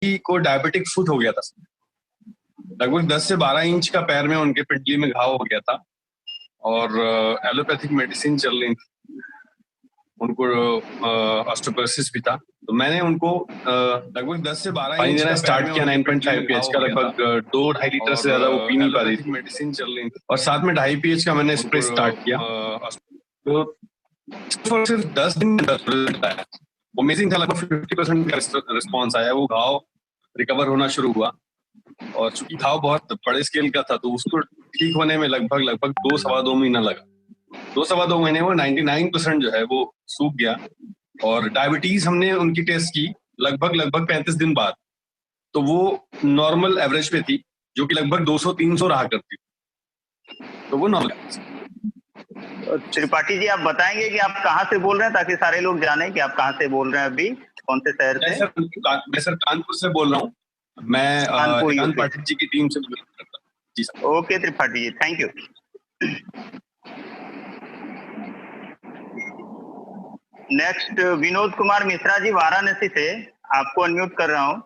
को diabetic foot हो गया था। लगभग 10 से 12 इंच का पैर में उनके पिंडली में घाव हो गया था और एलोपैथिक मेडिसिन चल रही थी। उनको ऑस्टियोपोरोसिस भी था, तो मैंने उनको लगभग 10 से 12 इंच का स्टार्ट किया 9.5 पीएच का। लगभग 2-2.5 लीटर से ज्यादा वो पी नहीं पा रही थी। मेडिसिन चल रही थी और साथ में 2.5 पीएच का मैंने स्प्रे स्टार्ट किया। तो सिर्फ 10 दिन में रिजल्ट आया। अमेजिंग था। लगभग 50% का रिस्पॉन्स आया। वो घाव रिकवर होना शुरू हुआ और चूंकि घाव बहुत बड़े स्केल का था तो उसको ठीक होने में लगभग 2-2.25 महीना लगा। 2-2.25 महीने में 99% जो है वो सूख गया। और डायबिटीज हमने उनकी टेस्ट की लगभग 35 दिन बाद, तो वो नॉर्मल एवरेज पे थी, जो कि लगभग 200-300 रहा करती, तो वो नॉर्मल। त्रिपाठी जी, आप बताएंगे कि आप कहाँ से बोल रहे हैं, ताकि सारे लोग जाने कि आप कहाँ से बोल रहे हैं, अभी कौन से शहर से? मैं सर कानपुर से बोल रहा हूँ। मैं कानपुर पाठक जी की टीम से बोल रहा हूँ। जी sir. Okay Tripathi ji, thank you. Next Vinod Kumar Mishra ji Varanasi से, आपको अनम्यूट कर रहा हूँ।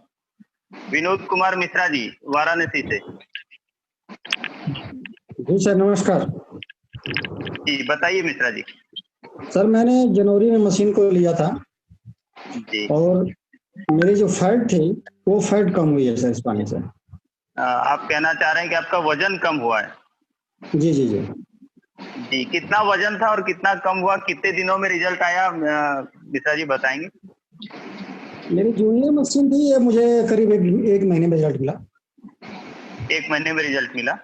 विनोद कुमार मिश्रा जी वाराणसी से। जी सर, नमस्कार जी बताइए मिश्रा जी। सर, मैंने जनवरी में मशीन को लिया था जी, और मेरी जो फैट थी वो फैट कम हुई है सर इस पानी से। आप कहना चाह रहे हैं कि आपका वजन कम हुआ है? जी जी जी जी, कितना वजन था और कितना कम हुआ, कितने दिनों में रिजल्ट आया, मिश्रा जी बताएंगे? मेरी जूनियर मशीन थी, ये मुझे करीब एक महीने में रिजल्ट मिला। 1 महीने में रिजल्ट मिला?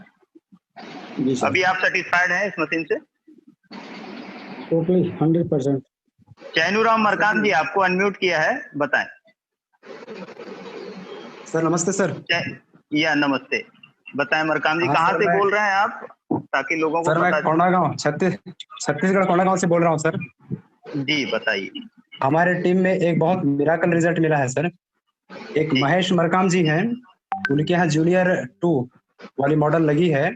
जी सर। अभी आप सेटिस्फाइड हैं इस मशीन से? टोटली 100%। चैनुराम मरकाम जी, आपको अनम्यूट किया है, बताएं। सर नमस्ते सर। या नमस्ते, बताएं मरकाम जी, कहाँ से बोल रहे हैं आप, ताकि लोगों को सर मैं कोंडागांव छत्तीसगढ़ कोंडागांव से बोल रहा हूँ सर। जी बताइए। हमारे टीम में एक बहुत मिराकल रिजल्ट मिला है सर। एक महेश मरकाम जी हैं, उनके यहाँ जूनियर 2 वाली मॉडल लगी है।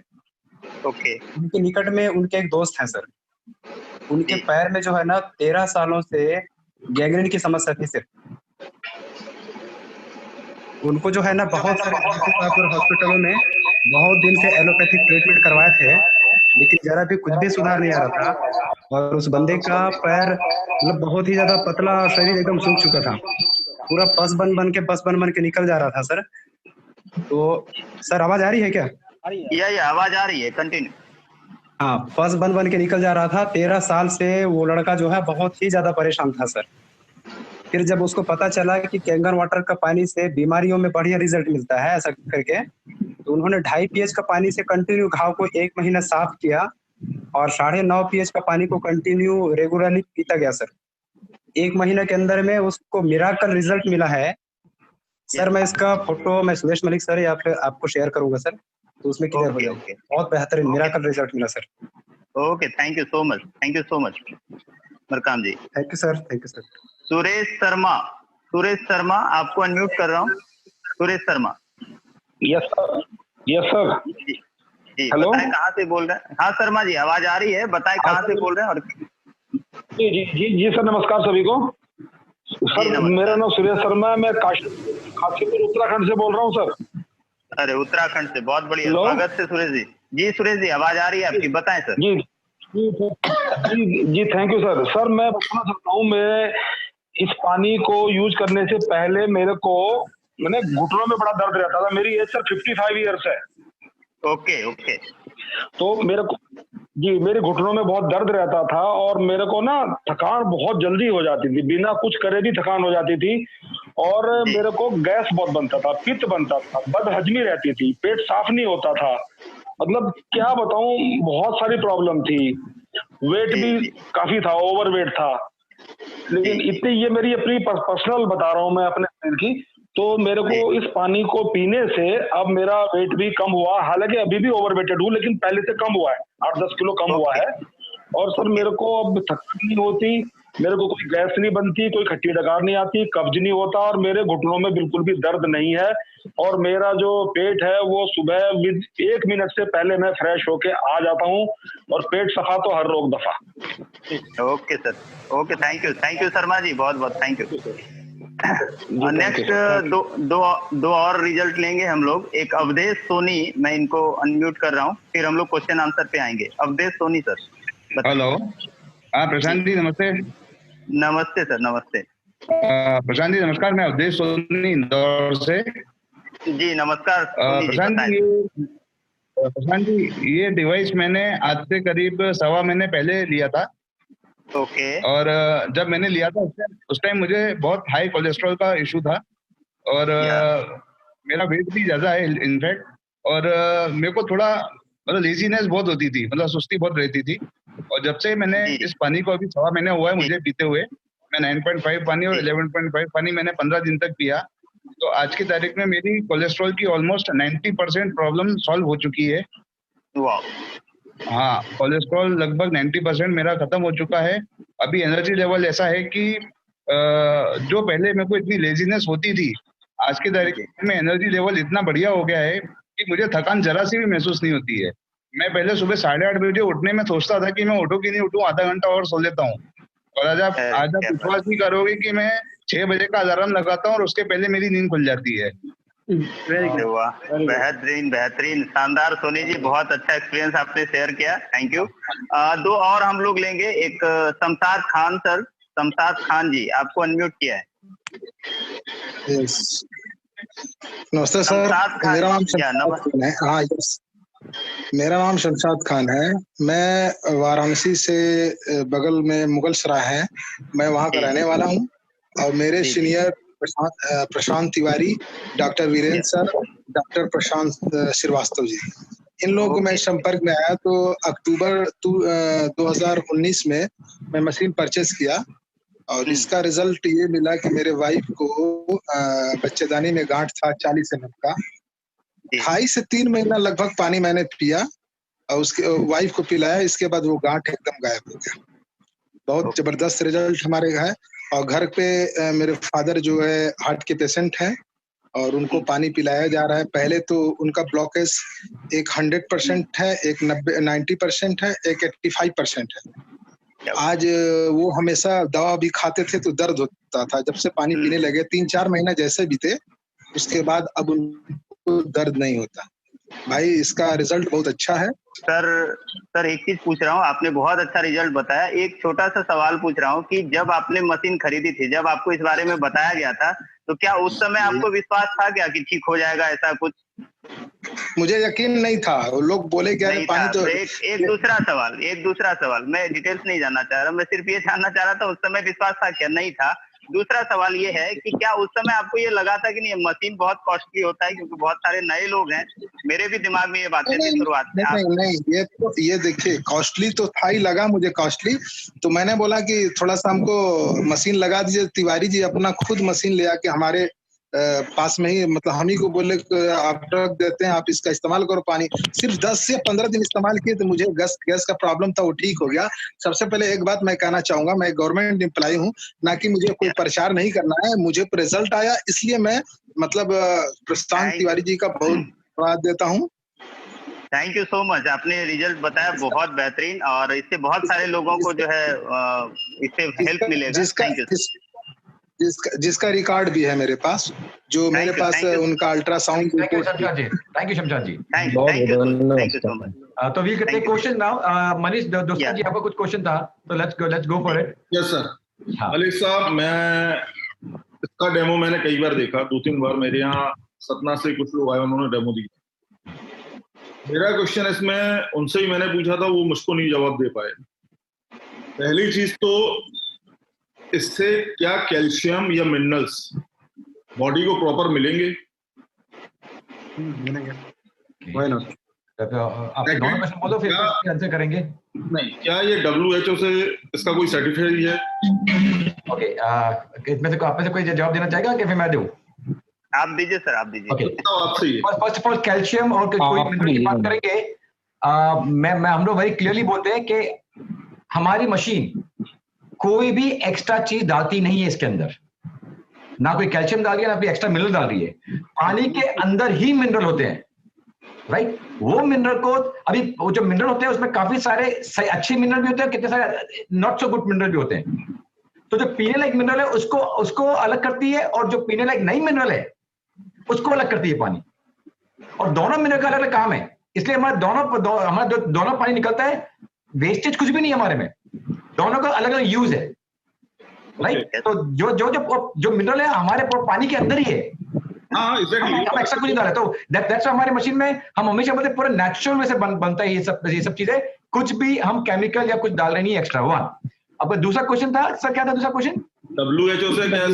ओके। उनके निकट में उनके एक दोस्त हैं सर। उनके पैर में जो है ना 13 सालों से गैंग्रीन की समस्या थी सर। उनको जो है ना बहुत सारे हॉस्पिटलों में बहुत दिन से एलोपैथिक ट्रीटमेंट करवाए थे, लेकिन जरा भी कुछ भी सुधार नहीं आ रहा था। और उस बंदे का पैर मतलब बहुत ही ज्यादा पतला, शरीर एकदम सूख चुका था, पूरा पस बन बन के निकल जा रहा था सर। तो सर आवाज आ रही है क्या? ये आवाज आ रही है, कंटिन्यू। हाँ, पस बन के निकल जा रहा था। 13 साल से वो लड़का जो है बहुत ही ज्यादा परेशान था सर। फिर जब उसको पता चला कि कैंगन वाटर का पानी से बीमारियों में बढ़िया रिजल्ट मिलता है ऐसा करके, तो उन्होंने 2.5 पीएच का पानी से कंटिन्यू घाव को 1 महीना साफ किया और 9.5 पीएच का पानी को कंटिन्यू रेगुलरली पीता गया सर। 1 महीने के अंदर में उसको मिराकल रिजल्ट मिला है सर। मैं इसका फोटो मैं सुरेश मलिक सर या फिर आपको शेयर करूंगा सर, तो उसमें क्लियर हो जाएगा। बहुत बेहतरीन मिराकल रिजल्ट मिला sir. Okay, thank you so much, thank you so much Markam ji. Thank you sir, thank you sir. Suresh Sharma, आपको अनम्यूट कर रहा हूँ। Suresh Sharma. Yes sir, yes sir. जी बताएं कहाँ से बोल रहे हैं? हाँ शर्मा जी, आवाज आ रही है, बताएं कहाँ से बोल रहे हैं। और जी जी जी जी सर, नमस्कार सभी को। सर मेरा नाम सुरेश शर्मा है, मैं काशीपुर उत्तराखंड से बोल रहा हूँ सर। अरे उत्तराखंड से, बहुत बढ़िया, स्वागत है सुरेश जी। जी सुरेश जी, आवाज आ रही है आपकी, बताएं सर। जी जी जी थैंक यू सर। सर मैं बताना चाहता हूँ, मैं इस पानी को यूज करने से पहले मेरे को मैंने घुटनों में बड़ा दर्द रहता था। मेरी एज सर 55 ईयर्स है। Okay okay. तो मेरे घुटनों में बहुत दर्द रहता था और मेरे को ना थकान बहुत जल्दी हो जाती थी, बिना कुछ करे भी थकान हो जाती थी। और मेरे को गैस बहुत बनता था, पित्त बनता था, बदहजमी रहती थी, पेट साफ नहीं होता था। मतलब क्या बताऊं, बहुत सारी प्रॉब्लम थी। वेट भी काफी था, ओवर वेट था। लेकिन इतनी, ये मेरी अपनी पर्सनल बता रहा हूँ मैं अपने शरीर की। तो मेरे को इस पानी को पीने से अब मेरा वेट भी कम हुआ। हालांकि अभी भी ओवर वेटेड हूँ, लेकिन पहले से कम हुआ है, 8-10 किलो कम हुआ है। और सर मेरे को अब थकान नहीं होती, मेरे को कोई गैस नहीं बनती, कोई खट्टी डकार नहीं आती, कब्ज नहीं होता और मेरे घुटनों में बिल्कुल भी दर्द नहीं है। और मेरा जो पेट है वो सुबह 1 मिनट से पहले मैं फ्रेश होके आ जाता हूँ और पेट सफा तो हर रोग दफा। Okay sir, okay, thank you Sharma ji, बहुत बहुत थैंक यू। नेक्स्ट दो और रिजल्ट लेंगे हम लोग। एक अवधेश सोनी, मैं इनको अनम्यूट कर रहा हूँ, फिर हम लोग क्वेश्चन आंसर पे आएंगे। अवधेश सोनी सर। हेलो, हाँ प्रशांत जी नमस्ते। नमस्ते सर, नमस्ते। प्रशांत जी नमस्कार, मैं अवधेश सोनी इंदौर से। जी नमस्कार सोनी जी, बताएं। प्रशांत जी ये डिवाइस मैंने आज से करीब 1.25 महीने पहले लिया था। ओके। और जब मैंने लिया था उस टाइम मुझे बहुत हाई कोलेस्ट्रॉल का इशू था और मेरा वेट भी ज्यादा है इनफैक्ट। और मेरे को थोड़ा मतलब लेजीनेस बहुत होती थी, मतलब सुस्ती बहुत रहती थी। और जब से मैंने इस पानी को अभी 1.25 महीने हुआ है मुझे पीते हुए, मैं 9.5 पानी और 11.5 पानी मैंने 15 दिन तक पिया। तो आज की तारीख में मेरी कोलेस्ट्रॉल की ऑलमोस्ट 90% प्रॉब्लम सॉल्व हो चुकी है। हाँ, कोलेस्ट्रॉल लगभग 90% मेरा खत्म हो चुका है। अभी एनर्जी लेवल ऐसा है कि जो पहले मेरे को इतनी लेजीनेस होती थी, आज की तारीख में एनर्जी लेवल इतना बढ़िया हो गया है कि मुझे थकान जरा सी भी महसूस नहीं होती है। मैं पहले सुबह 8:30 बजे उठने में सोचता था कि मैं उठूं कि नहीं उठूं, आधा घंटा और सो लेता हूँ। और आज आप विश्वास नहीं करोगे कि मैं 6 बजे का अलार्म लगाता हूँ और उसके पहले मेरी नींद खुल जाती है। वाह, बेहतरीन बेहतरीन, शानदार सोनी जी, बहुत अच्छा एक्सपीरियंस आपने शेयर किया, थैंक यू। दो और हम लोग लेंगे। एक शमशाद खान सर, शमशाद खान जी, आपको अनम्यूट किया है। नमस्ते सर, मेरा नाम शमशाद खान है। हाँ यस, मेरा नाम शमशाद खान है। मैं वाराणसी से बगल में मुगल सराय है, मैं वहाँ का रहने वाला हूँ। और मेरे senior Prashant Tiwari, doctor Virendra sir, doctor Prashant Srivastava ji, इन लोगों को मैं संपर्क में आया तो अक्टूबर 2019 में मैं मशीन परचेस किया। और इसका रिजल्ट ये मिला कि मेरे वाइफ को बच्चेदानी में गांठ था 40 mm का। 2.5 से 3 महीना लगभग पानी मैंने पिया और उसके वाइफ को पिलाया, इसके बाद वो गांठ एकदम गायब हो गया। बहुत जबरदस्त रिजल्ट हमारे है। और घर पे मेरे फादर जो है हार्ट के पेशेंट हैं और उनको पानी पिलाया जा रहा है। पहले तो उनका ब्लॉकेज एक 100% है, एक 90% है, एक 85% है। आज वो हमेशा दवा भी खाते थे तो दर्द होता था। जब से पानी पीने लगे 3-4 महीना जैसे बीते, उसके बाद अब उनको दर्द नहीं होता। भाई इसका रिजल्ट बहुत अच्छा है। सर एक चीज पूछ रहा हूँ, आपने बहुत अच्छा रिजल्ट बताया। एक छोटा सा सवाल पूछ रहा हूँ कि जब आपने मशीन खरीदी थी, जब आपको इस बारे में बताया गया था, तो क्या उस समय आपको विश्वास था क्या कि ठीक हो जाएगा, ऐसा कुछ? मुझे यकीन नहीं था। लोग बोले क्या पानी तो एक दूसरा सवाल मैं डिटेल्स नहीं जानना चाह रहा, मैं सिर्फ ये जानना चाह रहा था उस समय विश्वास था क्या? नहीं था। दूसरा सवाल ये है कि क्या उस समय आपको ये लगा था कि नहीं मशीन बहुत कॉस्टली होता है, क्योंकि बहुत सारे नए लोग हैं, मेरे भी दिमाग में ये बातें थी शुरुआत में। नहीं, ये देखिए कॉस्टली तो था ही, लगा मुझे कॉस्टली। तो मैंने बोला कि थोड़ा सा हमको मशीन लगा दीजिए। तिवारी जी अपना खुद मशीन ले आके हमारे पास में ही, मतलब हम ही को बोले आप रख देते हैं, आप इसका इस्तेमाल करो। पानी सिर्फ 10 से 15 दिन इस्तेमाल किए तो मुझे गैस का प्रॉब्लम था, वो ठीक हो गया। सबसे पहले एक बात मैं कहना चाहूंगा, मैं गवर्नमेंट एम्प्लॉय हूँ, ना कि मुझे कोई प्रचार नहीं करना है। मुझे रिजल्ट आया इसलिए मैं मतलब प्रशांत तिवारी जी का बहुत धन्यवाद देता हूँ। थैंक यू सो मच, आपने रिजल्ट बताया बहुत बेहतरीन, और इससे बहुत सारे लोगों को जो है इससे हेल्प मिलेगा। जिसका रिकॉर्ड भी है मेरे पास, जो मेरे पास उनका ultrasound. Thank you Shamshad ji, thank you Shamshad ji, thank you so much. तो we can take question now. Manish दोस्तों जी, आपका कुछ क्वेश्चन था तो let's go for it. Yes sir. Malik sahab, मैं इसका डेमो मैंने कई बार देखा, 2-3 बार मेरे यहाँ सतना से कुछ लोग आए, उन्होंने डेमो दिया। मेरा क्वेश्चन इसमें उनसे ही मैंने पूछा था, वो मुझको नहीं जवाब दे पाए। पहली चीज तो इससे क्या कैल्शियम या मिनरल्स बॉडी को प्रॉपर मिलेंगे? आप दोनों क्वेश्चन बोलो फिर आंसर करेंगे। नहीं, क्या ये WHO से इसका कोई सर्टिफिकेट है? ओके, इसमें से आप में से कोई जवाब देना चाहेगा कि फिर मैं दूं? आप दीजिए सर, आप दीजिए। Okay, first of all calcium और कोई मिनरल की बात करेंगे। मैं हम लोग वेरी क्लियरली बोलते हैं कि हमारी मशीन कोई भी एक्स्ट्रा चीज डालती नहीं है इसके अंदर, ना कोई कैल्शियम डाल रही है, ना कोई एक्स्ट्रा मिनरल डाल रही है। पानी के अंदर ही मिनरल होते हैं, राइट? वो मिनरल को अभी वो जो मिनरल होते हैं उसमें काफी सारे अच्छे मिनरल भी होते हैं, कितने सारे नॉट सो गुड मिनरल भी होते हैं। तो जो पीने लायक मिनरल है उसको अलग करती है, और जो पीने लायक नहीं मिनरल है उसको अलग करती है पानी। और दोनों मिनरल का अलग अलग काम है, इसलिए हमारा दोनों पानी निकलता है, वेस्टेज कुछ भी नहीं है हमारे में, दोनों का अलग अलग यूज है, राइट। तो जो मिनरल है हमारे पानी के अंदर ही है, हाँ एग्जैक्टली, हम एक्स्ट्रा कुछ नहीं डाले। तो दैट्स हमारी मशीन में हम हमेशा बोलते पूरा नेचुरल में से बनता है ये सब चीजें, कुछ भी हम केमिकल या कुछ डाल रहे नहीं एक्स्ट्रा। वन। अब दूसरा क्वेश्चन था सर, क्या था दूसरा क्वेश्चन? WHO से क्या?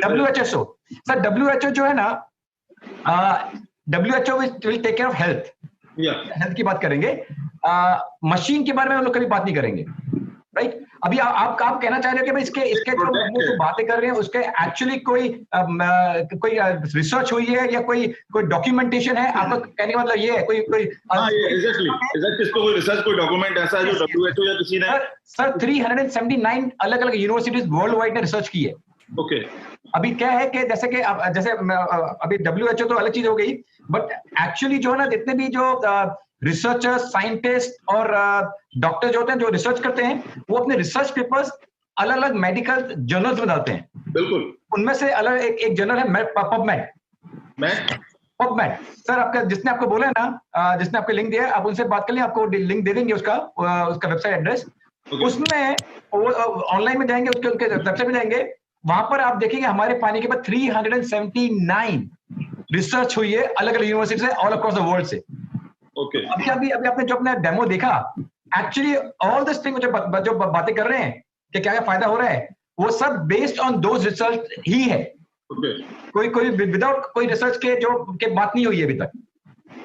WHO सर, WHO जो है ना, WHO will take care of health, health की बात करेंगे, मशीन के बारे में हम लोग कभी बात नहीं करेंगे, राइट। अभी आप कहना चाह रहे हो कि भाई इसके जो बातें कर रहे हैं उसके एक्चुअली कोई रिसर्च हुई है या कोई डॉक्यूमेंटेशन है? आपका कहने का मतलब ये है कोई एग्जैक्टली इस पे कोई रिसर्च, कोई डॉक्यूमेंट ऐसा है जो WHO या किसी ने? सर 379 अलग अलग यूनिवर्सिटीज वर्ल्ड वाइड ने रिसर्च की है। ओके। अभी क्या है कि जैसे अभी WHO तो अलग चीज हो गई, बट एक्चुअली जो है ना, जितने भी जो रिसर्चर्स, साइंटिस्ट और डॉक्टर जो होते हैं जो रिसर्च करते हैं, वो अपने रिसर्च पेपर्स अलग अलग मेडिकल जर्नल्स में डालते हैं। बिल्कुल। उनमें से अलग एक जर्नल है पबमेड। सर आपका जिसने आपको बोला है ना, जिसने आपको लिंक दिया है, आप उनसे बात कर लें, आपको लिंक दे देंगे उसका वेबसाइट एड्रेस। उसमें ऑनलाइन में जाएंगे, उनके वेबसाइट में जाएंगे, वहां पर आप देखेंगे हमारे पानी के बाद 379 रिसर्च हुई है अलग अलग यूनिवर्सिटी से, ऑल अक्रॉस द वर्ल्ड से। ओके। अभी आपने जो अपना डेमो देखा, एक्चुअली ऑल दिस थिंग जो बातें कर रहे हैं कि क्या फायदा हो रहा है, वो सब बेस्ड ऑन दोज रिसर्च ही है। कोई विदाउट कोई रिसर्च के बात नहीं हुई है अभी तक,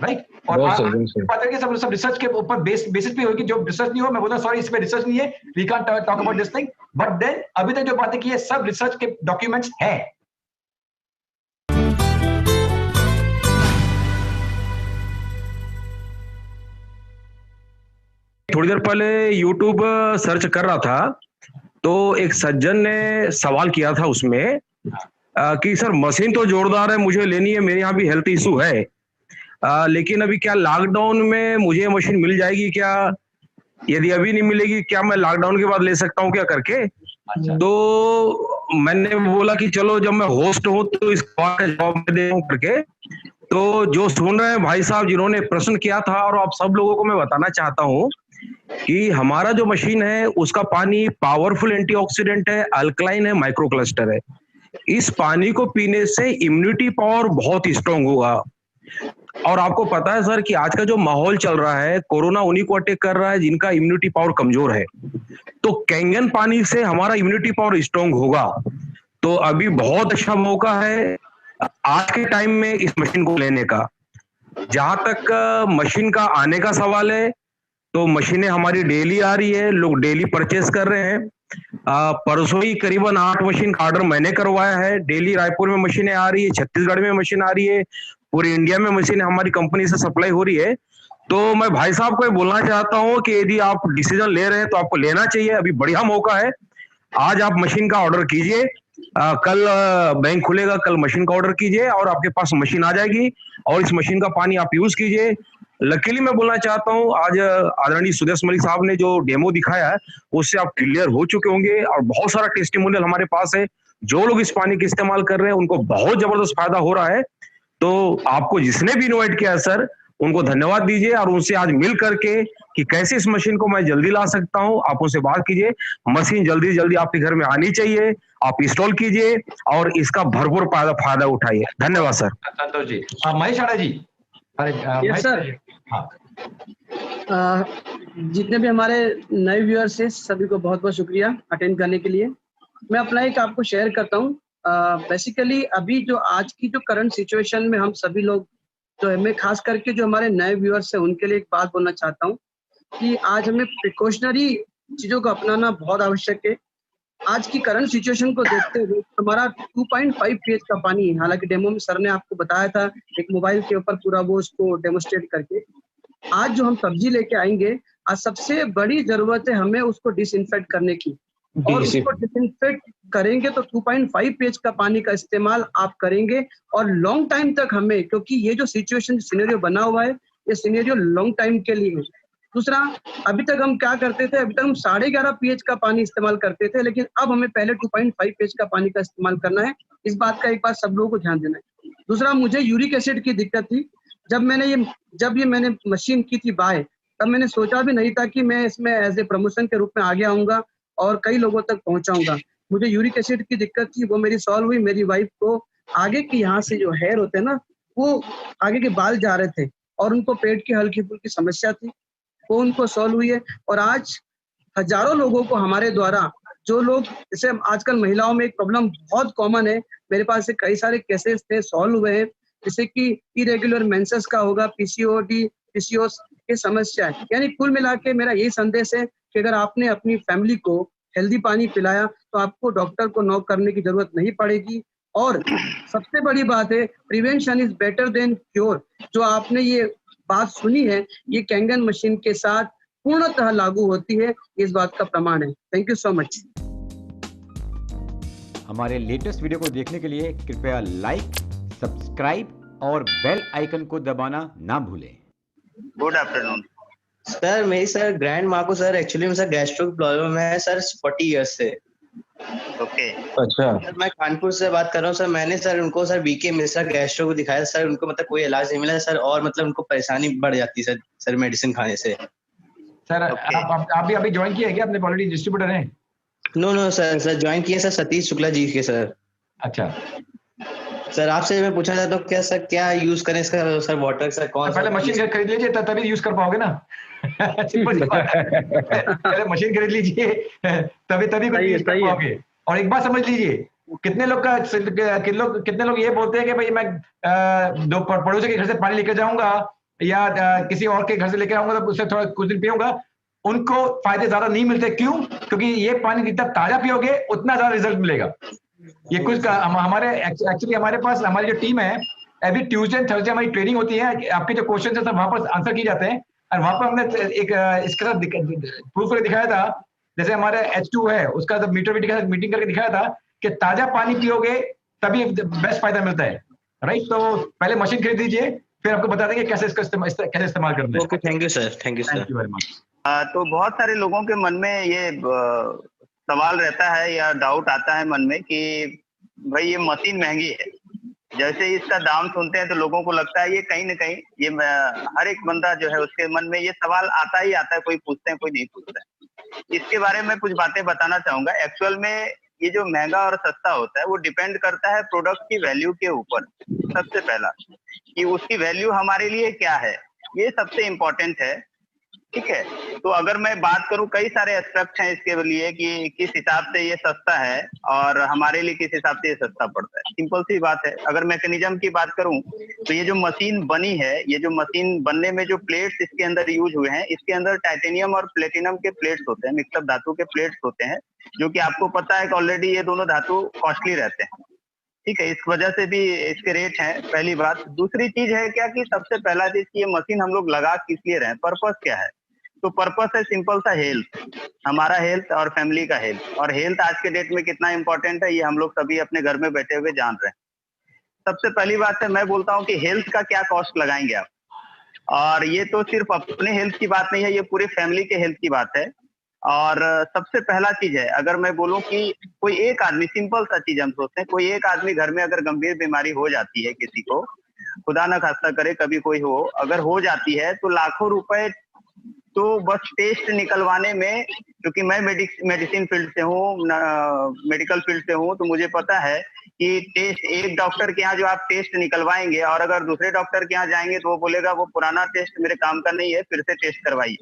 राइट। और बात है कि सब रिसर्च के ऊपर बेसिस पे होगी। जो रिसर्च नहीं हो, मैं बोलता सॉरी, इसमें रिसर्च नहीं है, we can't talk about this thing, but then अभी तक जो बातें की है सब रिसर्च के डॉक्यूमेंट्स हैं। थोड़ी देर पहले YouTube सर्च कर रहा था, तो एक सज्जन ने सवाल किया था उसमें कि सर मशीन तो जोरदार है, मुझे लेनी है, मेरे यहाँ भी हेल्थ इशू है, लेकिन अभी क्या लॉकडाउन में मुझे मशीन मिल जाएगी क्या? यदि अभी नहीं मिलेगी, क्या मैं लॉकडाउन के बाद ले सकता हूँ क्या करके? तो मैंने बोला कि चलो जब मैं होस्ट हूँ तो इस सवाल का जवाब मैं दे दूं करके। तो जो सुन रहे हैं भाई साहब जिन्होंने प्रश्न किया था, और आप सब लोगों को मैं बताना चाहता हूँ कि हमारा जो मशीन है उसका पानी पावरफुल एंटीऑक्सीडेंट है, अल्कलाइन है, माइक्रो क्लस्टर है। इस पानी को पीने से इम्यूनिटी पावर बहुत स्ट्रांग होगा। और आपको पता है सर कि आज का जो माहौल चल रहा है, कोरोना उन्हीं को अटैक कर रहा है जिनका इम्यूनिटी पावर कमजोर है। तो कैंगन पानी से हमारा इम्यूनिटी पावर स्ट्रांग होगा। तो अभी बहुत अच्छा मौका है आज के टाइम में इस मशीन को लेने का। जहां तक मशीन का आने का सवाल है, तो मशीनें हमारी डेली आ रही है, लोग डेली परचेस कर रहे हैं। परसों ही करीबन 8 मशीन का ऑर्डर मैंने करवाया है। डेली रायपुर में मशीनें आ रही है, छत्तीसगढ़ में मशीन आ रही है, पूरी इंडिया में मशीन हमारी कंपनी से सप्लाई हो रही है। तो मैं भाई साहब को बोलना चाहता हूं कि यदि आप डिसीजन ले रहे हैं तो आपको लेना चाहिए, अभी बढ़िया मौका है। आज आप मशीन का ऑर्डर कीजिए, कल बैंक खुलेगा, कल मशीन का ऑर्डर कीजिए और आपके पास मशीन आ जाएगी, और इस मशीन का पानी आप यूज कीजिए। लकीली मैं बोलना चाहता हूं, आज आदरणीय सुदेश मलिक साहब ने जो डेमो दिखाया है उससे आप क्लियर हो चुके होंगे, और बहुत सारा टेस्टिमोनियल हमारे पास है। जो लोग इस पानी का इस्तेमाल कर रहे हैं उनको बहुत जबरदस्त फायदा हो रहा है। तो आपको जिसने भी इन्वाइट किया है सर, उनको धन्यवाद दीजिए, और उनसे आज मिल करके कि कैसे इस मशीन को मैं जल्दी ला सकता हूं, आप उनसे बात कीजिए। मशीन जल्दी जल्दी आपके घर में आनी चाहिए, आप इंस्टॉल कीजिए और इसका भरपूर फायदा उठाइए। धन्यवाद सर। संतोष जी। महेश आड़ा जी। Yes sir. हाँ। जितने भी हमारे नए व्यूअर्स हैं सभी को बहुत बहुत शुक्रिया अटेंड करने के लिए। मैं अपना एक आपको शेयर करता हूँ। बेसिकली अभी जो आज की जो करंट सिचुएशन में हम सभी लोग, तो मैं खास करके जो हमारे नए व्यूअर्स हैं उनके लिए एक बात बोलना चाहता हूँ कि आज हमें प्रिकॉशनरी चीज़ों को अपनाना बहुत आवश्यक है। आज की करंट सिचुएशन को देखते हुए हमारा 2.5 pH का पानी, हालांकि डेमो में सर ने आपको बताया था एक मोबाइल के ऊपर पूरा वो उसको डेमोस्ट्रेट करके, आज जो हम सब्जी लेके आएंगे, आज सबसे बड़ी जरूरत है हमें उसको डिसइंफेक्ट करने की, और उसको डिसइंफेक्ट करेंगे तो 2.5 pH का पानी का इस्तेमाल आप करेंगे, और लॉन्ग टाइम तक हमें, क्योंकि ये जो सिचुएशन सिनेरियो बना हुआ है ये सिनेरियो लॉन्ग टाइम के लिए है, दूसरा, अभी तक हम क्या करते थे, अभी तक हम 11.5 pH का पानी इस्तेमाल करते थे, लेकिन अब हमें पहले 2.5 pH का पानी का इस्तेमाल करना है। इस बात का एक बार सब लोगों को ध्यान देना है। दूसरा, मुझे यूरिक एसिड की दिक्कत थी। जब मैंने मशीन की थी बाय, तब मैंने सोचा भी नहीं था कि मैं इसमें एज ए प्रमोशन के रूप में आगे आऊंगा और कई लोगों तक पहुंचाऊंगा। मुझे यूरिक एसिड की दिक्कत थी, वो मेरी सॉल्व हुई। मेरी वाइफ को आगे की यहाँ से जो हेयर होते हैं ना, वो आगे के बाल जा रहे थे और उनको पेट की हल्की फुल्की समस्या थी, वो उनको सॉल्व हुई है। और आज हजारों लोगों को हमारे द्वारा, जो लोग जैसे आजकल महिलाओं में एक प्रॉब्लम बहुत कॉमन है, मेरे पास से कई सारे केसेस थे, सॉल्व हुए हैं, जैसे कि इरेगुलर मेंसेस का होगा, पीसीओडी, पीसीओएस की समस्या है। यानी कुल मिला के मेरा यही संदेश है कि अगर आपने अपनी फैमिली को हेल्दी पानी पिलाया तो आपको डॉक्टर को नॉक करने की जरूरत नहीं पड़ेगी। और सबसे बड़ी बात है, prevention is better than cure. जो आपने ये बात सुनी है, ये कैंगन मशीन के साथ पूर्णतः लागू होती है, इस बात का प्रमाण है। Thank you so much. हमारे लेटेस्ट वीडियो को देखने के लिए कृपया लाइक, सब्सक्राइब और बेल आइकन को दबाना ना भूलें। Good afternoon sir. मेरी सर ग्रैंड माँ को सर एक्चुअली में सर गैस्ट्रो प्रॉब्लम है सर 40 ईयर्स से। ओके। अच्छा। मैं कानपुर से बात कर रहा हूँ सर। मैंने सर उनको सर बीके मिश्रा गैस्ट्रो को दिखाया सर, उनको मतलब कोई इलाज नहीं मिला सर, और मतलब उनको परेशानी बढ़ जाती है सर मेडिसिन खाने से। सर आप भी अभी ज्वाइन किया है क्या? अपने ऑलरेडी डिस्ट्रीब्यूटर हैं? नो सर ज्वाइन किए सर सतीश शुक्ला जी के सर। अच्छा सर, आपसे मैं पूछना चाहता हूँ क्या यूज करें इसका सर? वाटर सर कौन पहले मशीन खरीद लीजिए तभी यूज कर पाओगे ना। सिंपल सी बात है, पहले मशीन खरीद लीजिए तभी यूज कर पाओगे। और एक बात समझ लीजिए, कितने लोग ये बोलते हैं कि भाई मैं दो पड़ोसी के घर से पानी लेकर जाऊंगा या किसी और के घर से लेकर आऊंगा तो उससे थोड़ा कुछ दिन पियूंगा, उनको फायदे ज्यादा नहीं मिलते। क्यों? क्योंकि ये पानी जितना ताजा पियोगे उतना ज्यादा रिजल्ट मिलेगा। ये कुछ हमारे एक्चुअली हमारे पास हमारी जो टीम है, एवरी ट्यूसडे एंड थर्सडे हमारी ट्रेनिंग होती है। आपके जो क्वेश्चन है सब वहां पर आंसर किए जाते हैं, और वहां पर हमने एक इसके साथ प्रूफ करके दिखाया था। जैसे हमारे H2 है, उसका जब मीटर के साथ मीटिंग करके दिखाया था कि ताजा पानी पियोगे तभी बेस्ट फायदा मिलता है, राइट? तो पहले मशीन खरीद लीजिए, फिर आपको बता देंगे कैसे इसका कैसे इस्तेमाल करना है। Okay, thank you sir. Thank you very much. तो बहुत सारे लोगों के मन में ये सवाल रहता है या डाउट आता है मन में कि भाई ये मशीन महंगी है। जैसे इसका दाम सुनते हैं तो लोगों को लगता है ये कहीं ना कहीं ये हर एक बंदा जो है उसके मन में ये सवाल आता ही आता है, कोई पूछते हैं कोई नहीं पूछता है। इसके बारे में कुछ बातें बताना चाहूंगा। एक्चुअल में ये जो महंगा और सस्ता होता है वो डिपेंड करता है प्रोडक्ट की वैल्यू के ऊपर। सबसे पहला कि उसकी वैल्यू हमारे लिए क्या है, ये सबसे इम्पोर्टेंट है। ठीक है, तो अगर मैं बात करूं, कई सारे एस्पेक्ट हैं इसके लिए कि किस हिसाब से ये सस्ता है और हमारे लिए किस हिसाब से ये सस्ता पड़ता है। सिंपल सी बात है, अगर मैकेनिज्म की बात करूं तो ये जो मशीन बनी है, ये जो मशीन बनने में जो प्लेट्स इसके अंदर यूज हुए हैं, इसके अंदर टाइटेनियम और प्लेटिनम के प्लेट्स होते हैं, मिक्सअप धातु के प्लेट्स होते हैं, जो कि आपको पता है कि ऑलरेडी ये दोनों धातु कॉस्टली रहते हैं। ठीक है, इस वजह से भी इसके रेट हैं, पहली बात। दूसरी चीज है क्या कि सबसे पहला चीज की ये मशीन हम लोग लगा किस लिए रहे हैं, पर्पस क्या है? तो पर्पस है सिंपल सा हेल्थ, हमारा हेल्थ और फैमिली का हेल्थ। और हेल्थ आज के डेट में कितना इंपॉर्टेंट है ये हम लोग सभी अपने घर में बैठे हुए जान रहे हैं। सबसे पहली बात है, मैं बोलता हूँ कि हेल्थ का क्या कॉस्ट लगाएंगे आप, और ये तो सिर्फ अपने हेल्थ की बात नहीं है, ये पूरी फैमिली के हेल्थ की बात है। और सबसे पहला चीज है, अगर मैं बोलूं कि कोई एक आदमी, सिंपल सा चीज हम सोचते हैं, कोई एक आदमी घर में अगर गंभीर बीमारी हो जाती है, किसी को खुदा न खास्ता करे कभी कोई हो, अगर हो जाती है तो लाखों रुपए तो बस टेस्ट निकलवाने में, क्योंकि मैं मेडिसिन फील्ड से हूँ, मेडिकल फील्ड से हूँ, तो मुझे पता है कि टेस्ट एक डॉक्टर के यहाँ जो आप टेस्ट निकलवाएंगे और अगर दूसरे डॉक्टर के यहाँ जाएंगे तो वो बोलेगा वो पुराना टेस्ट मेरे काम का नहीं है, फिर से टेस्ट करवाइए।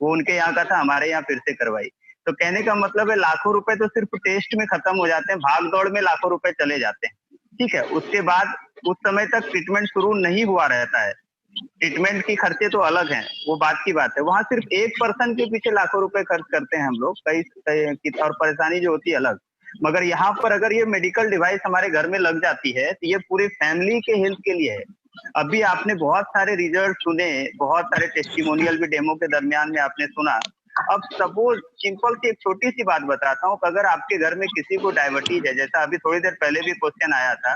वो उनके यहाँ का था, हमारे यहाँ फिर से करवाई। तो कहने का मतलब है लाखों रुपए तो सिर्फ टेस्ट में खत्म हो जाते हैं, भाग दौड़ में लाखों रुपए चले जाते हैं। ठीक है, उसके बाद उस समय तक ट्रीटमेंट शुरू नहीं हुआ रहता है। ट्रीटमेंट की खर्चे तो अलग हैं, वो बात की बात है। वहां सिर्फ एक पर्सन के पीछे लाखों रुपए खर्च करते हैं हम लोग, कई और परेशानी जो होती है अलग। मगर यहाँ पर अगर ये मेडिकल डिवाइस हमारे घर में लग जाती है तो ये पूरी फैमिली के हेल्थ के लिए है। अभी आपने बहुत सारे रिजल्ट सुने, बहुत सारे टेस्टिमोनियल भी डेमो के दरमियान में आपने सुना। अब सपोज सिंपल सी एक छोटी सी बात बताता हूँ, अगर आपके घर में किसी को डायबिटीज है, जैसा अभी थोड़ी देर पहले भी क्वेश्चन आया था,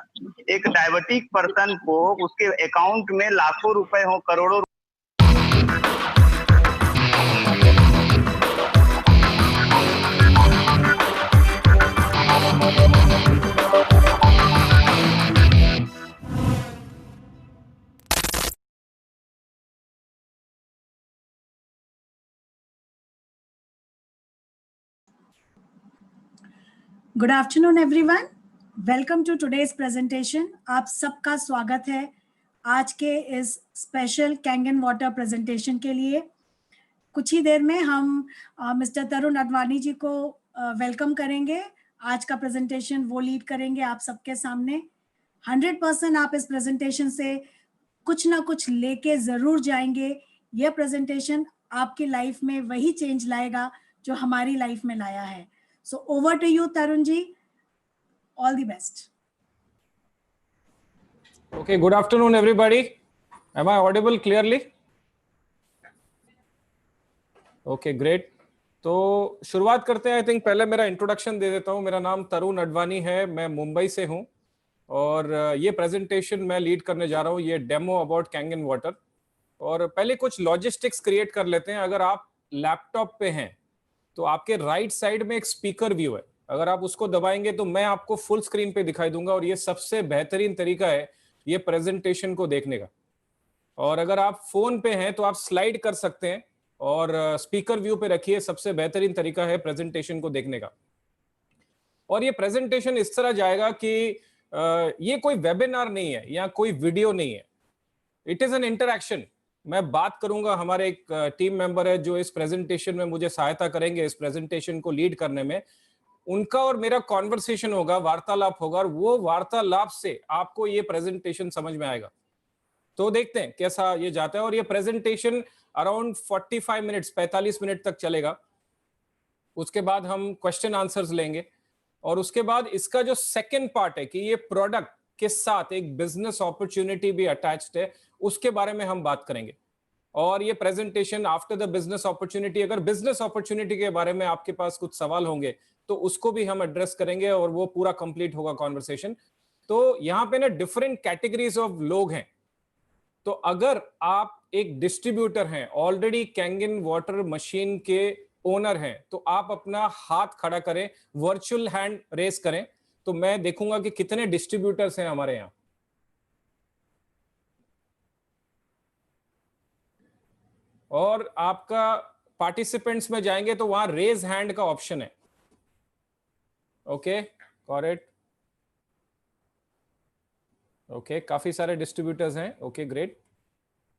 एक डायबिटिक पर्सन को उसके अकाउंट में लाखों रुपए हो, करोड़ों good afternoon everyone, welcome to today's presentation. आप सबका स्वागत है आज के इस स्पेशल कैंगन वाटर प्रेजेंटेशन के लिए। कुछ ही देर में हम मिस्टर तरुण अडवाणी जी को वेलकम करेंगे। आज का प्रेजेंटेशन वो लीड करेंगे आप सबके सामने। 100% आप इस प्रेजेंटेशन से कुछ ना कुछ लेके जरूर जाएंगे। यह प्रेजेंटेशन आपकी लाइफ में वही चेंज लाएगा जो हमारी लाइफ में लाया है। So over to you, Tarun ji. All the best. Okay, good afternoon, everybody. Am I audible clearly? Okay, great. तो शुरुआत करते हैं। आई थिंक पहले मेरा इंट्रोडक्शन दे देता हूँ। मेरा नाम तरुण अडवाणी है, मैं मुंबई से हूँ और ये प्रेजेंटेशन मैं लीड करने जा रहा हूँ, ये डेमो अबाउट कैंगन वाटर। और पहले कुछ लॉजिस्टिक्स क्रिएट कर लेते हैं। अगर आप लैपटॉप पे हैं तो आपके राइट साइड में एक स्पीकर व्यू है, अगर आप उसको दबाएंगे तो मैं आपको फुल स्क्रीन पे दिखाई दूंगा और ये सबसे बेहतरीन तरीका है ये प्रेजेंटेशन को देखने का। और अगर आप फोन पे हैं तो आप स्लाइड कर सकते हैं और स्पीकर व्यू पे रखिए, सबसे बेहतरीन तरीका है प्रेजेंटेशन को देखने का। और ये प्रेजेंटेशन इस तरह जाएगा कि ये कोई वेबिनार नहीं है या कोई वीडियो नहीं है, इट इज एन इंटरैक्शन। मैं बात करूंगा, हमारे एक टीम मेंबर है जो इस प्रेजेंटेशन में मुझे सहायता करेंगे इस प्रेजेंटेशन को लीड करने में। उनका और मेरा कॉन्वर्सेशन होगा, वार्तालाप होगा और वो वार्तालाप से आपको ये प्रेजेंटेशन समझ में आएगा। तो देखते हैं कैसा ये जाता है। और ये प्रेजेंटेशन अराउंड 45 मिनट्स 45 मिनट तक चलेगा। उसके बाद हम क्वेश्चन आंसर्स लेंगे और उसके बाद इसका जो सेकेंड पार्ट है कि ये प्रोडक्ट के साथ एक बिजनेस अपॉर्चुनिटी भी अटैच्ड है, उसके बारे में हम बात करेंगे। और ये presentation after the business opportunity, अगर बिजनेस अपॉर्चुनिटी के बारे में आपके पास कुछ सवाल होंगे तो उसको भी हम एड्रेस करेंगे और वो पूरा कंप्लीट होगा कॉन्वर्सेशन। तो यहाँ पे ना डिफरेंट कैटेगरीज ऑफ लोग हैं। तो अगर आप एक डिस्ट्रीब्यूटर हैं, ऑलरेडी कैंगन वाटर मशीन के ओनर हैं, तो आप अपना हाथ खड़ा करें, वर्चुअल हैंड रेस करें, तो मैं देखूंगा कि कितने डिस्ट्रीब्यूटर्स हैं हमारे यहाँ। और आपका पार्टिसिपेंट्स में जाएंगे तो वहां रेज हैंड का ऑप्शन है। Okay, correct. ओके, काफी सारे डिस्ट्रीब्यूटर्स हैं। Okay, great.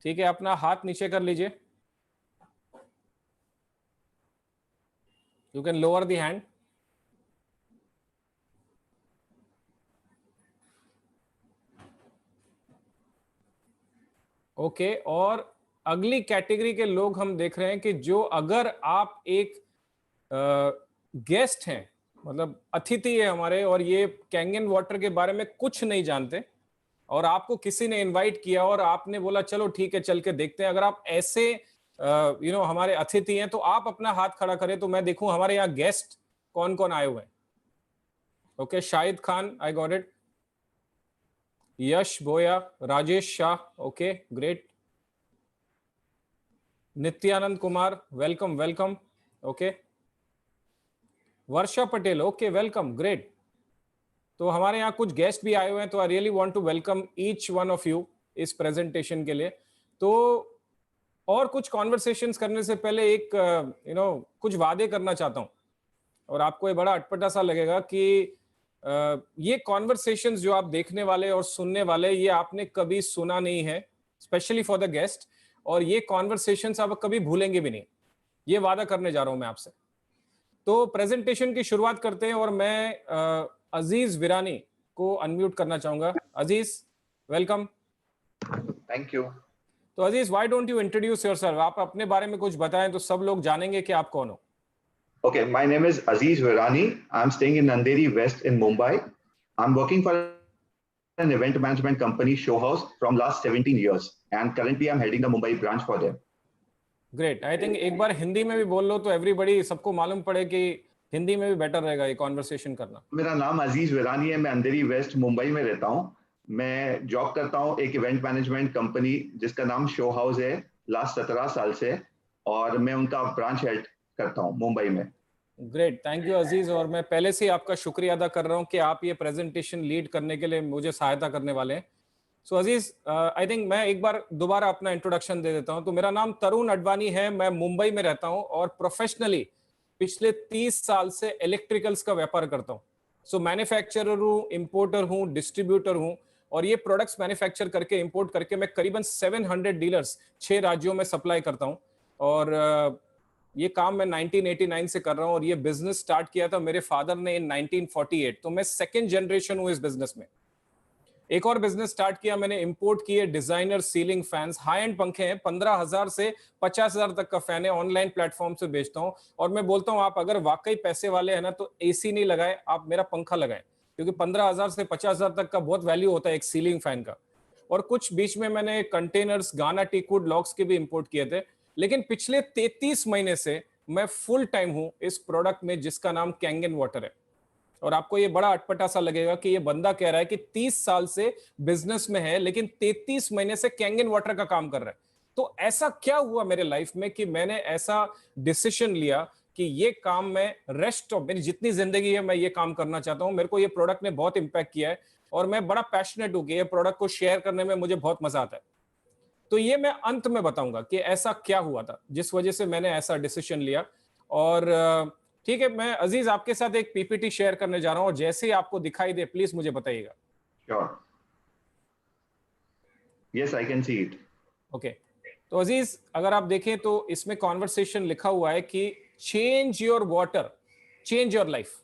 ठीक है, अपना हाथ नीचे कर लीजिए। You can lower the hand. Okay, और अगली कैटेगरी के लोग हम देख रहे हैं कि जो अगर आप एक गेस्ट हैं, मतलब अतिथि है हमारे, और ये कैंगन वाटर के बारे में कुछ नहीं जानते और आपको किसी ने इनवाइट किया और आपने बोला चलो ठीक है चल के देखते हैं, अगर आप ऐसे हमारे अतिथि हैं तो आप अपना हाथ खड़ा करें तो मैं देखूं हमारे यहाँ गेस्ट कौन कौन आए हुए हैं। Okay, Shahid Khan, I got it. Yash Boya, Rajesh Shah, okay great. Nityanand Kumar, welcome welcome. Okay, Varsha Patel, okay welcome, great. तो हमारे यहाँ कुछ गेस्ट भी आए हुए हैं, तो I really want to welcome each one of you इस प्रेजेंटेशन के लिए। तो और कुछ कॉन्वर्सेशंस करने से पहले एक कुछ वादे करना चाहता हूँ और आपको ये बड़ा अटपटा सा लगेगा कि ये कॉन्वर्सेशंस जो आप देखने वाले और सुनने वाले, ये आपने कभी सुना नहीं है, स्पेशली फॉर द गेस्ट, और ये कॉन्वर्सेशंस आप कभी भूलेंगे भी नहीं। ये वादा करने जा रहा हूं मैं आपसे। तो प्रेजेंटेशन की शुरुआत करते हैं और मैं अजीज विरानी को अनम्यूट करना चाहूंगा। अजीज, वेलकम। Thank you. तो Aziz, why don't you introduce yourself? आप अपने बारे में कुछ बताएं तो सब लोग जानेंगे कि आप कौन हो। Okay, my name is Aziz Virani. I'm staying in Andheri West in Mumbai. I'm working for an event management company, Show House, from last 17 years, and currently I'm heading the Mumbai branch for them. Great. I think एक बार हिंदी में भी बोल लो तो everybody, सबको मालूम पड़े कि हिंदी में भी बेटर रहेगा ये कॉन्वर्सेशन करना। मेरा नाम अजीज विरानी है, मैं अंधेरी वेस्ट मुंबई में रहता हूँ। मैं जॉब करता हूँ एक इवेंट मैनेजमेंट कंपनी जिसका नाम शो हाउस है लास्ट 17 साल से, और मैं उनका ब्रांच हेड करता हूँ मुंबई में। ग्रेट, थैंक यू अजीज। और मैं पहले से आपका शुक्रिया अदा कर रहा हूँ कि आप ये प्रेजेंटेशन लीड करने के लिए मुझे सहायता करने वाले हैं। सो अजीज, आई थिंक मैं एक बार दोबारा अपना इंट्रोडक्शन दे देता हूँ। तो मेरा नाम तरुण अडवाणी है, मैं मुंबई में रहता हूँ और प्रोफेशनली पिछले 30 साल से इलेक्ट्रिकल्स का व्यापार करता हूँ। सो मैन्युफैक्चरर हूँ, इंपोर्टर हूँ, डिस्ट्रीब्यूटर हूँ, और ये प्रोडक्ट्स मैन्युफैक्चर करके इंपोर्ट करके मैं करीबन 700 डीलर्स 6 राज्यों में सप्लाई करता हूँ। और ये काम मैं 1989 से कर रहा हूँ, और ये बिजनेस स्टार्ट किया था मेरे फादर ने इन 1948। तो मैं सेकंड जनरेशन हूँ इस बिजनेस में। एक और बिजनेस स्टार्ट किया मैंने, इंपोर्ट किए designer ceiling fans, high and पंखे हैं, 15,000 से 50,000 तक का फैन है, ऑनलाइन प्लेटफॉर्म से बेचता हूं। और मैं बोलता हूं आप अगर वाकई पैसे वाले हैं ना तो एसी नहीं लगाए, आप मेरा पंखा लगाएं, क्योंकि 15,000 से 50,000 तक का बहुत वैल्यू होता है एक सीलिंग फैन का। और कुछ बीच में मैंने कंटेनर्स, गाना टीकवुड लॉक्स के भी इंपोर्ट किए थे। लेकिन पिछले 33 महीने से मैं फुल टाइम हूं इस प्रोडक्ट में जिसका नाम कैंगन वाटर है। और आपको ये बड़ा अटपटा सा लगेगा कि ये बंदा कह रहा है कि 30 साल से बिजनेस में है लेकिन 33 महीने से कैंगन वाटर का काम कर रहा है। तो ऐसा क्या हुआ मेरे लाइफ में कि मैंने ऐसा डिसीजन लिया कि ये काम मैं रेस्ट ऑफ मेरी जितनी जिंदगी है मैं ये काम करना चाहता हूं। मेरे को ये प्रोडक्ट ने बहुत इंपैक्ट किया है और मैं बड़ा पैशनेट हूं कि ये प्रोडक्ट को शेयर करने में मुझे बहुत मजा आता है। तो ये मैं अंत में बताऊंगा कि ऐसा क्या हुआ था जिस वजह से मैंने ऐसा डिसीजन लिया। और ठीक है, मैं अजीज आपके साथ एक पीपीटी शेयर करने जा रहा हूं और जैसे ही आपको दिखाई दे प्लीज मुझे बताइएगा। Sure. Yes, I can see it. Okay, तो अजीज अगर आप देखें तो इसमें कॉन्वर्सेशन लिखा हुआ है कि change your water, change your life.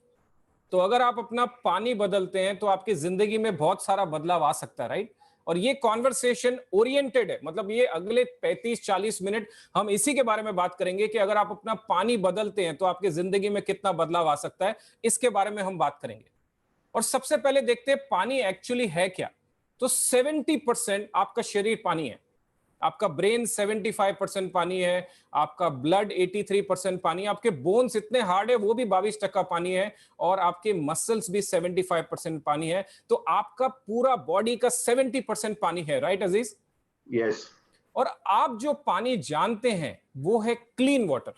तो अगर आप अपना पानी बदलते हैं तो आपकी जिंदगी में बहुत सारा बदलाव आ सकता है, राइट। और ये कॉन्वर्सेशन ओरिएंटेड है, मतलब ये अगले 35-40 मिनट हम इसी के बारे में बात करेंगे कि अगर आप अपना पानी बदलते हैं तो आपकी जिंदगी में कितना बदलाव आ सकता है, इसके बारे में हम बात करेंगे। और सबसे पहले देखते हैं पानी एक्चुअली है क्या। तो 70% आपका शरीर पानी है, आपका ब्रेन 75% पानी है, आपका ब्लड 83% पानी, आपके बोन्स इतने हार्ड है वो भी 22% पानी है, और आपके मसल्स भी 75% पानी है। तो आपका पूरा बॉडी का 70% पानी है, राइट अजीज? यस। और आप जो पानी जानते हैं वो है क्लीन वाटर।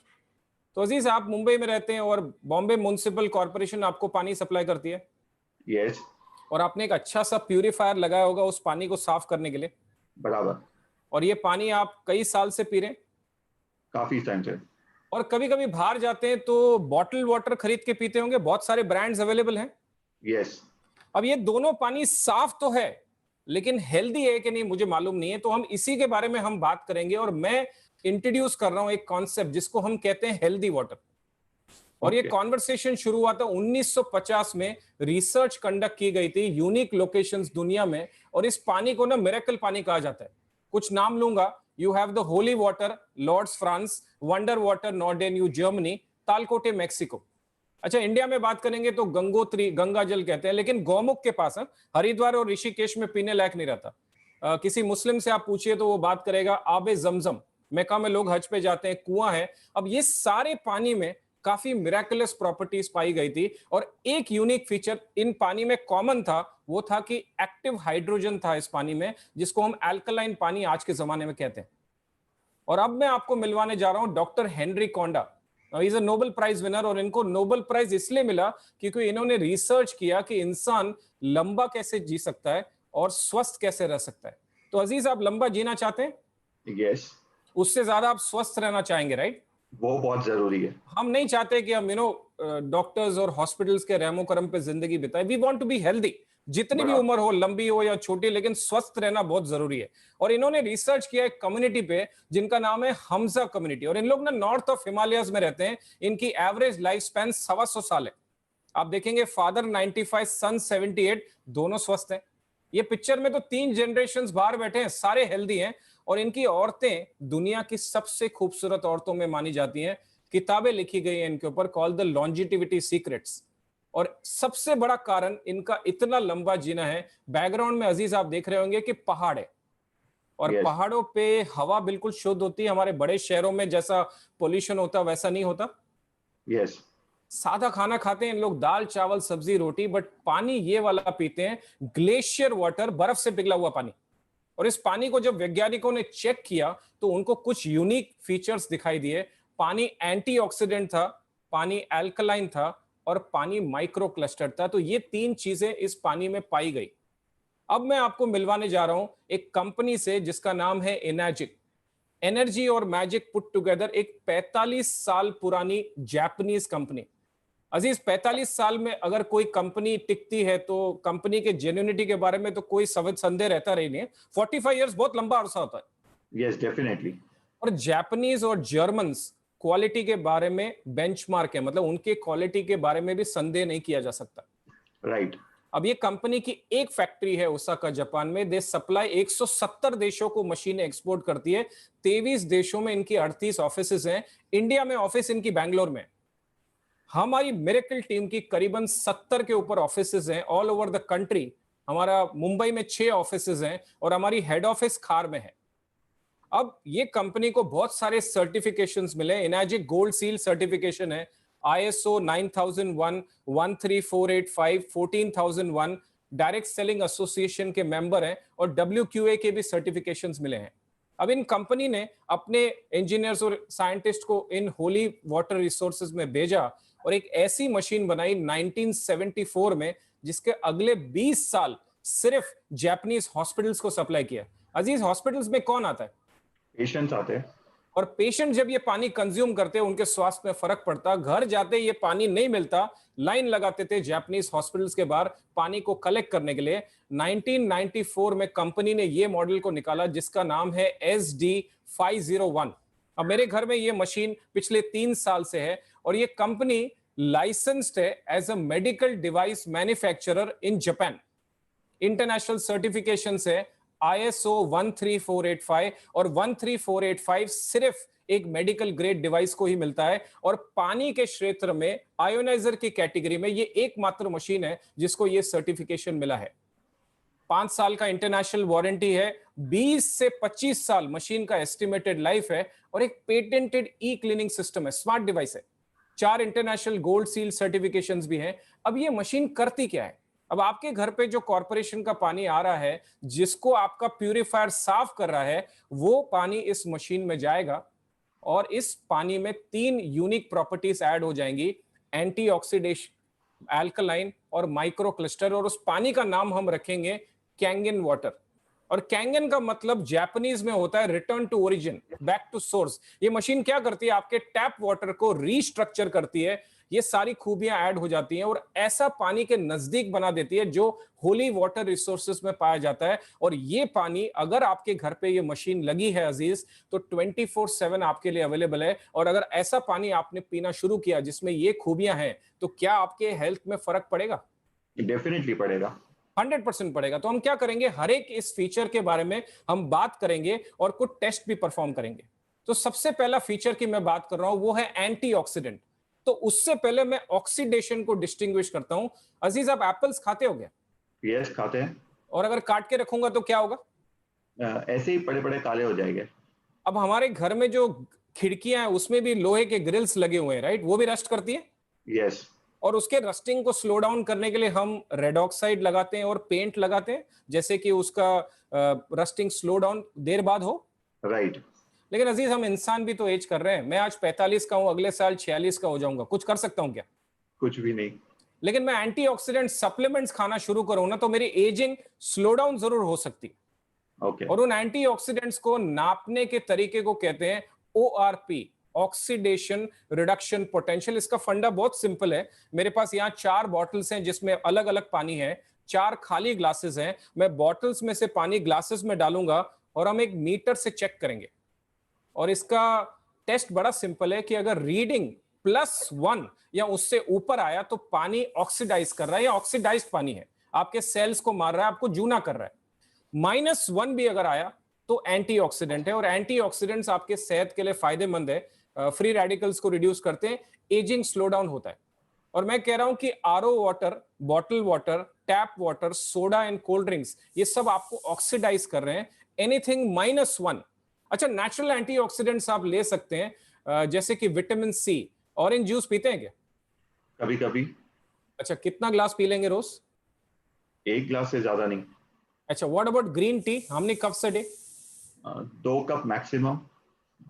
तो अजीज आप मुंबई में रहते हैं और बॉम्बे म्युनिसिपल कॉर्पोरेशन आपको पानी सप्लाई करती है। यस। और आपने एक अच्छा सा प्यूरिफायर लगाया होगा उस पानी को साफ करने के लिए। बराबर। और ये पानी आप कई साल से पी रहे हैं? काफी टाइम से। और कभी कभी बाहर जाते हैं तो बॉटल वाटर खरीद के पीते होंगे, बहुत सारे ब्रांड्स अवेलेबल हैं। यस। अब ये दोनों पानी साफ तो है लेकिन हेल्दी है कि नहीं मुझे मालूम नहीं है, तो हम इसी के बारे में हम बात करेंगे। और मैं इंट्रोड्यूस कर रहा हूं एक कॉन्सेप्ट जिसको हम कहते हैं हेल्दी वाटर। और ये कॉन्वर्सेशन शुरू हुआ था 1950 में, रिसर्च कंडक्ट की गई थी यूनिक लोकेशंस दुनिया में, और इस पानी को ना मिरेकल पानी कहा जाता है। कुछ नाम लूंगा, you have the holy water Lourdes France, wonder water Nordenau Germany, Tlacote Mexico. अच्छा, इंडिया में बात करेंगे तो गंगोत्री, गंगा जल कहते हैं, लेकिन गौमुख के पास है, हरिद्वार और ऋषिकेश में पीने लायक नहीं रहता। किसी मुस्लिम से आप पूछिए तो वो बात करेगा आबे जमजम, मेका में लोग हज पे जाते हैं, कुआं है। अब ये सारे पानी में काफी मिराकुलस प्रॉपर्टीज पाई गई थी, और एक यूनिक फीचर इन पानी में कॉमन था, वो था कि एक्टिव हाइड्रोजन था इस पानी में, जिसको हम अल्कलाइन पानी आज के जमाने में कहते हैं। और अब मैं आपको मिलवाने जा रहा हूं doctor Henri Coanda. Is a Nobel prize winner, और इनको नोबेल प्राइज इसलिए मिला क्योंकि इन्होंने रिसर्च किया कि इंसान लंबा कैसे जी सकता है और स्वस्थ कैसे रह सकता है। तो अजीज आप लंबा जीना चाहते हैं? यस। उससे ज्यादा आप स्वस्थ रहना चाहेंगे, राइट? वो बहुत जरूरी है। हम नहीं चाहते कि हम डॉक्टर्स और हॉस्पिटल्स के रहमो करम पे जिंदगी बिताए। We want to be healthy, जितनी भी उम्र हो, लंबी हो या छोटी, लेकिन स्वस्थ रहना बहुत जरूरी है। और इन्होंने रिसर्च किया एक कम्युनिटी पे जिनका नाम है हमजा कम्युनिटी, और इन लोग ना नॉर्थ ऑफ हिमालयस में रहते हैं। इनकी एवरेज लाइफ स्पैन 125 साल है। आप देखेंगे फादर 95, सन 78, दोनों स्वस्थ हैं। ये पिक्चर में तो 3 जनरेशंस बाहर बैठे हैं, सारे हेल्दी हैं, और इनकी औरतें दुनिया की सबसे खूबसूरत औरतों में मानी जाती हैं। किताबें लिखी गई हैं इनके ऊपर, कॉल्ड द लॉन्जिटिविटी सीक्रेट्स। और सबसे बड़ा कारण इनका इतना लंबा जीना है। बैकग्राउंड में अजीज आप देख रहे होंगे कि पहाड़ है, और पहाड़ों पे हवा बिल्कुल शुद्ध होती है। हमारे बड़े शहरों में जैसा पोल्यूशन होता वैसा नहीं होता। यस। सादा खाना खाते हैं इन लोग, दाल चावल सब्जी रोटी, बट पानी ये वाला पीते हैं, ग्लेशियर वाटर, बर्फ से पिघला हुआ पानी। और इस पानी को जब वैज्ञानिकों ने चेक किया तो उनको कुछ यूनिक फीचर्स दिखाई दिए। पानी एंटीऑक्सीडेंट था, पानी अल्कलाइन था, और पानी माइक्रो क्लस्टर था। तो ये 3 चीजें इस पानी में पाई गई। अब मैं आपको मिलवाने जा रहा हूं एक कंपनी से जिसका नाम है एनर्जिक। एनर्जी और मैजिक पुट टुगेदर एक 45 साल पुरानी जापानीज कंपनी। अजीज 45 साल में अगर कोई कंपनी टिकती है तो कंपनी के जेन्युइनिटी के बारे में तो कोई संदेह रहता रही नहीं है। 45 इयर्स बहुत लंबा अरसा होता है। Yes, definitely. और जापानीज और जर्मन्स क्वालिटी के बारे में बेंचमार्क है, मतलब उनके क्वालिटी के बारे में भी संदेह नहीं किया जा सकता। राइट। अब ये कंपनी की एक फैक्ट्री है ओसाका जापान में। दे सप्लाई 170 देशों को मशीनें एक्सपोर्ट करती है। 23 देशों में इनकी 38 ऑफिसेज हैं। इंडिया में ऑफिस इनकी बैंगलोर में। हमारी मिरेकल टीम की करीबन 70 के ऊपर ऑफिसेज हैं ऑल ओवर द कंट्री। हमारा मुंबई में 6 ऑफिसेज हैं और हमारी हेड ऑफिस खार में है। अब ये कंपनी को बहुत सारे सर्टिफिकेशंस मिले। इनाजिक गोल्ड सील सर्टिफिकेशन है, ISO 9001, 13485, 14001, डायरेक्ट सेलिंग एसोसिएशन के मेंबर हैं और WQA के भी सर्टिफिकेशंस मिले हैं। अब इन कंपनी ने अपने इंजीनियर्स और साइंटिस्ट को इन होली वाटर रिसोर्सेज में भेजा और एक ऐसी मशीन बनाई 1974 में जिसके अगले 20 साल सिर्फ जापानीज हॉस्पिटल्स को सप्लाई किया। अजीज, हॉस्पिटल्स में कौन आता है? पेशेंट्स आते हैं। और पेशेंट जब ये पानी कंज्यूम करते हैं उनके स्वास्थ्य में फर्क पड़ता। घर जाते ये पानी नहीं मिलता, लाइन लगाते थे जापानीज हॉस्पिटल्स के बाहर पानी को कलेक्ट करने के लिए। 1994 में कंपनी ने ये मॉडल को निकाला जिसका नाम है SD501। अब मेरे घर में ये मशीन पिछले 3 साल से है और ये कंपनी लाइसेंस्ड है as a medical device manufacturer in Japan. International certification है ISO 13485 और 13485 सिर्फ एक मेडिकल ग्रेड डिवाइस को ही मिलता है। और पानी के क्षेत्र में आयोनाइजर की कैटेगरी में ये एकमात्र मशीन है जिसको ये सर्टिफिकेशन मिला है। 5 साल का इंटरनेशनल वारंटी है, 20 से 25 साल मशीन का एस्टिमेटेड लाइफ है और एक पेटेंटेड ई क्लीनिंग सिस्टम है, स्मार्ट डिवाइस है। 4 इंटरनेशनल गोल्ड सील सर्टिफिकेशंस भी हैं। अब ये मशीन करती क्या है? अब आपके घर पे जो कॉर्पोरेशन का पानी आ रहा है, जिसको आपका प्यूरिफायर साफ कर रहा है, वो पानी इस मशीन में जाएगा और इस पानी में 3 यूनिक प्रॉपर्टीज ऐड हो जाएंगी, एंटीऑक्सीडेशन, अल्कलाइन और माइक्रो क्लस्टर। और उस पानी का नाम हम रखेंगे कैंगन वाटर। और कैंगन का मतलब जापानीज में होता है return to origin, back to source. ये मशीन क्या करती है? आपके टैप वाटर को रीस्ट्रक्चर करती है। ये सारी खूबियां ऐड हो जाती हैं और ऐसा पानी के नजदीक बना देती है जो होली वाटर रिसोर्सेज में पाया जाता है। और ये पानी अगर आपके घर पे ये मशीन लगी है अजीज, तो 24/7 आपके लिए अवेलेबल है। और अगर ऐसा पानी आपने पीना शुरू किया जिसमें ये खूबियां हैं, तो क्या आपके हेल्थ में फर्क पड़ेगा? डेफिनेटली पड़ेगा, 100% पड़ेगा। तो हम क्या करेंगे, हर एक इस फीचर के बारे में हम बात करेंगे और कुछ टेस्ट भी परफॉर्म करेंगे। तो सबसे पहला फीचर की मैं बात कर रहा हूं वो है एंटीऑक्सीडेंट। तो उससे पहले मैं ऑक्सीडेशन को डिस्टिंग्विश करता हूं। अजीज, आप एप्पल्स खाते हो क्या? यस, खाते हैं। और अगर काट के रखूंगा तो क्या होगा? ऐसे ही बड़े बड़े काले हो जाएंगे। अब हमारे घर में जो खिड़कियां हैं उसमें भी लोहे के ग्रिल्स लगे हुए हैं, राइट? वो भी रस्ट करती है। यस। और उसके रस्टिंग को स्लो डाउन करने के लिए हम रेड ऑक्साइड लगाते हैं और पेंट लगाते हैं, जैसे कि उसका रस्टिंग स्लो डाउन देर बाद हो। राइट। लेकिन अजीज, हम इंसान भी तो एज कर रहे हैं। मैं आज 45 का हूं, अगले साल 46 का हो जाऊंगा। कुछ कर सकता हूं क्या? कुछ भी नहीं। लेकिन मैं एंटीऑक्सीडेंट सप्लीमेंट्स खाना शुरू करूं ना, तो मेरी एजिंग स्लो डाउन जरूर हो सकती है। ओके। और उन एंटीऑक्सीडेंट्स को नापने के तरीके को कहते हैं ORP, ऑक्सीडेशन रिडक्शन पोटेंशियल। इसका फंडा बहुत सिंपल है। मेरे पास यहाँ 4 बॉटल्स हैं जिसमें अलग अलग पानी है, 4 खाली ग्लासेस हैं। मैं बॉटल्स में से पानी ग्लासेस में डालूंगा और हम एक मीटर से चेक करेंगे। और इसका टेस्ट बड़ा सिंपल है कि अगर रीडिंग +1 या उससे ऊपर आया तो पानी ऑक्सीडाइज कर रहा है या ऑक्सीडाइज्ड पानी है, आपके सेल्स को मार रहा है, आपको जूना कर रहा है। -1 भी अगर आया तो एंटीऑक्सीडेंट है। और एंटीऑक्सीडेंट्स आपके सेहत के लिए फायदेमंद है, फ्री रेडिकल्स को रिड्यूस करते हैं, एजिंग स्लो डाउन होता है। और मैं कह रहा हूं कि RO water, bottle water, tap water, soda and cold drinks, ये सब आपको ऑक्सीडाइज कर रहे हैं। एनीथिंग -1। अच्छा, नेचुरल एंटीऑक्सीडेंट्स आप ले सकते हैं, जैसे कि विटामिन C। ऑरेंज जूस पीते हैं क्या? कभी कभी। अच्छा, कितना ग्लास पी लेंगे रोज? 1 ग्लास से ज्यादा नहीं। अच्छा, what about green tea? How many cups a day? 2 cup maximum.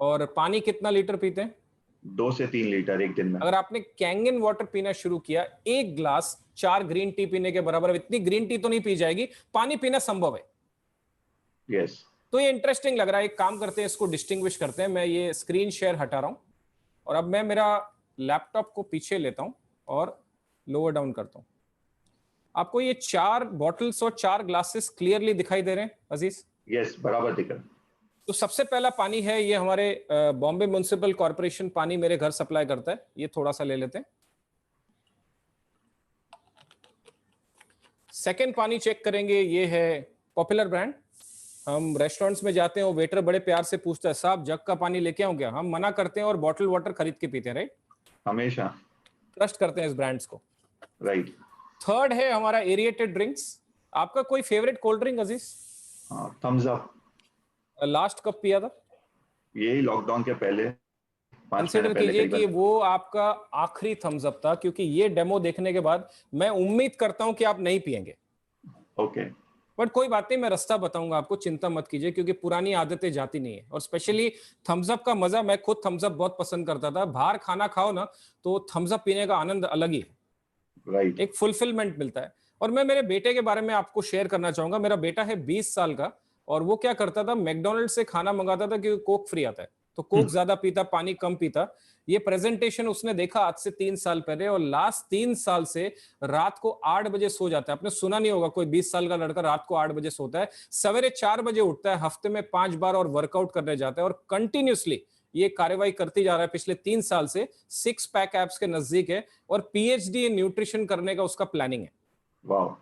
और पानी कितना लीटर पीते हैं? 2 से 3 लीटर एक दिन में। अगर आपने कैंगन वाटर पीना शुरू किया, 1 ग्लास 4 ग्रीन टी पीने के बराबर। इतनी ग्रीन टी तो नहीं पी जाएगी, पानी पीना संभव है। यस। तो ये इंटरेस्टिंग लग रहा है। एक काम करते हैं, इसको डिस्टिंग्विश करते हैं। मैं ये स्क्रीन शेयर हटा रहा हूं और अब मैं मेरा लैपटॉप को पीछे लेता हूं और लोअर डाउन करता हूं। आपको ये 4 बॉटल्स और 4 ग्लासेस क्लियरली दिखाई दे रहे हैं अजीज? यस, बराबर दिख रहा है। तो सबसे पहला पानी है ये हमारे बॉम्बे म्युनिसिपल कॉर्पोरेशन पानी मेरे घर सप्लाई करता है, ये थोड़ा सा ले लेते हैं। सेकंड पानी चेक करेंगे, ये है पॉपुलर ब्रांड। हम रेस्टोरेंट्स में जाते हैं और वेटर बड़े प्यार से पूछता है साहब जग का पानी लेके आऊं क्या? हम मना करते हैं और बॉटल वाटर खरीद के पीते हैं, राइट? हमेशा ट्रस्ट करते हैं इस ब्रांड्स को, राइट। थर्ड है हमारा एरिएटेड ड्रिंक्स। आपका कोई favourite cold drink Aziz? Thums Up. Last कब पिया था? यही लॉकडाउन के पहले, 5 कंसिडर कीजिए कि वो आपका आखिरी थम्स अप था, क्योंकि ये डेमो देखने के बाद मैं उम्मीद करता हूं कि आप नहीं पिएंगे। ओके, बट कोई बात नहीं, मैं रास्ता बताऊंगा आपको, चिंता मत कीजिए, क्योंकि पुरानी आदतें जाती नहीं है। और स्पेशली थम्स अप का मजा, मैं खुद थम्स अप बहुत पसंद करता था। बाहर खाना खाओ ना तो थम्स अप पीने का आनंद अलग ही है, राइट। एक फुलफिलमेंट मिलता है। और मैं मेरे बेटे के बारे में आपको शेयर करना चाहूंगा। मेरा बेटा है 20 साल का, और वो क्या करता था, मैकडोनल्ड से खाना मंगाता था क्योंकि कोक फ्री आता है, तो कोक ज्यादा पीता, पानी कम पीता। ये प्रेजेंटेशन उसने देखा आज से 3 साल पहले, और लास्ट 3 साल से रात को 8 बजे सो जाता है। आपने सुना नहीं होगा कोई 20 साल का लड़का रात को 8 बजे सोता है, सवेरे 4 बजे उठता है, हफ्ते में 5 बार और वर्कआउट करने जाता है, और कंटिन्यूसली ये कार्रवाई करती जा रहा है पिछले 3 साल से। 6 पैक एप्स के नजदीक है, और पीएचडी इन न्यूट्रिशन करने का उसका प्लानिंग है। वाह।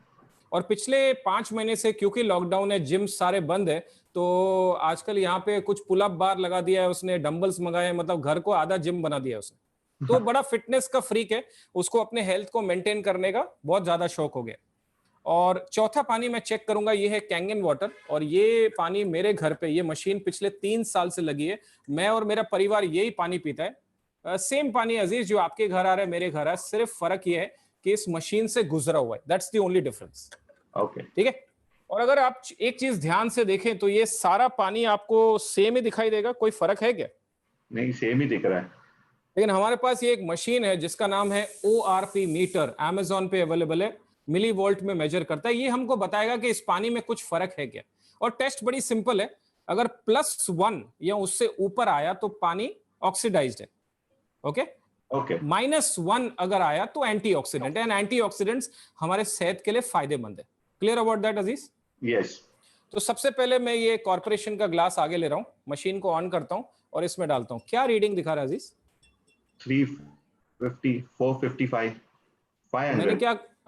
और पिछले 5 महीने से, क्योंकि लॉकडाउन है, जिम सारे बंद है, तो आजकल यहाँ पे कुछ पुलअप बार लगा दिया है उसने, डंबल्स मंगाए, मतलब घर को आधा जिम बना दिया है उसने। तो बड़ा फिटनेस का फ्रीक है, उसको अपने हेल्थ को मेंटेन करने का बहुत ज्यादा शौक हो गया। और चौथा पानी मैं चेक करूंगा, ये है कैंगन वाटर, और ये पानी मेरे घर पे, ये मशीन पिछले 3 साल से लगी है, मैं और मेरा परिवार यही पानी पीता है। सेम पानी अजीज जो आपके घर आ रहा है मेरे घर है, सिर्फ फर्क ये है कि इस मशीन से गुजरा हुआ है, that's the only difference. Okay, ठीक है। और अगर आप एक चीज ध्यान से देखें तो ये सारा पानी आपको सेम ही दिखाई देगा, कोई फर्क है क्या? नहीं, सेम ही दिख रहा है। लेकिन हमारे पास ये एक मशीन है जिसका नाम है ORP मीटर, Amazon पे अवेलेबल है, मिली वोल्ट में मेजर करता है। ये हमको बताएगा कि इस पानी में कुछ फर्क है क्या। और टेस्ट बड़ी सिंपल है, अगर +1 या उससे ऊपर आया तो पानी ऑक्सीडाइज्ड है, ओके। ओके, -1 अगर आया तो एंटीऑक्सीडेंट है, एंड एंटीऑक्सीडेंट्स हमारे सेहत के लिए फायदेमंद है। Clear about that Aziz? Yes. तो सबसे पहले मैं ये कॉर्पोरेशन का ग्लास आगे ले रहा हूं, मशीन को ऑन करता हूं और इसमें डालता हूं। क्या रीडिंग दिखा रहा है अजीज? 350, 455, 500।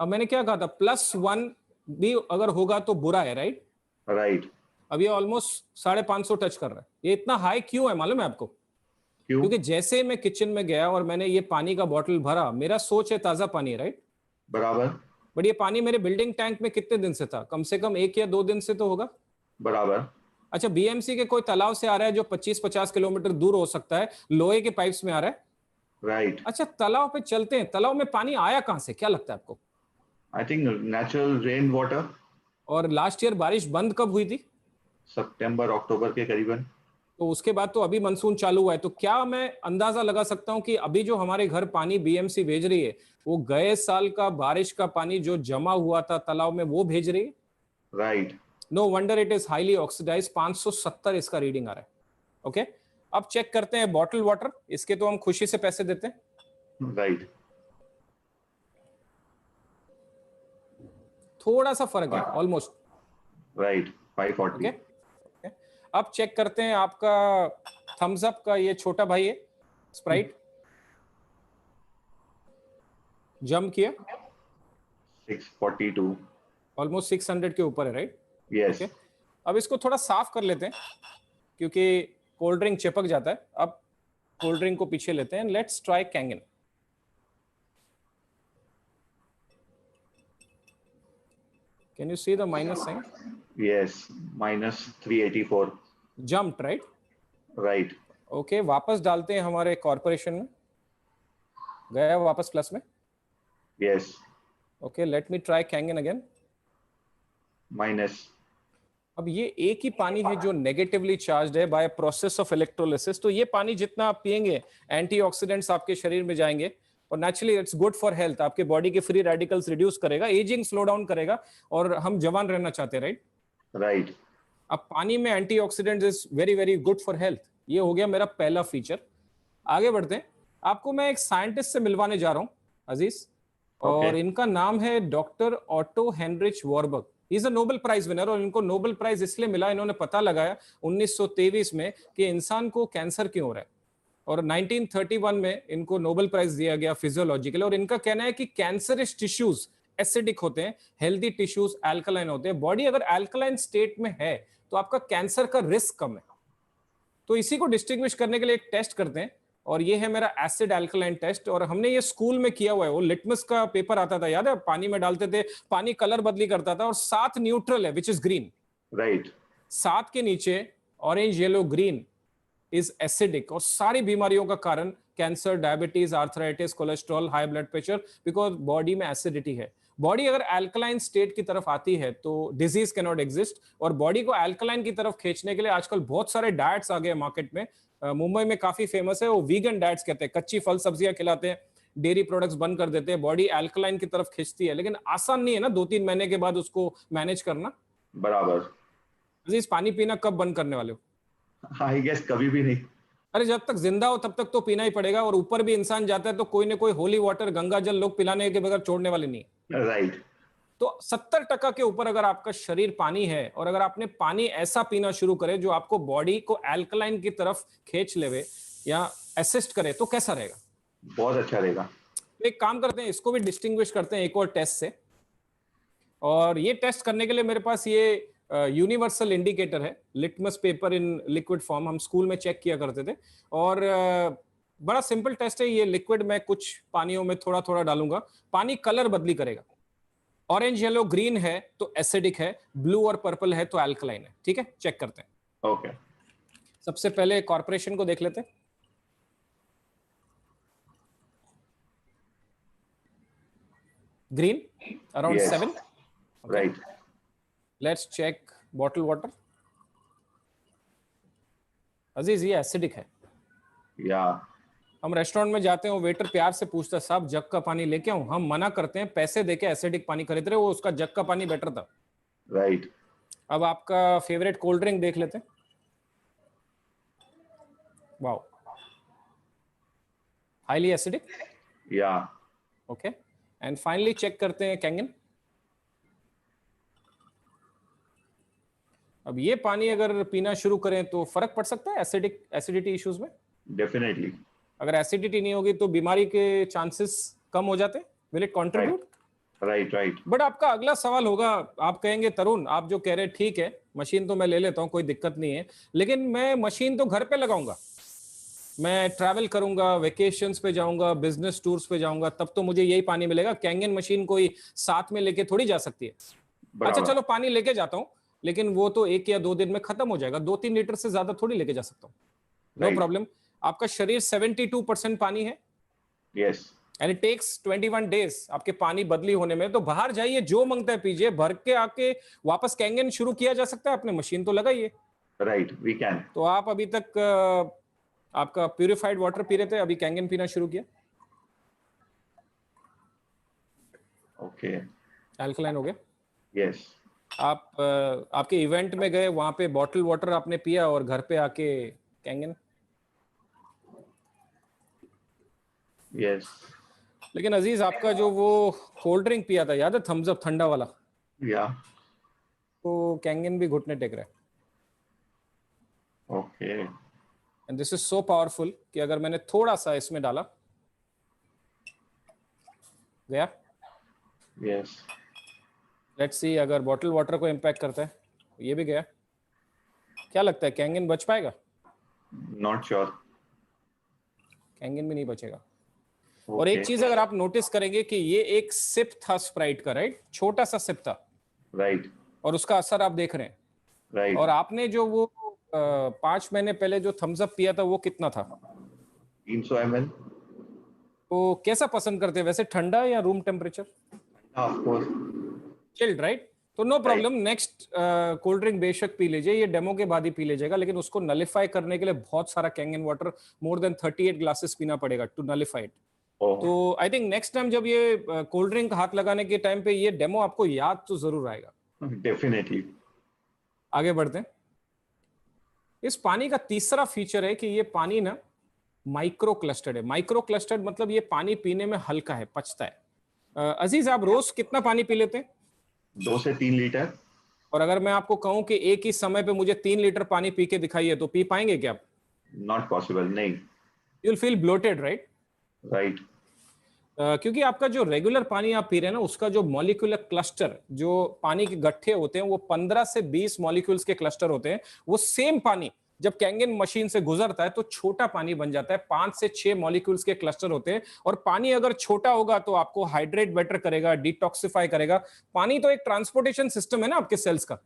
मैंने क्या कहा था, +1 भी अगर होगा तो बुरा है, राइट? राइट। अब ये ऑलमोस्ट 550 टच कर रहा है। ये इतना हाई क्यों है मालूम है आपको? क्योंकि जैसे मैं किचन में गया और मैंने ये पानी का बॉटल भरा, मेरा सोच है ताजा पानी है, राइट? बराबर। बट ये पानी मेरे बिल्डिंग टैंक में कितने दिन से था? कम से कम 1 या 2 दिन से तो होगा। बराबर। अच्छा, बीएमसी के कोई तालाब से आ रहा है जो 25-50 किलोमीटर दूर हो सकता है, लोहे के पाइप्स में आ रहा है, राइट। अच्छा, तालाब पे चलते हैं, तालाब में पानी आया कहां से, क्या लगता है आपको? I think natural rain water. और लास्ट ईयर बारिश बंद कब हुई थी? सितंबर अक्टूबर के करीबन। तो उसके बाद तो अभी मानसून चालू हुआ है, तो क्या मैं अंदाजा लगा सकता हूं कि अभी जो हमारे घर पानी बीएमसी भेज रही है वो गए साल का बारिश का पानी जो जमा हुआ था तालाब में वो भेज रही है? Right. No wonder it is highly oxidised. 570 इसका रीडिंग आ रहा है, ओके। अब चेक करते हैं बॉटल वाटर, इसके तो हम खुशी से पैसे देते हैं, राइट। थोड़ा सा फर्क है, ऑलमोस्ट, राइट, 540। ओके। अब चेक करते हैं आपका थम्स अप का ये छोटा भाई है, स्प्राइट, जंप किया 642, ऑलमोस्ट 600 के ऊपर है, राइट? यस। अब इसको थोड़ा साफ कर लेते हैं क्योंकि कोल्ड ड्रिंक चिपक जाता है। अब कोल्ड ड्रिंक को पीछे लेते हैं, let's try Kangen. Can you see the minus sign? Yes, -384. Jumped, right? Right. Okay, वापस डालते हैं हमारे कॉर्पोरेशन में, गया वापस प्लस में। Yes. Okay, let me try Kangen again. Minus. अब ये एक ही पानी है जो नेगेटिवली चार्ज्ड है बाय प्रोसेस ऑफ इलेक्ट्रोलिसिस, तो ये पानी जितना आप पिएंगे एंटीऑक्सीडेंट्स आपके शरीर में जाएंगे और naturally it's good for health, आपके बॉडी के फ्री रेडिकल्स रिड्यूस करेगा, एजिंग स्लो डाउन करेगा और हम जवान रहना चाहते हैं, राइट? राइट। अब पानी में antioxidants is very very good for health. ये हो गया मेरा पहला फीचर। आगे बढ़ते हैं, आपको मैं एक साइंटिस्ट से मिलवाने जा रहा हूं अजीज, और इनका नाम है doctor Otto Heinrich Warburg. He is a Nobel prize winner, और इनको नोबेल प्राइज इसलिए मिला, इन्होंने पता लगाया 1923 में कि इंसान को कैंसर क्यों हो रहा है, और 1931 में इनको नोबेल प्राइज दिया गया फिजियोलॉजिकल। और इनका कहना है कि कैंसरस टिश्यूज एसिडिक होते हैं, हेल्दी टिश्यूज अल्कलाइन होते हैं। बॉडी अगर अल्कलाइन स्टेट में है तो आपका कैंसर का रिस्क कम है। तो इसी को डिस्टिंग्विश करने के लिए एक टेस्ट करते हैं, और ये है मेरा एसिड अल्कलाइन टेस्ट। और हमने ये स्कूल में किया हुआ है, वो लिटमस का पेपर आता था, याद है, पानी में डालते थे, पानी कलर बदली करता था, और 7 न्यूट्रल है विच इज ग्रीन, राइट। 7 के नीचे orange, yellow, green is acidic, और सारी बीमारियों का कारण cancer, diabetes, arthritis, cholesterol, high blood pressure, because body में एसिडिटी है। बॉडी अगर अल्कलाइन स्टेट की तरफ आती है तो डिजीज कैन नॉट एग्जिस्ट, और बॉडी को अल्कलाइन की तरफ खींचने के लिए आजकल बहुत सारे डाइट्स आ गए मार्केट में। मुंबई में काफी फेमस है वो वीगन डाइट्स कहते हैं, कच्ची फल सब्जियां खिलाते हैं, डेयरी प्रोडक्ट्स बंद कर देते हैं, बॉडी अल्कलाइन की तरफ खींचती है। लेकिन आसान नहीं है ना 2-3 महीने के बाद उसको मैनेज करना। बराबर। अजीज, पानी पीना कब बंद करने वाले हो? आई गेस कभी भी नहीं। अरे जब तक जिंदा हो तब तक तो पीना ही पड़ेगा, और ऊपर भी इंसान जाता है तो कोई ना कोई होली वाटर, गंगा जल लोग पिलाने के बगैर छोड़ने वाले नहीं। राइट। तो 70% के ऊपर अगर आपका शरीर पानी है, और अगर आपने पानी ऐसा पीना शुरू करे जो आपको बॉडी को अल्कलाइन की तरफ खींच लेवे या असिस्ट करे, तो कैसा रहेगा? बहुत अच्छा रहेगा। एक काम करते हैं, इसको भी डिस्टिंग्विश करते हैं एक और टेस्ट से। और ये टेस्ट करने के लिए मेरे पास ये यूनिवर्सल इंडिकेटर है, litmus paper in liquid form, हम स्कूल में चेक किया करते थे। और बड़ा सिंपल टेस्ट है ये। लिक्विड में कुछ पानियों में थोड़ा थोड़ा डालूंगा, पानी कलर बदली करेगा। ऑरेंज, येलो, ग्रीन है तो एसिडिक है, ब्लू और पर्पल है तो अल्कलाइन है। ठीक है, चेक करते हैं। ओके। सबसे पहले कॉर्पोरेशन को देख लेते हैं। Green around 7, right. Let's check bottle water. Aziz, ये एसिडिक है। या हम रेस्टोरेंट में जाते हैं, वेटर प्यार से पूछता है साहब जग का पानी लेके आऊं, हम मना करते हैं, पैसे देके एसिडिक पानी खरीद रहे, वो उसका जग का पानी बेटर था। राइट। अब आपका फेवरेट कोल्ड ड्रिंक देख लेते हैं। Wow, highly acidic. या ओके, एंड फाइनली चेक करते हैं कैंगन। अब ये पानी अगर पीना शुरू करें तो फर्क पड़ सकता है एसिडिटी इश्यूज में? डेफिनेटली। अगर एसिडिटी नहीं होगी तो बीमारी के चांसेस कम हो जाते हैं। Will it contribute? Right. But आपका अगला सवाल होगा, आप कहेंगे तरुण आप जो कह रहे हैं ठीक है, मशीन तो मैं ले लेता हूं, कोई दिक्कत नहीं है, लेकिन मैं मशीन तो घर पे लगाऊंगा, मैं ट्रैवल करूंगा, वेकेशंस पे जाऊंगा, बिजनेस टूर्स पे जाऊंगा, तब तो मुझे यही पानी मिलेगा। कैंगन मशीन कोई साथ में लेके थोड़ी जा सकती है। अच्छा चलो पानी लेके जाता हूं, लेकिन वो तो 1 या 2 दिन में खत्म हो जाएगा, 2-3 लीटर से ज्यादा थोड़ी लेके जा सकता हूँ। No problem. आपका शरीर 72% पानी है। Yes. And it takes 21 days आपके पानी बदली होने में। तो बाहर जाइए, जो मांगता है पीजिए, भर के आके वापस कैंगन शुरू किया जा सकता है। आपने मशीन तो लगाइए। Right, we can. तो आप अभी तक आपका प्यूरिफाइड वाटर पी रहे थे, अभी कैंगन पीना शुरू किया। ओके। अल्कलाइन हो गया। यस। आप आपके इवेंट में गए, वहां पे बॉटल वाटर आपने पिया और घर पे आके कैंगन। यस। लेकिन अजीज, आपका जो वो कोल्ड ड्रिंक पिया था, याद है, थम्स अप ठंडा वाला? या। तो कैंगन भी घुटने टेक रहा है। Okay. And this is so powerful कि अगर मैंने थोड़ा सा इसमें डाला, गया। यस। लेट्स सी अगर बॉटल वाटर को इम्पैक्ट करता है, ये भी गया। क्या लगता है कैंगन बच पाएगा? Not sure. कैंगन भी नहीं बचेगा। और एक चीज अगर आप नोटिस करेंगे कि ये एक सिप था स्प्राइट का, राइट, छोटा सा सिप था, राइट, और उसका असर आप देख रहे हैं, राइट। और आपने जो वो 5 महीने पहले जो थम्स अप पिया था वो कितना था? 300 ml। तो कैसा पसंद करते हैं वैसे, ठंडा या room temperature? Of course chilled, right. तो no problem, next cold drink बेशक पी लीजिए, ये डेमो के बाद ही पी लीजिएगा, लेकिन उसको नलिफाई करने के लिए बहुत सारा Kangen water, more than 38 glasses पीना पड़ेगा टू नलिफाई इट। तो आई थिंक नेक्स्ट टाइम जब ये कोल्ड ड्रिंक हाथ लगाने के टाइम पे ये डेमो आपको याद तो जरूर आएगा। डेफिनेटली। आगे बढ़ते हैं। इस पानी का तीसरा फीचर है कि ये पानी ना माइक्रो क्लस्टर्ड है। माइक्रो क्लस्टर्ड मतलब ये पानी पीने में हल्का है, पचता है। अजीज, आप रोज कितना पानी पी लेते हैं? 2 से 3 लीटर। और अगर मैं आपको कहूं कि एक ही समय पे मुझे 3 लीटर पानी पी के दिखाइए, तो पी पाएंगे क्या आप? नॉट पॉसिबल, नहीं। You will feel bloated, right? Right. क्योंकि आपका जो रेगुलर पानी आप पी रहे हैं ना, उसका जो मॉलिक्यूलर क्लस्टर, जो पानी के गट्ठे होते हैं, वो 15 से 20 मॉलिक्यूल्स के क्लस्टर होते हैं। वो सेम पानी जब कैंगन मशीन से गुजरता है तो छोटा पानी बन जाता है। 5 से 6 मॉलिक्यूल्स के क्लस्टर होते हैं। और पानी अगर छोटा होगा तो आपको हाइड्रेट बेटर करेगा, डिटॉक्सिफाई करेगा। पानी तो एक ट्रांसपोर्टेशन सिस्टम है ना आपके सेल्स का।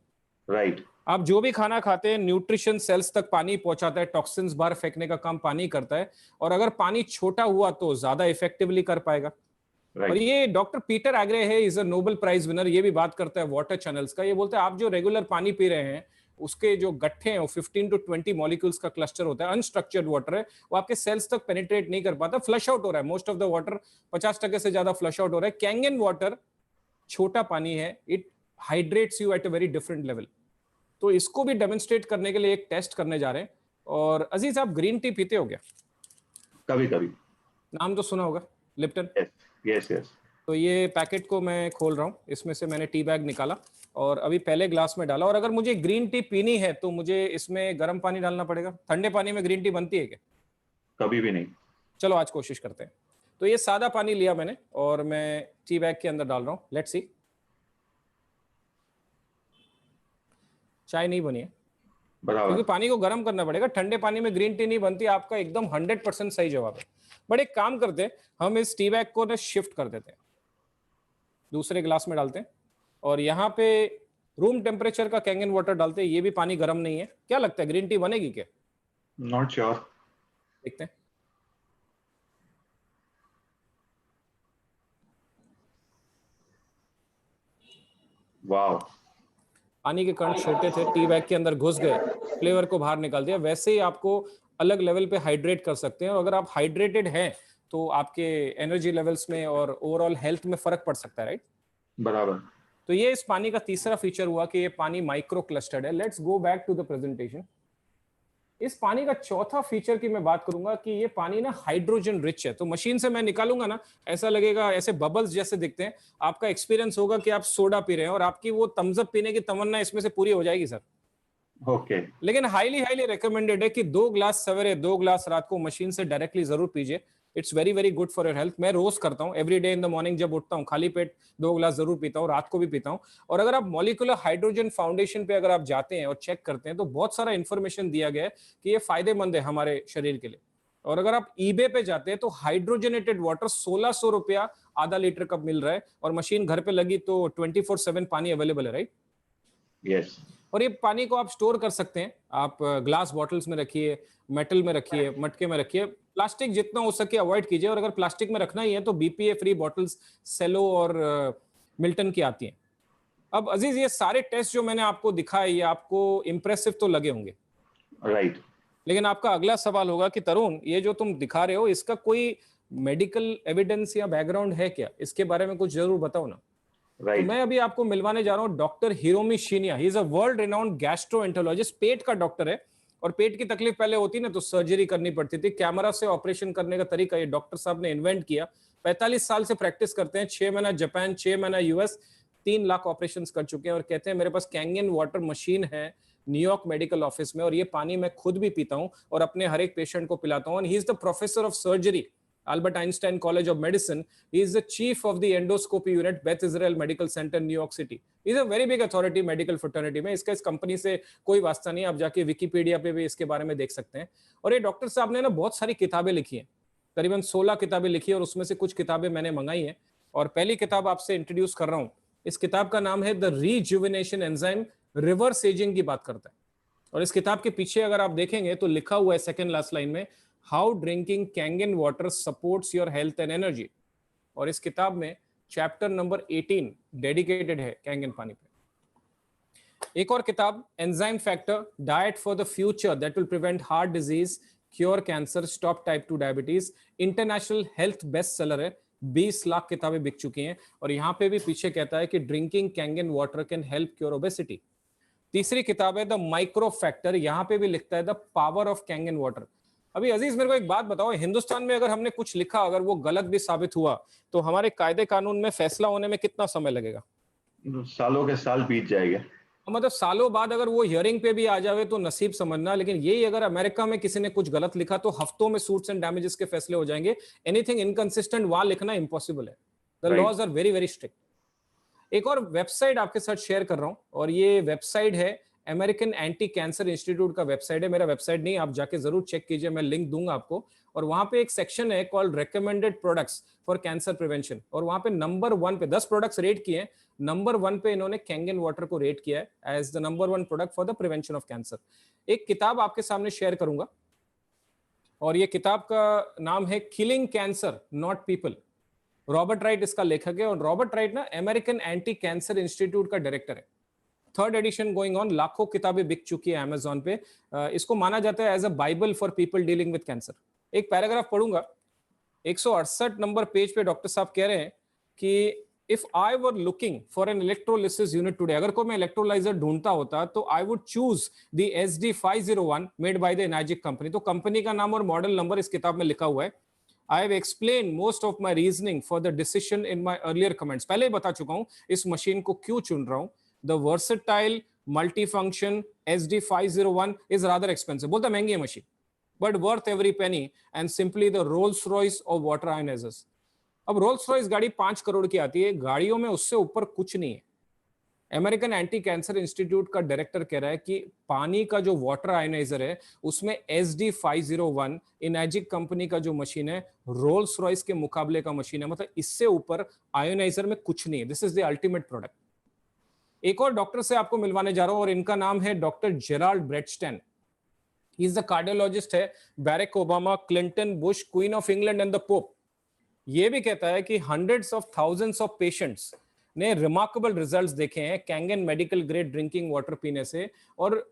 राइट। आप जो भी खाना खाते हैं, न्यूट्रिशन सेल्स तक पानी पहुंचाता है, टॉक्सिन्स बाहर फेंकने का काम पानी करता है। और अगर पानी छोटा हुआ तो ज्यादा इफेक्टिवली कर पाएगा। और ये डॉक्टर पीटर एग्रे है, is a Nobel prize winner, ये भी बात करता है वाटर चैनल्स का। ये बोलते हैं आप जो रेगुलर पानी पी रहे हैं उसके जो गट्ठे हैं वो 15 to 20 मॉलिक्यूल्स का क्लस्टर होता है। अनस्ट्रक्चर्ड वाटर है, वो आपके सेल्स तक पेनिट्रेट नहीं कर पाता, फ्लश आउट हो रहा है। मोस्ट ऑफ द वाटर 50% से ज्यादा फ्लश आउट हो रहा है। कैंगन वाटर छोटा पानी है, it hydrates you at a very different level. तो इसको भी डेमोन्स्ट्रेट करने के लिए एक टेस्ट करने जा रहे हैं। और अजीज, आप ग्रीन टी पीते हो क्या? कभी कभी। नाम तो सुना होगा, लिप्टन। Yes yes. तो ये पैकेट को मैं खोल रहा हूँ, इसमें से मैंने टी बैग निकाला और अभी पहले ग्लास में डाला। और अगर मुझे ग्रीन टी पीनी है तो मुझे इसमें गर्म पानी डालना पड़ेगा? ठंडे पानी में ग्रीन टी बनती है क्या? कभी भी नहीं। चलो आज कोशिश करते हैं। तो ये सादा पानी लिया मैंने और मैं टी बैग के अंदर डाल रहा हूँ। Let's see. चाय नहीं बनी है, क्योंकि पानी को गर्म करना पड़ेगा। ठंडे पानी में ग्रीन टी नहीं बनती। आपका एकदम 100% सही जवाब है। बट एक काम करते हैं, हम इस टी बैग को ना शिफ्ट कर देते हैं, दूसरे ग्लास में डालते हैं और यहाँ पे रूम टेम्परेचर का कैंगन वाटर डालते हैं। ये भी पानी गर्म नहीं है। क्या लगता है, ग्रीन टी बनेगी क्या? Not sure. देखते हैं। वाओ, पानी के कण छोटे थे, टी बैग के अंदर घुस गए, फ्लेवर को बाहर निकाल दिया। वैसे ही आपको अलग लेवल पे हाइड्रेट कर सकते हैं। और अगर आप हाइड्रेटेड हैं तो आपके एनर्जी लेवल्स में और ओवरऑल हेल्थ में फर्क पड़ सकता है, राइट? बराबर। तो ये इस पानी का तीसरा फीचर हुआ कि ये पानी माइक्रो क्लस्टर्ड है। Let's go back to the presentation. इस पानी का चौथा फीचर की मैं बात करूंगा कि ये पानी ना हाइड्रोजन रिच है। तो मशीन से मैं निकालूंगा ना, ऐसा लगेगा, ऐसे बबल्स जैसे दिखते हैं। आपका एक्सपीरियंस होगा कि आप सोडा पी रहे हैं और आपकी वो थम्स अप पीने की तमन्ना इसमें से पूरी हो जाएगी सर। ओके। लेकिन हाईली हाईली रिकमेंडेड है कि 2 ग्लास सवेरे 2 ग्लास रात को मशीन से डायरेक्टली जरूर पीजिए। It's very very good for your health. मैं रोज करता हूँ, every day in the morning जब उठता हूँ खाली पेट 2 ग्लास जरूर पीता हूँ, रात को भी पीता हूँ। और अगर आप मॉलिक्यूलर हाइड्रोजन फाउंडेशन पे अगर आप जाते हैं और चेक करते हैं तो बहुत सारा इंफॉर्मेशन दिया गया है कि ये फायदेमंद है हमारे शरीर के लिए। और अगर आप ईबे पे जाते हैं तो हाइड्रोजनेटेड वाटर 1600 रुपया आधा लीटर कप मिल रहा है। और मशीन घर पे लगी तो 24/7 पानी अवेलेबल है, राइट? यस। और ये पानी को आप स्टोर कर सकते हैं। आप ग्लास बॉटल्स में रखिए, मेटल में रखिए, मटके में रखिए। प्लास्टिक जितना हो सके अवॉइड कीजिए। और अगर प्लास्टिक में रखना ही है तो बीपीए फ्री बॉटल्स सेलो और मिल्टन की आती हैं। अब अजीज, ये सारे टेस्ट जो मैंने आपको दिखाए ये आपको इंप्रेसिव तो लगे होंगे, राइट? लेकिन आपका अगला सवाल होगा कि तरुण, ये जो तुम दिखा रहे हो इसका कोई मेडिकल एविडेंस या बैकग्राउंड है क्या? इसके बारे में कुछ जरूर बताओ ना। Right. तो मैं अभी आपको मिलवाने जा रहा हूं doctor Hiromi Shinya. He is a world renowned gastroenterologist. पेट का डॉक्टर है। और पेट की तकलीफ पहले होती ना तो सर्जरी करनी पड़ती थी। कैमरा से ऑपरेशन करने का तरीका ये डॉक्टर साहब ने इन्वेंट किया। 45 साल से प्रैक्टिस करते हैं। 6 महीना जापान, 6 महीना यूएस, 3 लाख ऑपरेशन कर चुके हैं। और कहते हैं मेरे पास कैंगन वाटर मशीन है न्यूयॉर्क मेडिकल ऑफिस में, और ये पानी मैं खुद भी पीता हूं और अपने हर एक पेशेंट को पिलाता हूं। And he is the professor of surgery, Albert Einstein College of Medicine. He is the chief of the endoscopy unit, Beth Israel Medical Center, New York City. He is a very big authority medical fraternity में। इसका इस company से कोई वास्ता नहीं। आप जाके Wikipedia पे भी इसके बारे में देख सकते हैं। और ये डॉक्टर साहब ने ना बहुत सारी किताबें लिखी हैं, करीबन 16 किताबें लिखी है। और उसमें से कुछ किताबें मैंने मंगाई हैं और पहली किताब आपसे इंट्रोड्यूस कर रहा हूँ। इस किताब का नाम है द रीजुविनेशन एंजाइम, रिवर्स एजिंग की बात करता है। और इस किताब के पीछे अगर आप देखेंगे तो लिखा हुआ है सेकेंड लास्ट लाइन में, how drinking Kangen water supports your health and energy. और इस किताब में चैप्टर नंबर 18 डेडिकेटेड है कैंगन पानी पे। एक और किताब, enzyme factor, diet for the future that will prevent heart disease, cure cancer, stop type 2 diabetes, international health best seller है। 20 लाख किताबें बिक चुकी हैं। और यहां पे भी पीछे कहता है कि drinking Kangen water can help cure obesity. तीसरी किताब है द माइक्रो फैक्टर, यहां पे भी लिखता है the power of Kangen water. अभी अजीज मेरे को एक बात बताओ, हिंदुस्तान में अगर हमने कुछ लिखा अगर वो गलत भी साबित हुआ तो हमारे कायदे कानून में फैसला होने में कितना समय लगेगा? सालों के साल बीत जाएगा। मतलब सालों बाद अगर वो हियरिंग पे भी आ जावे तो नसीब समझना, लेकिन यही अगर अमेरिका में किसी ने कुछ गलत लिखा तो हफ्तों में सूट्स एंड डैमेजेस के फैसले हो जाएंगे। एनीथिंग इनकंसिस्टेंट वहां लिखना इंपॉसिबल है। The laws are very very strict. एक और वेबसाइट आपके साथ शेयर कर रहा हूं, और ये वेबसाइट है अमेरिकन एंटी कैंसर इंस्टीट्यूट का वेबसाइट है। मेरा वेबसाइट नहीं, आप जाके जरूर चेक कीजिए, मैं लिंक दूंगा आपको। और वहां पे एक सेक्शन है called recommended products for cancer prevention, और वहां पे नंबर 1 पे 10 प्रोडक्ट्स रेट किए हैं। नंबर 1 पे इन्होंने कैंगन वाटर को रेट किया है as the number 1 product for the prevention of cancer. एक किताब आपके सामने शेयर करूंगा, और ये किताब का नाम है killing cancer not people. Robert Wright इसका लेखक है, और रॉबर्ट राइट ना अमेरिकन एंटी कैंसर इंस्टीट्यूट का डायरेक्टर है। 3rd एडिशन गोइंग ऑन, लाखों किताबें बिक चुकी है अमेज़न पे। इसको माना जाता है as a bible for people dealing with cancer. एक पैराग्राफ पढ़ूंगा, 168 नंबर पेज पे डॉक्टर साहब कह रहे हैं कि if I were looking for an electrolysis unit today, अगर कोई मैं इलेक्ट्रोलाइजर ढूंढता होता तो I would choose the SD501 made by the Enagic company. तो कंपनी का नाम और मॉडल नंबर इस किताब में लिखा हुआ है। I have explained most of my reasoning for the decision in my earlier comments. पहले ही बता चुका हूं इस मशीन को क्यों चुन रहा हूं। The versatile multifunction SD501 is rather expensive. बोलता महंगी है machine, but worth every penny and simply the Rolls Royce of water ionizers. अब रोल्स रॉयस गाड़ी 5 करोड़ की आती है, गाड़ियों में उससे ऊपर कुछ नहीं है। अमेरिकन एंटी कैंसर इंस्टीट्यूट का डायरेक्टर कह रहा है कि पानी का जो वाटर आयनाइजर है उसमें SD501 इनैजिक कंपनी का जो मशीन है रोल्स रॉयस के मुकाबले का मशीन है। मतलब इससे ऊपर आयोनाइजर में कुछ नहीं है। This is the ultimate product. एक और डॉक्टर से आपको मिलवाने जा रहा हूं, और इनका नाम है doctor Gerald Bradstein. He is the cardiologist है, Barack Obama, Clinton, Bush, queen of England and the Pope. ये भी कहता है कि hundreds of thousands of patients ने रिमार्केबल रिजल्ट्स देखे हैं Kangen medical grade drinking water पीने से, और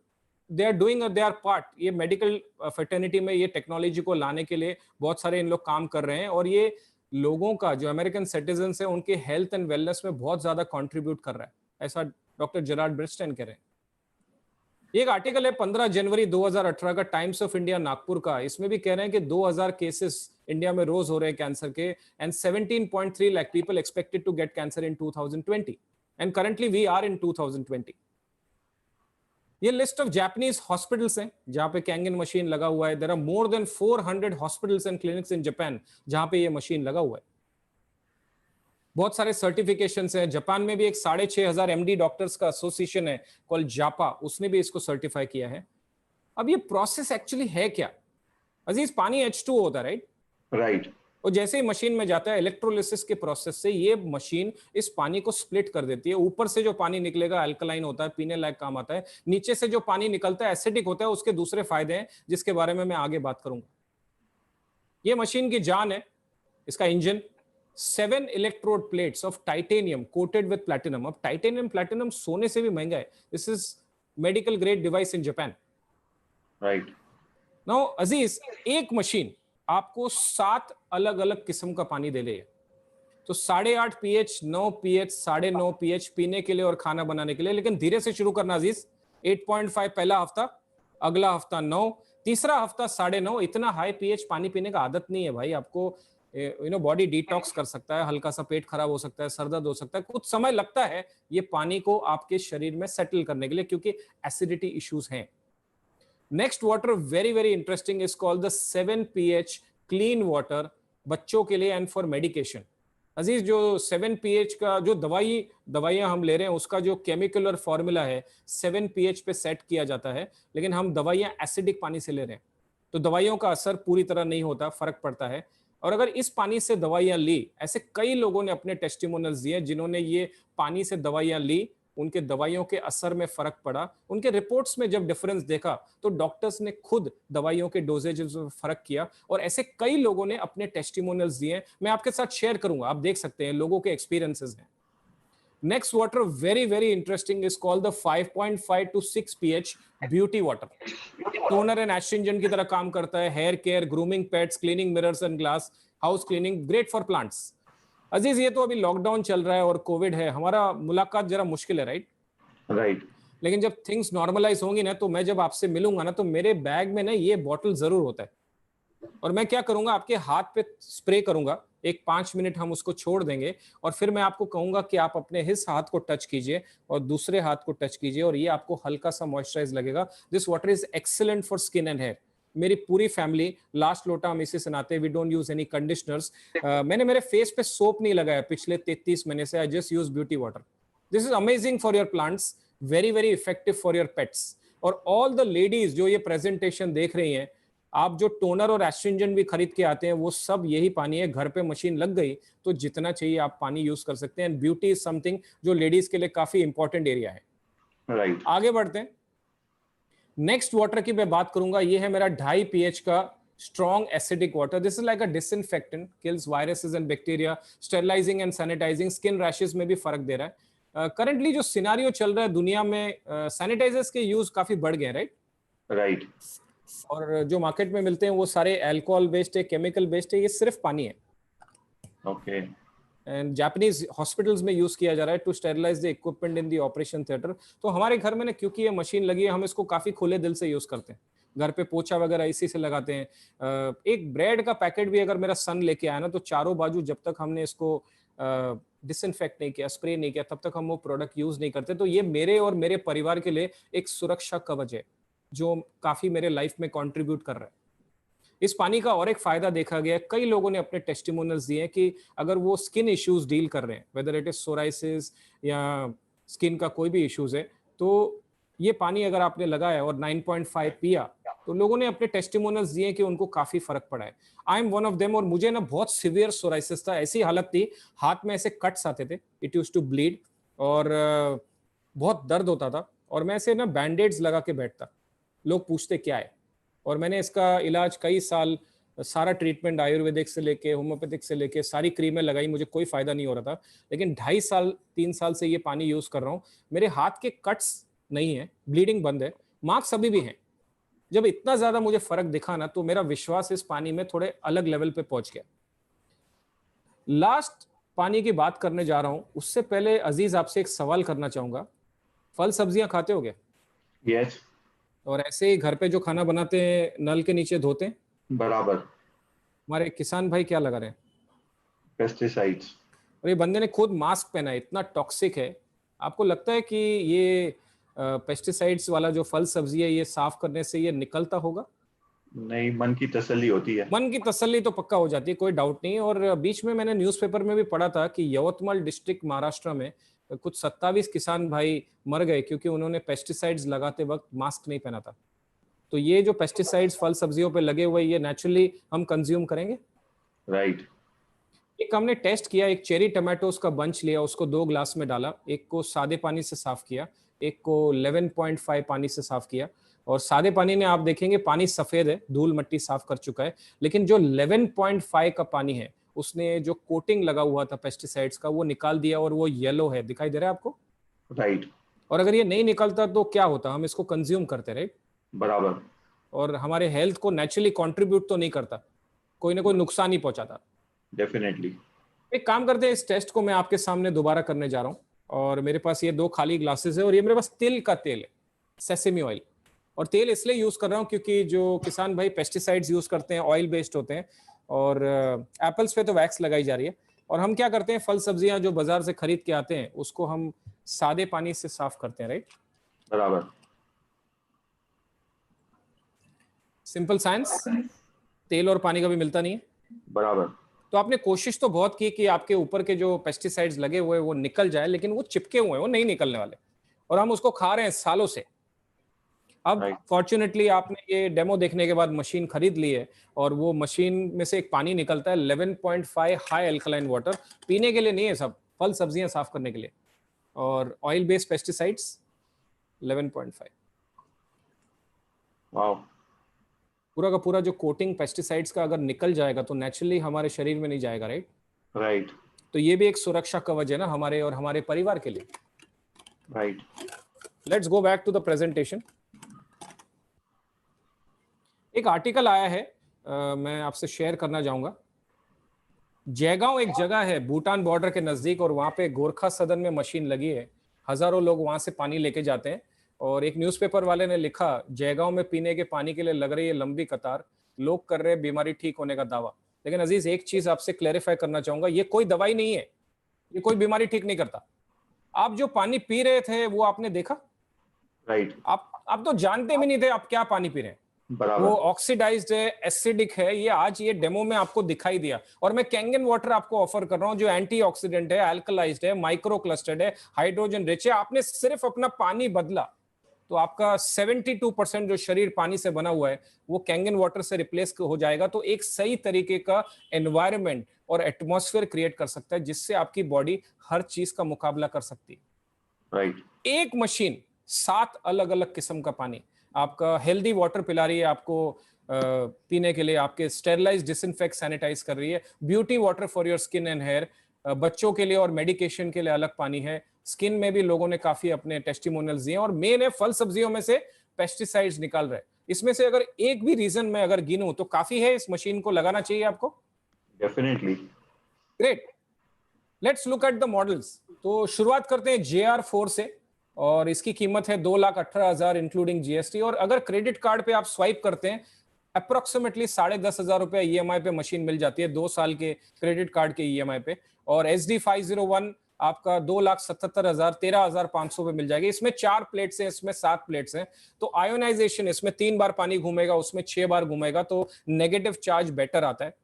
they are doing their part. ये मेडिकल फैटर्निटी में ये टेक्नोलॉजी को लाने के लिए बहुत सारे इन लोग काम कर रहे हैं, और ये लोगों का जो अमेरिकन सिटीजन है उनके हेल्थ एंड वेलनेस में बहुत ज्यादा कंट्रीब्यूट कर रहा है, ऐसा डॉक्टर जेराल्ड ब्रेडस्टेन कह रहे हैं। एक आर्टिकल है 15 जनवरी 2018 का टाइम्स ऑफ इंडिया नागपुर का, इसमें भी कह रहे हैं कि 2000 केसेस इंडिया में रोज हो रहे हैं कैंसर के, and 17.3 lakh people expected to get cancer in 2020, and currently we are in 2020। ये लिस्ट ऑफ जापानीज हॉस्पिटल्स हैं जहां पे कैंगन मशीन लगा हुआ है। There are more than 400 hospitals and clinics in Japan जहां पे ये मशीन लगा हुआ है। बहुत सारे सर्टिफिकेशंस हैं। जापान में भी एक 6500 MD डॉक्टर्स का एसोसिएशन है कॉल्ड जापा, उसने भी इसको सर्टिफाई किया है। अब ये प्रोसेस एक्चुअली है क्या अजीज? पानी H2O होता है, राइट? और जैसे ही मशीन में जाता है इलेक्ट्रोलिसिस के प्रोसेस से ये मशीन इस पानी को स्प्लिट कर देती है। ऊपर से जो पानी निकलेगा अल्कलाइन होता है, पीने लायक काम आता है। नीचे से जो पानी निकलता है एसिडिक होता है। उसके दूसरे फायदे हैं जिसके बारे में मैं आगे बात करूंगा। ये मशीन की जान है, इसका engine, 7 electrode plates of titanium coated with platinum. अब टाइटेनियम प्लैटिनम सोने से भी महंगा है। This is medical grade device in Japan, right? Now Aziz, एक मशीन आपको 7 अलग अलग किस्म का पानी दे ले, तो 8.5 pH, 9 pH, 9.5 pH पीने के लिए और खाना बनाने के लिए। लेकिन धीरे से शुरू करना अजीज। 8.5 पहला हफ्ता, अगला हफ्ता 9, तीसरा हफ्ता 9.5। इतना हाई pH पानी पीने का आदत नहीं है भाई। आपको बॉडी डिटॉक्स कर सकता है, हल्का सा पेट खराब हो सकता है, सर दर्द हो सकता है, कुछ समय लगता है ये पानी को आपके शरीर में सेटल करने के लिए, क्योंकि एसिडिटी इश्यूज हैं। Next water very very interesting is called the 7 pH clean water, बच्चों के लिए एंड फॉर मेडिकेशन। अजीज, जो 7 pH का जो दवाइयां हम ले रहे हैं उसका जो केमिकल और फॉर्मूला है 7 pH पे सेट किया जाता है, लेकिन हम दवाइयां एसिडिक पानी से ले रहे हैं तो दवाइयों का असर पूरी तरह नहीं होता, फर्क पड़ता है। और अगर इस पानी से दवाइयां ली, ऐसे कई लोगों ने अपने टेस्टिमोनियल्स दिए जिन्होंने ये पानी से दवाइयां ली, उनके दवाइयों के असर में फर्क पड़ा। उनके रिपोर्ट्स में जब डिफरेंस देखा तो डॉक्टर्स ने खुद दवाइयों के डोजेज में फर्क किया, और ऐसे कई लोगों ने अपने टेस्टिमोनियल्स दिए। मैं आपके साथ शेयर करूंगा, आप देख सकते हैं, लोगों के एक्सपीरियंसेस हैं। Next water very very interesting is called the 5.5 to 6 pH beauty water. Toner and astringent की तरह काम करता है। Hair care, grooming pets, cleaning mirrors and glass, house cleaning, great for plants. Aziz, ये तो अभी लॉकडाउन चल रहा है और कोविड है, हमारा मुलाकात जरा मुश्किल है, राइट? लेकिन जब थिंग्स नॉर्मलाइज होंगी ना, तो मैं जब आपसे मिलूंगा ना, तो मेरे बैग में ना ये बॉटल जरूर होता है। और मैं क्या करूंगा, आपके हाथ पे स्प्रे करूंगा, एक 5 मिनट हम उसको छोड़ देंगे और फिर मैं आपको कहूंगा कि आप अपने इस हाथ को टच कीजिए और दूसरे हाथ को टच कीजिए और ये आपको हल्का सा मॉइस्चराइज लगेगा। This water is excellent for skin and hair. मेरी पूरी फैमिली लास्ट लोटा हम इसी से नहाते हैं, we don't use any conditioners. मैंने मेरे फेस पे सोप नहीं लगाया पिछले 33 महीने से, I just use beauty water. This is amazing for your plants, very very effective for your pets. और ऑल द लेडीज जो ये प्रेजेंटेशन देख रही हैं, आप जो टोनर और एस्ट्रिंजेंट भी खरीद के आते हैं वो सब यही पानी है। घर पे मशीन लग गई तो जितना चाहिए आप पानी यूज कर सकते हैं। एंड ब्यूटी इज समथिंग जो लेडीज के लिए काफी इंपॉर्टेंट एरिया है। राइट, आगे बढ़ते हैं। नेक्स्ट वाटर की मैं बात करूंगा, ये है मेरा 2.5 pH का strong acidic water. This is like a disinfectant, kills viruses and bacteria, sterilising and sanitising, skin rashes में भी फर्क दे रहा है। करंटली जो सिनारियो चल रहा है दुनिया में, सैनिटाइजर्स के यूज काफी बढ़ गए, राइट? राइट। और जो मार्केट में मिलते हैं वो सारे अल्कोहल बेस्ड है, केमिकल बेस्ड है, ये सिर्फ पानी है। ओके। एंड जापानीज हॉस्पिटल्स में यूज किया जा रहा है to sterilise the equipment in the operation theatre. तो हमारे घर में ना, क्योंकि ये मशीन लगी है, हम इसको काफी खुले दिल से यूज करते हैं। घर पे पोछा वगैरह इसी से लगाते हैं। एक ब्रेड का पैकेट भी अगर मेरा सन लेके आया ना, तो चारों बाजू जब तक हमने इसको डिसइंफेक्ट नहीं किया, स्प्रे नहीं किया, तब तक हम वो प्रोडक्ट यूज नहीं करते। तो ये मेरे और मेरे परिवार के लिए एक सुरक्षा कवच है जो काफी मेरे लाइफ में कंट्रीब्यूट कर रहा है। इस पानी का और एक फायदा देखा गया, कई लोगों ने अपने टेस्टिमोनियल्स दिए हैं कि अगर वो स्किन इश्यूज डील कर रहे हैं, वेदर इट इज सोराइसिस या स्किन का कोई भी इश्यूज है, तो ये पानी अगर आपने लगाया और 9.5 पिया, तो लोगों ने अपने टेस्टिमोनियल्स दिए कि उनको काफी फर्क पड़ा है। I M one of them. और मुझे ना बहुत सिवियर सोराइसिस था, ऐसी हालत थी, हाथ में ऐसे कट्स आते थे, इट यूज्ड टू ब्लीड और बहुत दर्द होता था और मैं ऐसे ना बैंडेड्स लगा के बैठता। लोग पूछते क्या है, और मैंने इसका इलाज कई साल, सारा ट्रीटमेंट आयुर्वेदिक से लेके होम्योपैथिक से लेके सारी क्रीमें लगाई, मुझे कोई फायदा नहीं हो रहा था। लेकिन 2.5 साल 3 साल से ये पानी यूज कर रहा हूँ, मेरे हाथ के कट्स नहीं है, ब्लीडिंग बंद है, मार्क्स अभी भी हैं। जब इतना ज्यादा मुझे फर्क दिखा ना, तो मेरा विश्वास इस पानी में थोड़े अलग लेवल पे पहुंच गया। लास्ट पानी की बात करने जा रहा हूं, उससे पहले अजीज आपसे एक सवाल करना चाहूंगा। फल सब्जियां खाते होगे? यस। और ऐसे ही घर पे जो खाना बनाते हैं नल के नीचे धोते हैं? बराबर। हमारे किसान भाई क्या लगा रहे हैं? पेस्टिसाइड्स। और ये बंदे ने खुद मास्क पहना है, इतना टॉक्सिक है। आपको लगता है कि ये पेस्टिसाइड्स वाला जो फल सब्जी है, ये साफ करने से ये निकलता होगा? नहीं, मन की तसल्ली होती है। मन की तसल्ली तो पक्का हो जाती है, कोई डाउट नहीं। और बीच में मैंने न्यूज़पेपर में भी पढ़ा था कि यवतमाल डिस्ट्रिक्ट महाराष्ट्र में कुछ 27 किसान भाई मर गए क्योंकि उन्होंने पेस्टिसाइड्स लगाते वक्त मास्क नहीं पहना था। तो ये जो पेस्टिसाइड्स फल सब्जियों पे लगे हुए, ये नेचुरली हम कंज्यूम करेंगे? राइट। एक हमने टेस्ट किया, एक चेरी टमाटोस का बंच लिया, उसको 2 ग्लास में डाला, एक को सादे पानी से साफ किया, एक को 11.5 पानी से साफ किया। और सादे पानी ने आप देखेंगे पानी सफेद है, धूल मिट्टी साफ कर चुका है। लेकिन जो 11.5 का पानी है, उसने जो कोटिंग लगा हुआ था पेस्टिसाइड्स का, वो निकाल दिया और वो येलो है, दिखाई दे रहा है आपको? राइट। और अगर ये नहीं निकलता तो क्या होता? हम इसको कंज्यूम करते, राइट? बराबर। और हमारे हेल्थ को नेचुरली कंट्रीब्यूट तो नहीं करता, कोई ना कोई नुकसान ही पहुंचाता। डेफिनेटली। एक काम करते हैं, इस टेस्ट को मैं आपके सामने दोबारा करने जा रहा हूँ। और मेरे पास ये 2 खाली ग्लासेस है और ये मेरे पास तिल का तेल है, सेसेमी ऑयल। और तेल इसलिए यूज कर रहा हूँ क्योंकि जो किसान भाई पेस्टिसाइड्स यूज करते हैं ऑयल बेस्ड होते हैं, और एप्पल्स पे तो वैक्स लगाई जा रही है। और हम क्या करते हैं, फल सब्जियां जो बाजार से खरीद के आते हैं उसको हम सादे पानी से साफ करते हैं, राइट? बराबर। सिंपल साइंस, तेल और पानी कभी मिलता नहीं है। बराबर। तो आपने कोशिश तो बहुत की कि आपके ऊपर के जो पेस्टिसाइड्स लगे हुए हैं वो निकल जाए, लेकिन वो चिपके हुए हैं, वो नहीं निकलने वाले, और हम उसको खा रहे हैं सालों से। अब फॉर्चुनेटली आपने ये डेमो देखने के बाद मशीन खरीद ली है, और वो मशीन में से एक पानी निकलता है 11.5 हाई अल्कलाइन वाटर, पीने के लिए नहीं है, सब फल सब्जियां साफ करने के लिए। और ऑयल बेस्ड पेस्टिसाइड्स 11.5। वाओ। पूरा का पूरा जो कोटिंग पेस्टिसाइड्स का अगर निकल जाएगा तो नेचुरली हमारे शरीर में नहीं जाएगा, राइट? राइट। तो ये भी एक सुरक्षा कवच है ना हमारे और हमारे परिवार के लिए। Right. Let's go back to the presentation. एक आर्टिकल आया है, मैं आपसे शेयर करना चाहूंगा। जयगांव एक जगह है भूटान बॉर्डर के नजदीक, और वहां पे गोरखा सदन में मशीन लगी है। हजारों लोग वहां से पानी लेके जाते हैं, और एक न्यूज़पेपर वाले ने लिखा, जयगांव में पीने के पानी के लिए लग रही है लंबी कतार, लोग कर रहे हैं बीमारी ठीक होने का दावा। लेकिन अजीज एक चीज आपसे क्लैरिफाई करना चाहूंगा, ये कोई दवाई नहीं है, ये कोई बीमारी ठीक नहीं करता। आप जो पानी पी रहे थे वो आपने देखा? राइट। आप तो जानते भी नहीं थे आप क्या पानी पी रहे हैं। वो ऑक्सीडाइज्ड है, एसिडिक है, ये आज ये डेमो में आपको दिखाई दिया। और मैं कैंगन वाटर आपको ऑफर कर रहा हूं जो एंटीऑक्सीडेंट है, अल्कलाइज्ड है, माइक्रो क्लस्टर्ड है, हाइड्रोजन रिच है। आपने सिर्फ अपना पानी बदला तो आपका 72% जो शरीर पानी से बना हुआ है वो कैंगन वाटर से रिप्लेस हो जाएगा। तो एक सही तरीके का एनवायरनमेंट और एटमॉस्फेयर क्रिएट कर सकता है जिससे आपकी बॉडी हर चीज का मुकाबला कर सकती है। राइट। एक मशीन 7 अलग अलग किस्म का पानी आपका हेल्दी वाटर पिला रही है, आपको पीने के लिए आपके स्टेरलाइज, डिसइंफेक्ट, सैनिटाइज कर रही है। Beauty water for your skin and hair, बच्चों के लिए और मेडिकेशन के लिए अलग पानी है। स्किन में भी लोगों ने काफी अपने टेस्टिमोनियल्स दिए। और मेन है फल सब्जियों में से पेस्टिसाइड्स निकाल रहे हैं। इसमें से अगर एक भी रीजन मैं अगर गिनूं तो काफी है, इस मशीन को लगाना चाहिए आपको। Definitely. Great, let's look at the models. तो शुरुआत करते हैं JR4 से और इसकी कीमत है 2,18,000 इंक्लूडिंग GST। और अगर क्रेडिट कार्ड पे आप स्वाइप करते हैं अप्रोक्सीमेटली 10,500 रुपए EMI पे मशीन मिल जाती है, 2 साल के क्रेडिट कार्ड के EMI पे। और SD501 आपका 2,77,000 13,500 पे मिल जाएगी। इसमें 4 प्लेट्स हैं, इसमें 7 प्लेट्स हैं। तो आयोनाइजेशन इसमें 3 बार पानी घूमेगा, उसमें 6 बार घूमेगा, तो नेगेटिव चार्ज बेटर आता है।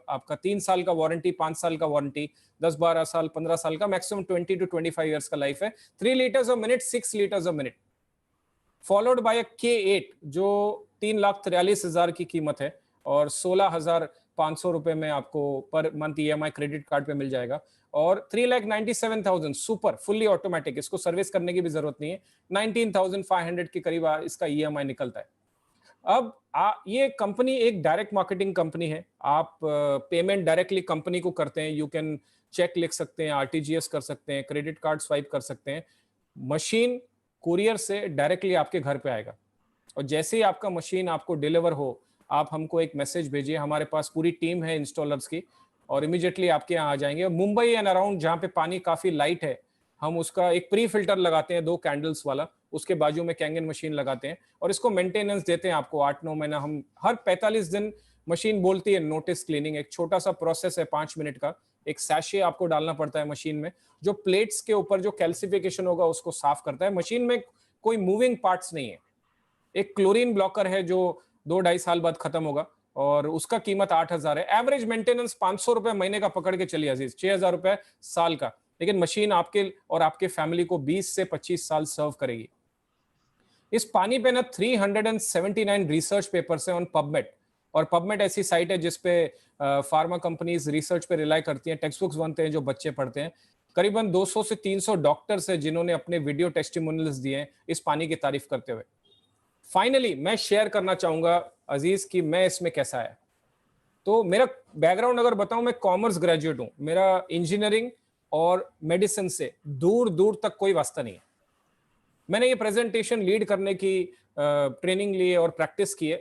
आपका 3 साल का वारंटी, 5 साल का वारंटी, 10, 12 साल, 15 साल का, मैक्सिमम 20 to 25 इयर्स का लाइफ है। 3 litres a minute, 6 litres a minute, followed by a K8 जो 3,43,000 की कीमत है और 16,500 रुपए में आपको per month EMI credit card पे मिल जाएगा। और 3,97,000 सुपर फुल्ली ऑटोमेटिक, इसको सर्विस करने की भी जरूरत नहीं है, 19,500 के करीब इसका EMI निकलता है। अब ये कंपनी एक डायरेक्ट मार्केटिंग कंपनी है। आप पेमेंट डायरेक्टली कंपनी को करते हैं। यू कैन चेक लिख सकते हैं, RTGS कर सकते हैं, क्रेडिट कार्ड स्वाइप कर सकते हैं। मशीन कुरियर से डायरेक्टली आपके घर पे आएगा और जैसे ही आपका मशीन आपको डिलीवर हो, आप हमको एक मैसेज भेजिए। हमारे पास पूरी टीम है इंस्टॉलर्स की और इमीडिएटली आपके यहाँ आ जाएंगे। मुंबई एंड अराउंड जहाँ पे पानी काफी लाइट है, हम उसका एक प्री फिल्टर लगाते हैं 2 कैंडल्स वाला, उसके बाजू में कैंगन मशीन लगाते हैं और इसको मेंटेनेंस देते हैं आपको 8-9 महीना। हम हर 45 दिन मशीन बोलती है नोटिस क्लीनिंग, एक छोटा सा प्रोसेस है 5 मिनट का। एक सैशे आपको डालना पड़ता है मशीन में, जो प्लेट्स के ऊपर जो कैल्सिफिकेशन होगा उसको साफ करता है। मशीन में कोई मूविंग पार्ट्स नहीं है। एक क्लोरीन ब्लॉकर है जो 2-2.5 साल बाद खत्म होगा और उसका कीमत 8,000 है। एवरेज मेंटेनेंस 500 रुपए महीने का पकड़ के चलिए अजीज, 6,000 रुपए साल का। लेकिन मशीन आपके और आपके फैमिली को 20 से 25 साल सर्व करेगी। इस पानी पे ना 379 रिसर्च पेपर्स हैं ऑन पबमेड। और पबमेड ऐसी साइट है जिसपे फार्मा कंपनीज रिसर्च पे रिलाई करती हैं, टेक्स्ट बुक्स बनते हैं जो बच्चे पढ़ते हैं। करीबन 200 से 300 डॉक्टर्स हैं जिन्होंने अपने वीडियो टेस्टिमोनियल्स दिए हैं इस पानी की तारीफ करते हुए। फाइनली मैं शेयर करना चाहूंगा अजीज कि मैं इसमें कैसा आया। तो मेरा बैकग्राउंड अगर बताऊं, मैं कॉमर्स ग्रेजुएट हूं। मेरा इंजीनियरिंग और मेडिसिन से दूर दूर तक कोई वास्ता नहीं है। मैंने ये प्रेजेंटेशन लीड करने की ट्रेनिंग ली है और प्रैक्टिस की है,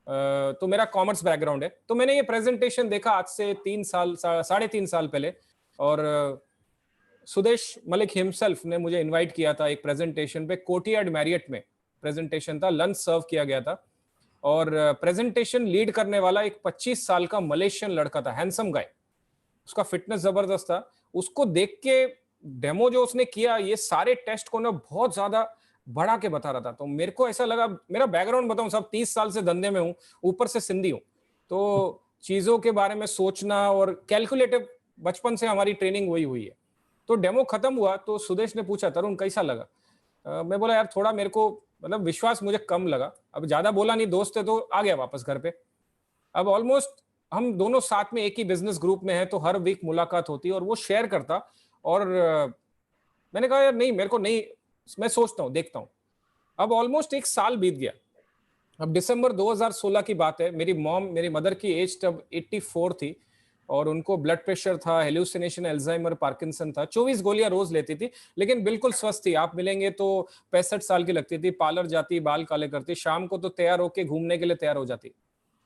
तो मेरा कॉमर्स बैकग्राउंड है। तो मैंने ये प्रेजेंटेशन देखा आज से 3 साल 3.5 साल पहले, और सुदेश मलिक हिमसेल्फ ने मुझे इनवाइट किया था एक प्रेजेंटेशन पे। कोर्टयार्ड मैरियट में प्रेजेंटेशन था, लंच सर्व किया गया था और प्रेजेंटेशन लीड करने वाला एक 25 साल का मलेशियन लड़का था, हैंडसम गाय। उसका फिटनेस जबरदस्त था। उसको देख के डेमो जो उसने किया, ये सारे टेस्ट को ना बहुत ज्यादा बढ़ा के बता रहा था। तो मेरे को ऐसा लगा, मेरा बैकग्राउंड बताऊं साहब, 30 साल से धंधे में हूं, ऊपर से सिंधी हूं, तो चीजों के बारे में सोचना और कैलकुलेटिव बचपन से हमारी ट्रेनिंग वही हुई है। तो डेमो खत्म हुआ तो सुदेश ने पूछा, तरुण कैसा लगा? मैं बोला यार थोड़ा मेरे को मतलब विश्वास मुझे कम लगा। अब ज्यादा बोला नहीं, दोस्त है तो आ गया वापस घर पे। अब ऑलमोस्ट हम दोनों साथ में एक ही बिजनेस ग्रुप में हैं, तो हर वीक मुलाकात होती है और वो शेयर करता। और मैंने कहा यार नहीं, मेरे को नहीं, मैं सोचता हूँ, देखता हूँ। अब ऑलमोस्ट 1 साल बीत गया। अब दिसंबर 2016 की बात है। मेरी मदर की एज तब 84 थी और उनको ब्लड प्रेशर था, हेलुसिनेशन, अल्जाइमर, पार्किंसन था। 24 गोलियां रोज लेती थी, लेकिन बिल्कुल स्वस्थ थी। आप मिलेंगे तो 65 साल की लगती थी। पार्लर जाती, बाल काले करती, शाम को तो तैयार होके घूमने के लिए तैयार हो जाती।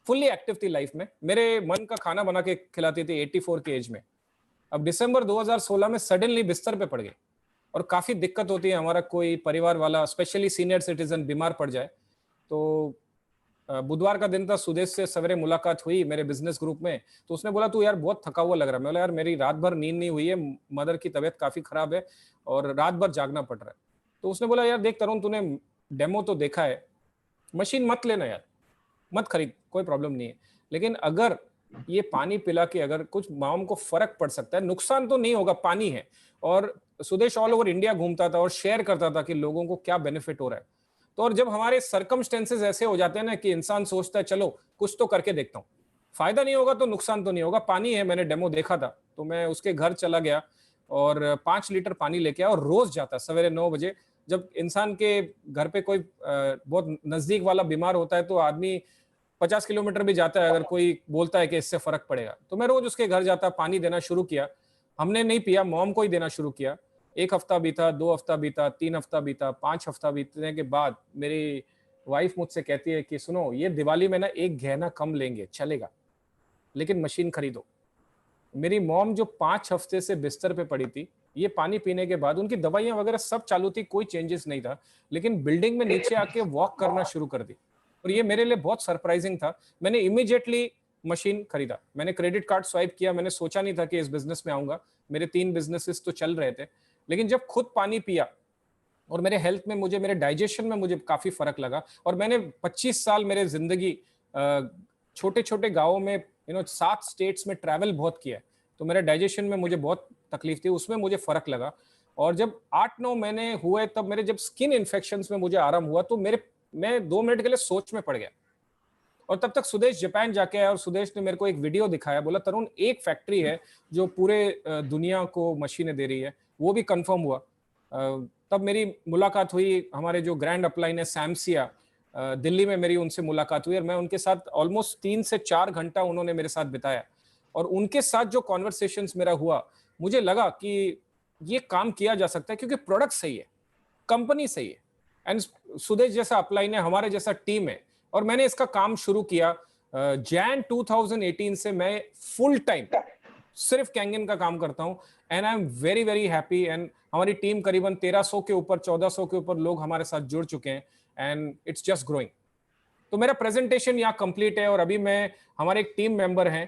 फुल्ली एक्टिव थी लाइफ में। मेरे मन का खाना बना के खिलाती थी 84 की एज में। अब दिसंबर 2016 में सडनली बिस्तर पे पड़ गई और काफी दिक्कत होती है। हमारा कोई परिवार वाला, स्पेशली सीनियर सिटीजन बीमार पड़ जाए तो बुधवार का दिन था, सुदेश से सवेरे मुलाकात हुई मेरे बिजनेस ग्रुप में, तो उसने बोला तू यार बहुत थका हुआ लग रहा है। मैं बोला यार मेरी रात भर नींद नहीं हुई है, मदर की तबीयत काफी खराब है और रात भर जागना पड़ रहा है। तो उसने बोला यार देख तरुण, तूने डेमो तो देखा है, मशीन मत लेना यार, मत खरीद, कोई प्रॉब्लम नहीं है, लेकिन अगर ये पानी पिला के अगर कुछ मॉम को फर्क पड़ सकता है, नुकसान तो नहीं होगा, पानी है। और सुदेश ऑल ओवर इंडिया घूमता था और शेयर करता था कि लोगों को क्या बेनिफिट हो रहा है। तो और जब हमारे सर्कमस्टेंसेस ऐसे हो जाते हैं ना कि इंसान सोचता है चलो कुछ तो करके देखता हूँ, फायदा नहीं होगा तो नुकसान तो नहीं होगा, पानी है, मैंने डेमो देखा था, तो मैं उसके घर चला गया और 5 लीटर पानी लेके आया और रोज जाता सवेरे 9 बजे। जब इंसान के घर पे कोई बहुत नजदीक वाला बीमार होता है तो आदमी 50 किलोमीटर भी जाता है अगर कोई बोलता है कि इससे फर्क पड़ेगा। तो मैं रोज उसके घर जाता, पानी देना शुरू किया। हमने नहीं पिया, मॉम को ही देना शुरू किया। 1 हफ्ता बीता, 2 हफ्ता बीता, 3 हफ्ता बीता, 5 हफ्ता बीतने के बाद मेरी वाइफ मुझसे कहती है कि सुनो ये दिवाली में ना एक गहना कम लेंगे, चलेगा, लेकिन मशीन खरीदो। मेरी मॉम जो 5 हफ्ते से बिस्तर पे पड़ी थी, ये पानी पीने के बाद उनकी दवाइयां वगैरह सब चालू थी, कोई चेंजेस नहीं था, लेकिन बिल्डिंग में नीचे आके वॉक करना शुरू कर दी। और ये मेरे लिए बहुत सरप्राइजिंग था। मैंने इमीडिएटली मशीन खरीदा, मैंने क्रेडिट कार्ड स्वाइप किया। मैंने सोचा नहीं था कि इस बिजनेस में आऊंगा, मेरे 3 बिजनेसेस तो चल रहे थे, लेकिन जब खुद पानी पिया और मेरे हेल्थ में, मुझे मेरे डाइजेशन में मुझे काफी फर्क लगा। और मैंने 25 साल मेरे जिंदगी छोटे छोटे गाँवों में 7 स्टेट्स में ट्रैवल बहुत किया, तो मेरे डाइजेशन में मुझे बहुत तकलीफ थी, उसमें मुझे फर्क लगा। और जब 8-9 महीने हुए तब मेरे जब स्किन इन्फेक्शंस में मुझे आराम हुआ, तो मैं 2 मिनट के लिए सोच में पड़ गया। और तब तक सुदेश जापान जाके आया और सुदेश ने मेरे को एक वीडियो दिखाया, बोला तरुण एक फैक्ट्री है जो पूरे दुनिया को मशीनें दे रही है, वो भी कंफर्म हुआ। तब मेरी मुलाकात हुई, हमारे जो ग्रैंड अपलाइन है सैमसिया, दिल्ली में मेरी उनसे मुलाकात हुई और मैं उनके साथ ऑलमोस्ट 3 से 4 घंटा उन्होंने मेरे साथ बिताया। और उनके साथ जो कॉन्वर्सेशंस मेरा हुआ, मुझे लगा कि ये काम किया जा सकता है क्योंकि प्रोडक्ट सही है, कंपनी सही है, एंड सुदेश जैसा अपलाइन है, हमारे जैसा टीम है। और मैंने इसका काम शुरू किया। जैन 2018 से मैं फुल टाइम सिर्फ कैंगन का काम करता हूं and I am very very happy. And हमारी टीम करीबन 1300 के ऊपर, 1400 के ऊपर लोग हमारे साथ जुड़ चुके हैं एंड इट्स जस्ट ग्रोइंग। तो मेरा प्रेजेंटेशन यहाँ कंप्लीट है और अभी मैं, हमारे एक टीम मेंबर हैं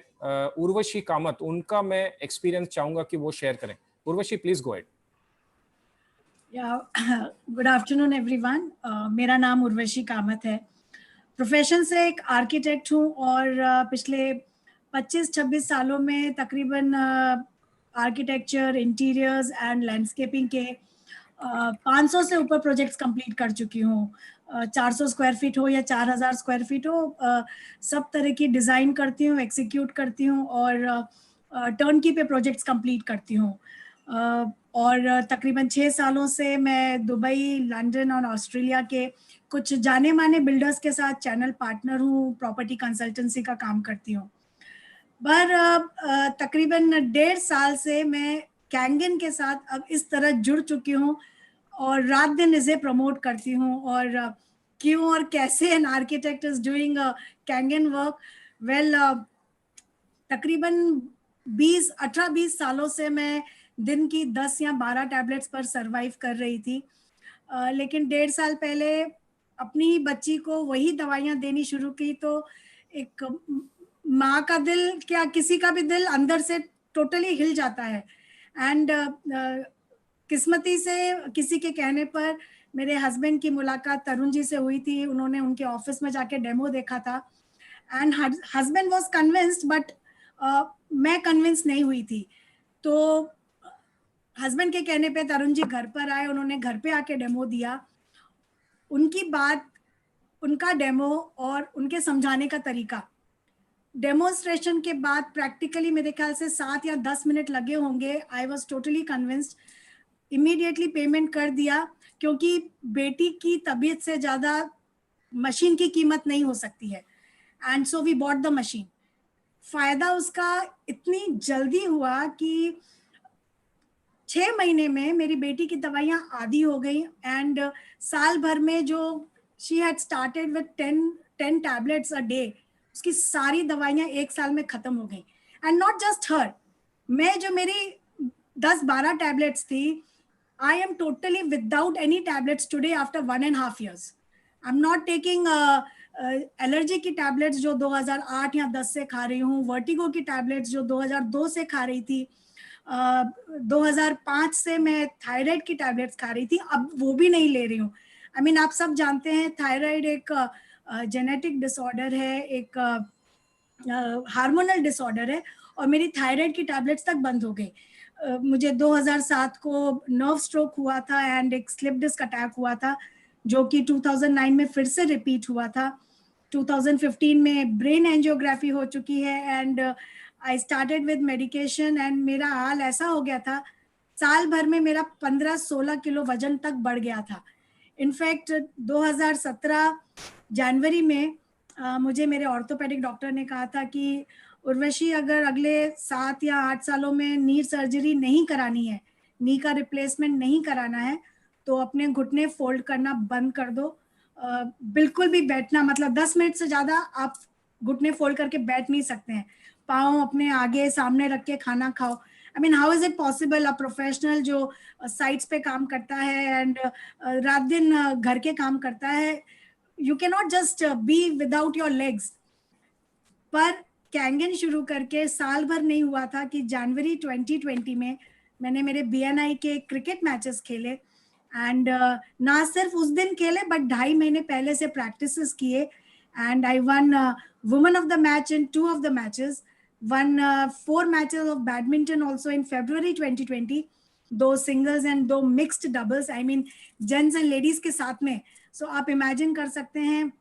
उर्वशी कामत, उनका मैं एक्सपीरियंस चाहूंगा कि वो शेयर करें। Urvashi please go ahead. Good afternoon everyone. मेरा नाम उर्वशी कामत है। प्रोफेशन से एक आर्किटेक्ट हूँ और पिछले 25-26 सालों में तकरीबन आर्किटेक्चर, इंटीरियर्स एंड लैंडस्केपिंग के 500 से ऊपर प्रोजेक्ट्स कंप्लीट कर चुकी हूँ। 400 स्क्वायर फीट हो या 4000 स्क्वायर फीट हो, सब तरह की डिज़ाइन करती हूँ, एक्सिक्यूट करती हूँ और टर्नकी पे प्रोजेक्ट्स कंप्लीट करती हूँ। और तकरीबन 6 सालों से मैं दुबई, लंदन और ऑस्ट्रेलिया के कुछ जाने माने बिल्डर्स के साथ चैनल पार्टनर हूँ, प्रॉपर्टी कंसल्टेंसी का काम करती हूँ। पर तकरीबन 1.5 साल से मैं कैंगन के साथ अब इस तरह जुड़ चुकी हूँ और रात दिन इसे प्रमोट करती हूँ। और क्यों और कैसे an architect is doing Kangen work, well तकरीबन 18-20 सालों से मैं दिन की 10 या 12 टैबलेट्स पर सरवाइव कर रही थी। लेकिन 1.5 साल पहले अपनी ही बच्ची को वही दवाइयाँ देनी शुरू की तो एक माँ का दिल, क्या किसी का भी दिल अंदर से टोटली हिल जाता है। एंड किस्मती से किसी के कहने पर मेरे हस्बैंड की मुलाकात तरुण जी से हुई थी। उन्होंने उनके ऑफिस में जाके डेमो देखा था and husband was convinced, but मैं कन्विंस नहीं हुई थी। तो हस्बैंड के कहने पे तरुण जी घर पर आए, उन्होंने घर पे आके डेमो दिया। उनकी बात, उनका डेमो और उनके समझाने का तरीका, डेमोन्स्ट्रेशन के बाद प्रैक्टिकली मेरे ख्याल से 7 या 10 मिनट लगे होंगे। I was totally convinced, immediately payment कर दिया क्योंकि बेटी की तबीयत से ज़्यादा मशीन की कीमत नहीं हो सकती है। And so we bought the machine. फ़ायदा उसका इतनी जल्दी हुआ कि 6 महीने में मेरी बेटी की दवाइयाँ आधी हो गई एंड साल भर में जो she had started with 10 tablets a day, उसकी सारी दवाइयाँ 1 साल में ख़त्म हो गई। एंड नॉट जस्ट हर, मैं जो मेरी 10-12 टैबलेट्स थी, I am totally without any tablets today after 1.5 years. I'm not taking allergy की टैबलेट्स जो 2008 या 10 से खा रही हूँ, वर्टिगो की टैबलेट्स जो 2002 से खा रही थी, 2005 से मैं थायराइड की टैबलेट्स खा रही थी, अब वो भी नहीं ले रही हूँ। आई मीन आप सब जानते हैं थायराइड एक जेनेटिक डिसऑर्डर है, एक हार्मोनल डिसऑर्डर है, और मेरी थायराइड की टैबलेट्स तक बंद हो गई। मुझे 2007 को नर्व स्ट्रोक हुआ था एंड एक स्लिप डिस्क अटैक हुआ था, जो कि 2009 में फिर से रिपीट हुआ था। 2015 में ब्रेन एंजियोग्राफी हो चुकी है and I started with medication and मेरा हाल ऐसा हो गया था, साल भर में मेरा 15-16 किलो वजन तक बढ़ गया था। इनफैक्ट 2017 जनवरी में मुझे मेरे ऑर्थोपेडिक डॉक्टर ने कहा था कि उर्वशी, अगर अगले 7 या 8 सालों में नी सर्जरी नहीं करानी है, नी का रिप्लेसमेंट नहीं कराना है, तो अपने घुटने फोल्ड करना बंद कर दो। बिल्कुल भी बैठना, मतलब 10 मिनट से ज़्यादा आप घुटने फोल्ड करके बैठ नहीं सकते हैं। पाँव अपने आगे सामने रख के खाना खाओ। I mean how is it possible? A professional जो साइट्स पे काम करता है एंड रात दिन घर के काम करता है, you can not just be without your legs. पर कैंगन शुरू करके साल भर नहीं हुआ था कि जनवरी 2020 में मैंने मेरे BNI के क्रिकेट मैचेस खेले एंड ना सिर्फ उस दिन खेले बट 2.5 महीने पहले से प्रैक्टिसेस किए and I one women of the match in 2 of the matches, won 4 matches of badminton also in February 2020, 2 singles and 2 mixed doubles, I mean gents and ladies के साथ में। सो आप इमेजिन कर सकते हैं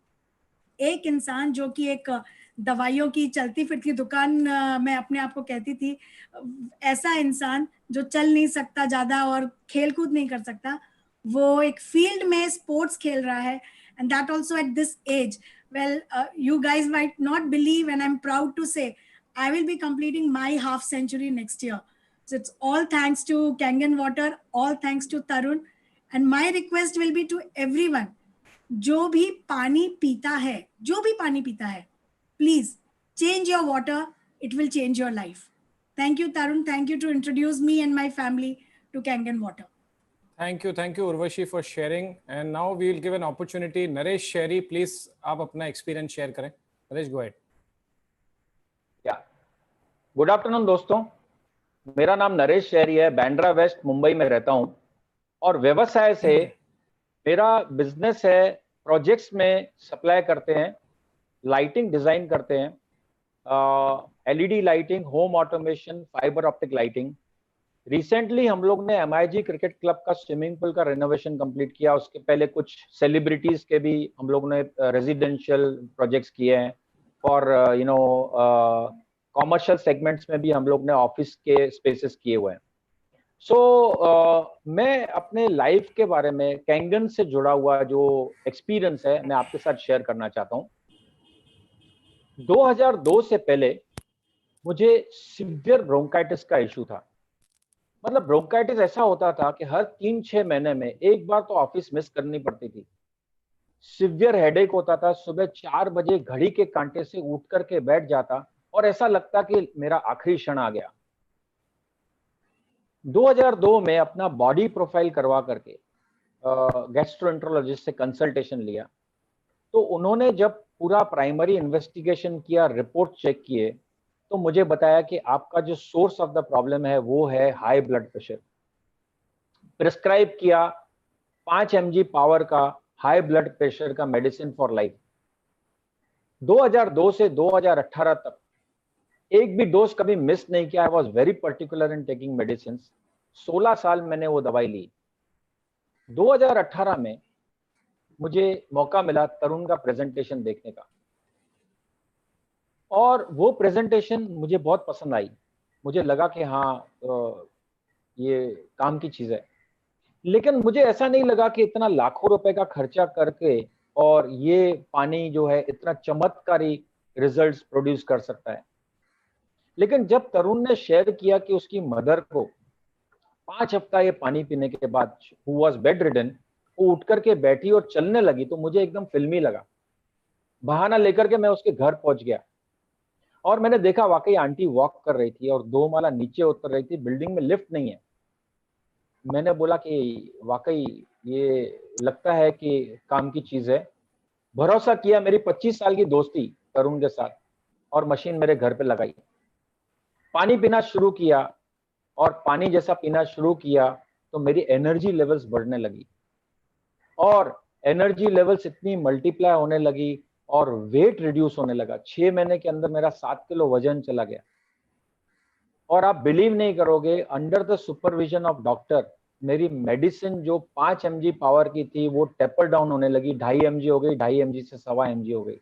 एक इंसान जो कि एक दवाइयों की चलती फिरती दुकान में अपने आप को कहती थी, ऐसा इंसान जो चल नहीं सकता ज्यादा और खेल कूद नहीं कर सकता, वो एक फील्ड में स्पोर्ट्स खेल रहा है and that also at this age. Well you guys might not believe and I am proud to say I will be completing my half century next year. So it's all thanks to Kangen Water, all thanks to Tarun, and my request will be to everyone, जो भी पानी पीता है, please change your water, it will change your life. Thank you Tarun, thank you to introduce me and my family to Kangen Water. Thank you Urvashi for sharing, and now we will give an opportunity Naresh Sherry, please आप अपना experience share करें। Naresh, go ahead. Good afternoon दोस्तों, मेरा नाम नरेश शहरी है, Bandra waste Mumbai में रहता हूं और व्यवसाय से मेरा बिजनेस है, प्रोजेक्ट्स में सप्लाई करते हैं, लाइटिंग डिजाइन करते हैं, LED lighting, home automation, fibre optic lighting. Recently हम लोग ने MIG क्रिकेट क्लब का स्विमिंग पूल का रेनोवेशन कंप्लीट किया। उसके पहले कुछ सेलिब्रिटीज के भी हम लोग ने रेजिडेंशियल प्रोजेक्ट्स किए हैं और कॉमर्शियल सेगमेंट्स में भी हम लोग ने ऑफिस के स्पेसेस किए हुए हैं। मैं अपने लाइफ के बारे में कैंगन से जुड़ा हुआ जो एक्सपीरियंस है मैं आपके साथ शेयर करना चाहता हूं। 2002 से पहले मुझे सिवियर ब्रोंकाइटिस का इशू था। मतलब ब्रोंकाइटिस ऐसा होता था कि हर 3-6 महीने में एक बार तो ऑफिस मिस करनी पड़ती थी। सिवियर हेडेक होता था, सुबह 4 बजे घड़ी के कांटे से उठ करके बैठ जाता और ऐसा लगता कि मेरा आखिरी क्षण आ गया। 2002 में अपना बॉडी प्रोफाइल करवा करके गैस्ट्रोएंटरोलॉजिस्ट से कंसल्टेशन लिया, तो उन्होंने जब पूरा प्राइमरी इन्वेस्टिगेशन किया, रिपोर्ट चेक किए, तो मुझे बताया कि आपका जो सोर्स ऑफ द प्रॉब्लम है वो है हाई ब्लड प्रेशर। प्रिस्क्राइब किया 5 mg पावर का हाई ब्लड प्रेशर का मेडिसिन फॉर लाइफ। 2002 से 2018 तक एक भी डोज कभी मिस नहीं किया। I was very particular in taking medicine. 16 साल मैंने वो दवाई ली। 2018 में मुझे मौका मिला तरुण का प्रेजेंटेशन देखने का और वो प्रेजेंटेशन मुझे बहुत पसंद आई। मुझे लगा कि हाँ ये काम की चीज है, लेकिन मुझे ऐसा नहीं लगा कि इतना लाखों रुपए का खर्चा करके और ये पानी जो है इतना चमत्कारी रिजल्ट्स प्रोड्यूस कर सकता है। लेकिन जब तरुण ने शेयर किया कि उसकी मदर को 5 हफ्ता ये पानी पीने के बाद, हु वाज बेड रिडन, वो उठ करके बैठी और चलने लगी, तो मुझे एकदम फिल्मी लगा। बहाना लेकर के मैं उसके घर पहुंच गया और मैंने देखा वाकई आंटी वॉक कर रही थी और 2 माला नीचे उतर रही थी। बिल्डिंग में लिफ्ट नहीं है। मैंने बोला कि वाकई ये लगता है कि काम की चीज है। भरोसा किया, मेरी 25 साल की दोस्ती तरुण के साथ, और मशीन मेरे घर पे लगाई, पानी पीना शुरू किया, और पानी जैसा पीना शुरू किया तो मेरी एनर्जी लेवल्स बढ़ने लगी, और एनर्जी लेवल्स इतनी मल्टीप्लाई होने लगी और वेट रिड्यूस होने लगा। 6 महीने के अंदर मेरा 7 किलो वजन चला गया। और आप बिलीव नहीं करोगे, under the supervision of doctor मेरी मेडिसिन जो 5 mg पावर की थी वो टेपर डाउन होने लगी, 2.5 mg हो गई, 2.5 mg से 1.25 mg हो गई।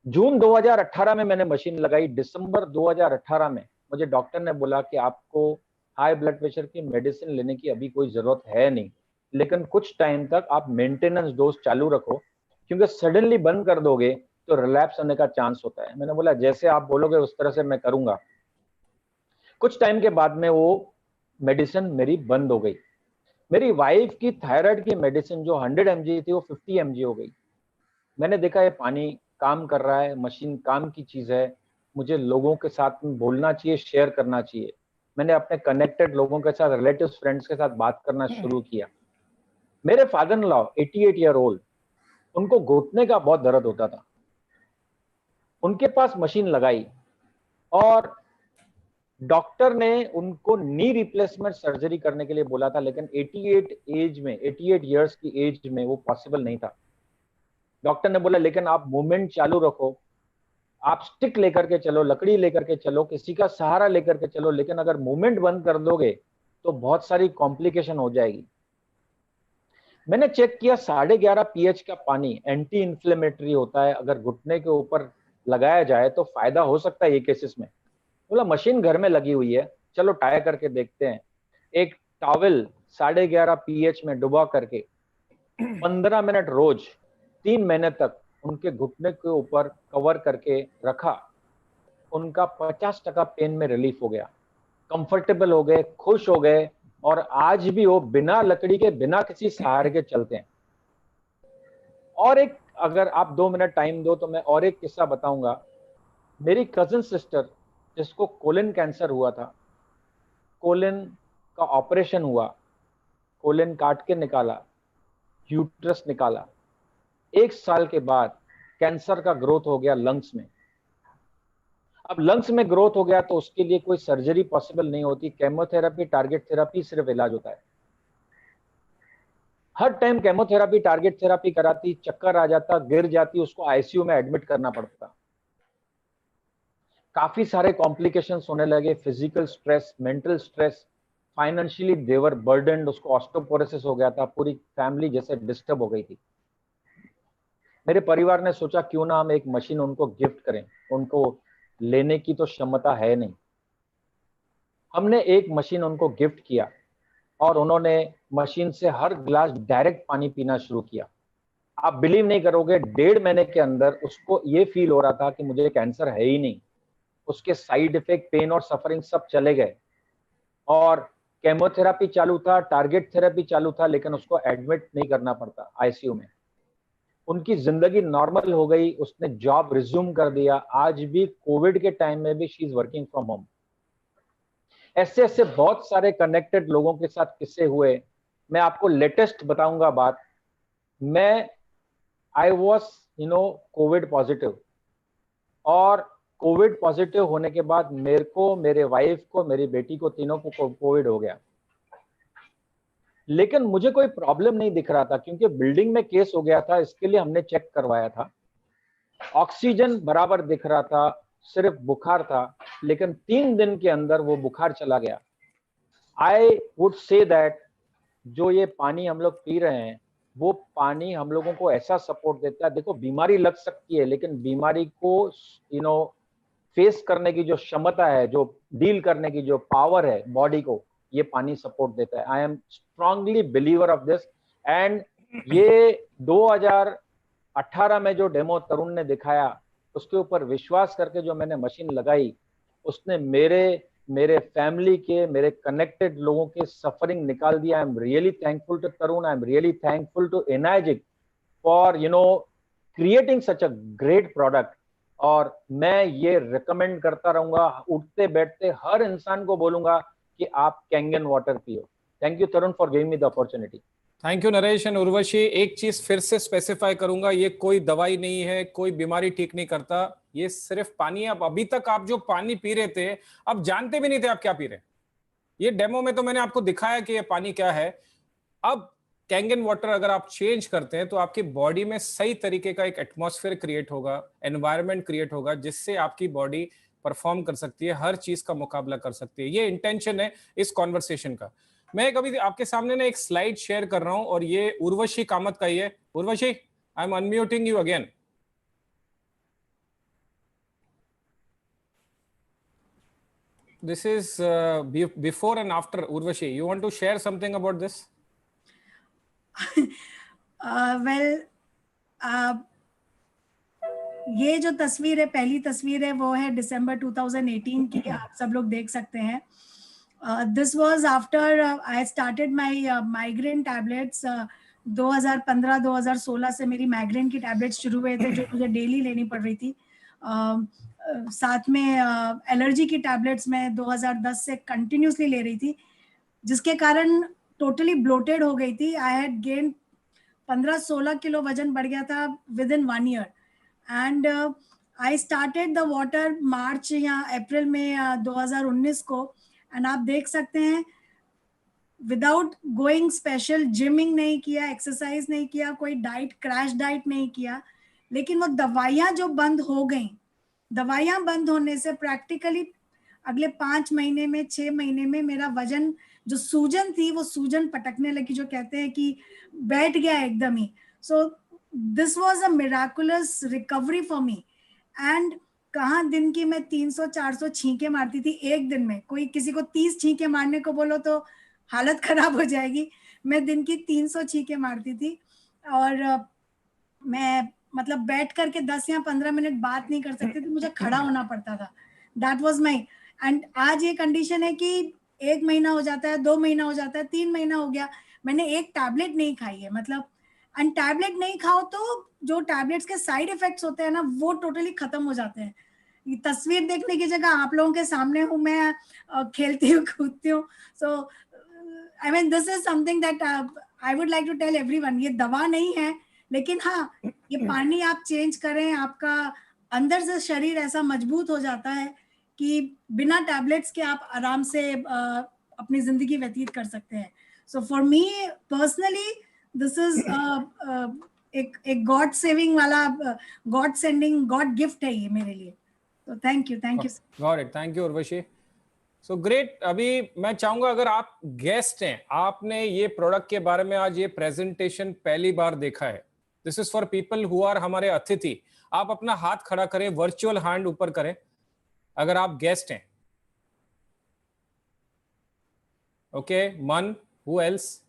जून 2018 में मैंने मशीन लगाई। दिसंबर 2018 में मुझे डॉक्टर ने बोला कि आपको हाई ब्लड प्रेशर की मेडिसिन लेने की अभी कोई जरूरत है नहीं, लेकिन कुछ टाइम तक आप मेंटेनेंस डोज चालू रखो, क्योंकि सडनली बंद कर दोगे तो रिलैप्स होने का चांस होता है। मैंने बोला जैसे आप बोलोगे उस तरह से मैं करूंगा। कुछ टाइम के बाद में वो मेडिसिन मेरी बंद हो गई। मेरी वाइफ की थायराइड की मेडिसिन जो 100 mg थी वो 50 mg हो गई। मैंने देखा ये पानी काम कर रहा है, मशीन काम की चीज है, मुझे लोगों के साथ में बोलना चाहिए, शेयर करना चाहिए। मैंने अपने कनेक्टेड लोगों के साथ, रिलेटिव्स, फ्रेंड्स के साथ बात करना शुरू किया। मेरे father in law 88 year old, उनको घुटने का बहुत दर्द होता था। उनके पास मशीन लगाई और डॉक्टर ने उनको नी रिप्लेसमेंट सर्जरी करने के लिए बोला था, लेकिन 88 इयर्स की एज में वो पॉसिबल नहीं था। डॉक्टर ने बोला लेकिन आप मूवमेंट चालू रखो, आप स्टिक लेकर के चलो, लकड़ी लेकर के चलो, किसी का सहारा लेकर के चलो, लेकिन अगर मूवमेंट बंद कर दोगे तो बहुत सारी कॉम्प्लिकेशन हो जाएगी। मैंने चेक किया, 11.5 pH का पानी एंटी इंफ्लेमेटरी होता है, अगर घुटने के ऊपर लगाया जाए तो फायदा हो सकता है ये केसेस में। बोला मशीन घर में लगी हुई है, चलो ट्राई करके देखते हैं। एक टॉवल 11.5 pH में डुबा करके 15 मिनट रोज 3 महीने तक उनके घुटने के ऊपर कवर करके रखा। उनका 50% पेन में रिलीफ हो गया, कंफर्टेबल हो गए, खुश हो गए, और आज भी वो बिना लकड़ी के, बिना किसी सहारे के चलते हैं। और एक, अगर आप 2 मिनट टाइम दो तो मैं और एक किस्सा बताऊंगा। मेरी कजिन सिस्टर जिसको कोलिन कैंसर हुआ था, कोलिन का ऑपरेशन हुआ, कोलिन काट के निकाला, यूट्रस निकाला, 1 साल के बाद कैंसर का ग्रोथ हो गया लंग्स में। अब लंग्स में ग्रोथ हो गया तो उसके लिए कोई सर्जरी पॉसिबल नहीं होती, केमोथेरेपी, टारगेट थेरेपी सिर्फ इलाज होता है। हर टाइम केमोथेरेपी, टारगेट थेरेपी कराती, चक्कर आ जाता, गिर जाती, उसको आईसीयू में एडमिट करना पड़ता। काफी सारे कॉम्प्लिकेशंस होने लगे, physical stress, mental stress, financially they were burdened, उसको ऑस्टियोपोरोसिस हो गया था, पूरी फैमिली जैसे डिस्टर्ब हो गई थी। मेरे परिवार ने सोचा क्यों ना हम एक मशीन उनको गिफ्ट करें, उनको लेने की तो क्षमता है नहीं। हमने एक मशीन उनको गिफ्ट किया और उन्होंने मशीन से हर गिलास डायरेक्ट पानी पीना शुरू किया। आप बिलीव नहीं करोगे, 1.5 महीने के अंदर उसको ये फील हो रहा था कि मुझे कैंसर है ही नहीं। उसके साइड इफेक्ट, पेन और सफरिंग सब चले गए, और केमोथेरेपी चालू था, टारगेट थेरेपी चालू था, लेकिन उसको एडमिट नहीं करना पड़ता आईसीयू में। उनकी जिंदगी नॉर्मल हो गई, उसने जॉब रिज्यूम कर दिया। आज भी कोविड के टाइम में भी she is working from home. ऐसे ऐसे बहुत सारे कनेक्टेड लोगों के साथ किस्से हुए। मैं आपको लेटेस्ट बताऊंगा बात। मैं आई वॉज कोविड पॉजिटिव, और कोविड पॉजिटिव होने के बाद मेरे को, मेरे वाइफ को, मेरी बेटी को, तीनों को कोविड हो गया। लेकिन मुझे कोई प्रॉब्लम नहीं दिख रहा था, क्योंकि बिल्डिंग में केस हो गया था, इसके लिए हमने चेक करवाया था। ऑक्सीजन बराबर दिख रहा था, सिर्फ बुखार था, लेकिन 3 दिन के अंदर वो बुखार चला गया। आई वुड से दैट जो ये पानी हम लोग पी रहे हैं, वो पानी हम लोगों को ऐसा सपोर्ट देता है। देखो, बीमारी लग सकती है, लेकिन बीमारी को फेस करने की जो क्षमता है, जो डील करने की जो पावर है बॉडी को, ये पानी सपोर्ट देता है। I M strongly believer of this. And ये 2018 में जो डेमो तरुण ने दिखाया, उसके ऊपर विश्वास करके जो मैंने मशीन लगाई, उसने मेरे फैमिली के, मेरे कनेक्टेड लोगों के सफरिंग निकाल दिया। I am really thankful to Tarun, I am really thankful to Enagic for creating such a great product. और मैं ये रिकमेंड करता रहूंगा, उठते बैठते हर इंसान को बोलूंगा कि आप कैंगन वाटर पियो। Thank you Tarun for giving me the opportunity. Thank you Naresh and Urvashi. एक चीज फिर से स्पेसिफाई करूंगा, ये कोई दवाई नहीं है, कोई बीमारी ठीक नहीं करता, ये सिर्फ पानी है। अब अभी तक आप जो पानी पी रहे थे, अब जानते भी नहीं थे आप क्या पी रहे हैं। ये डेमो में तो मैंने आपको दिखाया कि ये पानी क्या है। अब कैंगन वाटर अगर आप चेंज करते हैं तो आपकी बॉडी में सही तरीके का एक एटमॉस्फेयर क्रिएट होगा, एनवायरनमेंट क्रिएट होगा, जिससे आपकी बॉडी परफॉर्म कर सकती है, हर चीज का मुकाबला कर सकती है। ये इंटेंशन है इस कॉन्वर्सेशन का। मैं कभी आपके सामने ना एक स्लाइड शेयर कर रहा हूं और ये उर्वशी कामत का ही है। Urvashi, I am unmuting you again. This is before and after. Urvashi, you want to share something about this? ये जो तस्वीर है, पहली तस्वीर है, वो है दिसंबर 2018 की। आप सब लोग देख सकते हैं। This was after I started my migraine tablets. 2015-2016 से मेरी माइग्रेन की टैबलेट्स शुरू हुए थे, जो मुझे डेली लेनी पड़ रही थी। साथ में एलर्जी की टैबलेट्स मैं 2010 से कंटिन्यूसली ले रही थी, जिसके कारण टोटली ब्लोटेड हो गई थी। आई हैड गेन 15-16 किलो वजन बढ़ गया था within 1 year. And I started the water March या अप्रैल में 2019 को। एंड आप देख सकते हैं, विदाउट गोइंग स्पेशल, जिमिंग नहीं किया, एक्सरसाइज नहीं किया, कोई डाइट, क्रैश डाइट नहीं किया, लेकिन वो दवाइयाँ जो बंद हो गई, दवाइयाँ बंद होने से प्रैक्टिकली अगले 5 महीने में, 6 महीने में मेरा वजन, जो सूजन थी वो सूजन पटकने लगी, जो कहते हैं कि बैठ गया एकदम ही। So this was a miraculous recovery for me. And कहाँ दिन की मैं 300-400 छींके मारती थी एक दिन में। कोई किसी को 30 छींके मारने को बोलो तो हालत खराब हो जाएगी। मैं दिन की 300 छींके मारती थी और मैं मतलब बैठ करके 10 या 15 मिनट बात नहीं कर सकती थी, मुझे खड़ा होना पड़ता था। That was my. एंड आज ये कंडीशन है कि 1 महीना हो जाता है, 2 महीना हो जाता है, 3 महीना हो गया, मैंने एक टैबलेट नहीं खाई है। मतलब एंड टैबलेट नहीं खाओ तो जो टैबलेट्स के साइड इफेक्ट्स होते हैं ना, वो टोटली खत्म हो जाते हैं। ये तस्वीर देखने की जगह आप लोगों के सामने हूँ मैं, खेलती हूँ, कूदती हूँ। So I mean this is something that I would like to tell everyone. ये दवा नहीं है, लेकिन हाँ, ये पानी आप चेंज करें, आपका अंदर से शरीर ऐसा मजबूत हो जाता है कि बिना टैबलेट्स के आप आराम से अपनी जिंदगी व्यतीत कर सकते हैं। So for me personally this is एक गॉड सेविंग वाला, गॉड सेंडिंग, गॉड गिफ्ट है ये मेरे लिए। तो thank you got it. Thank you Urvashi. So great. अभी मैं चाहूंगा, अगर आप गेस्ट हैं, आपने ये प्रोडक्ट के बारे में आज ये प्रेजेंटेशन पहली बार देखा है, this is for people who are हमारे अतिथि। आप अपना हाथ खड़ा करें, वर्चुअल हैंड ऊपर करें अगर आप गेस्ट हैं। ओके, मन, हु एल्स?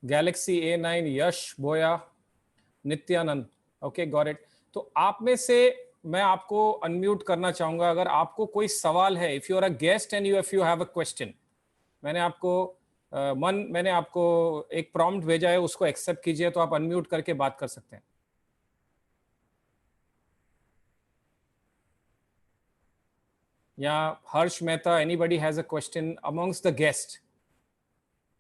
गैलेक्सी A9, यश बोया, नित्यानंद। Okay, got it. तो आप में से मैं आपको अनम्यूट करना चाहूंगा अगर आपको कोई सवाल है। If you are a guest and if you have a question, मैंने आपको मैंने आपको एक प्रॉम्प्ट भेजा है, उसको एक्सेप्ट कीजिए, तो आप अनम्यूट करके बात कर सकते हैं। या Harsh Mehta, anybody has a question amongst the guest?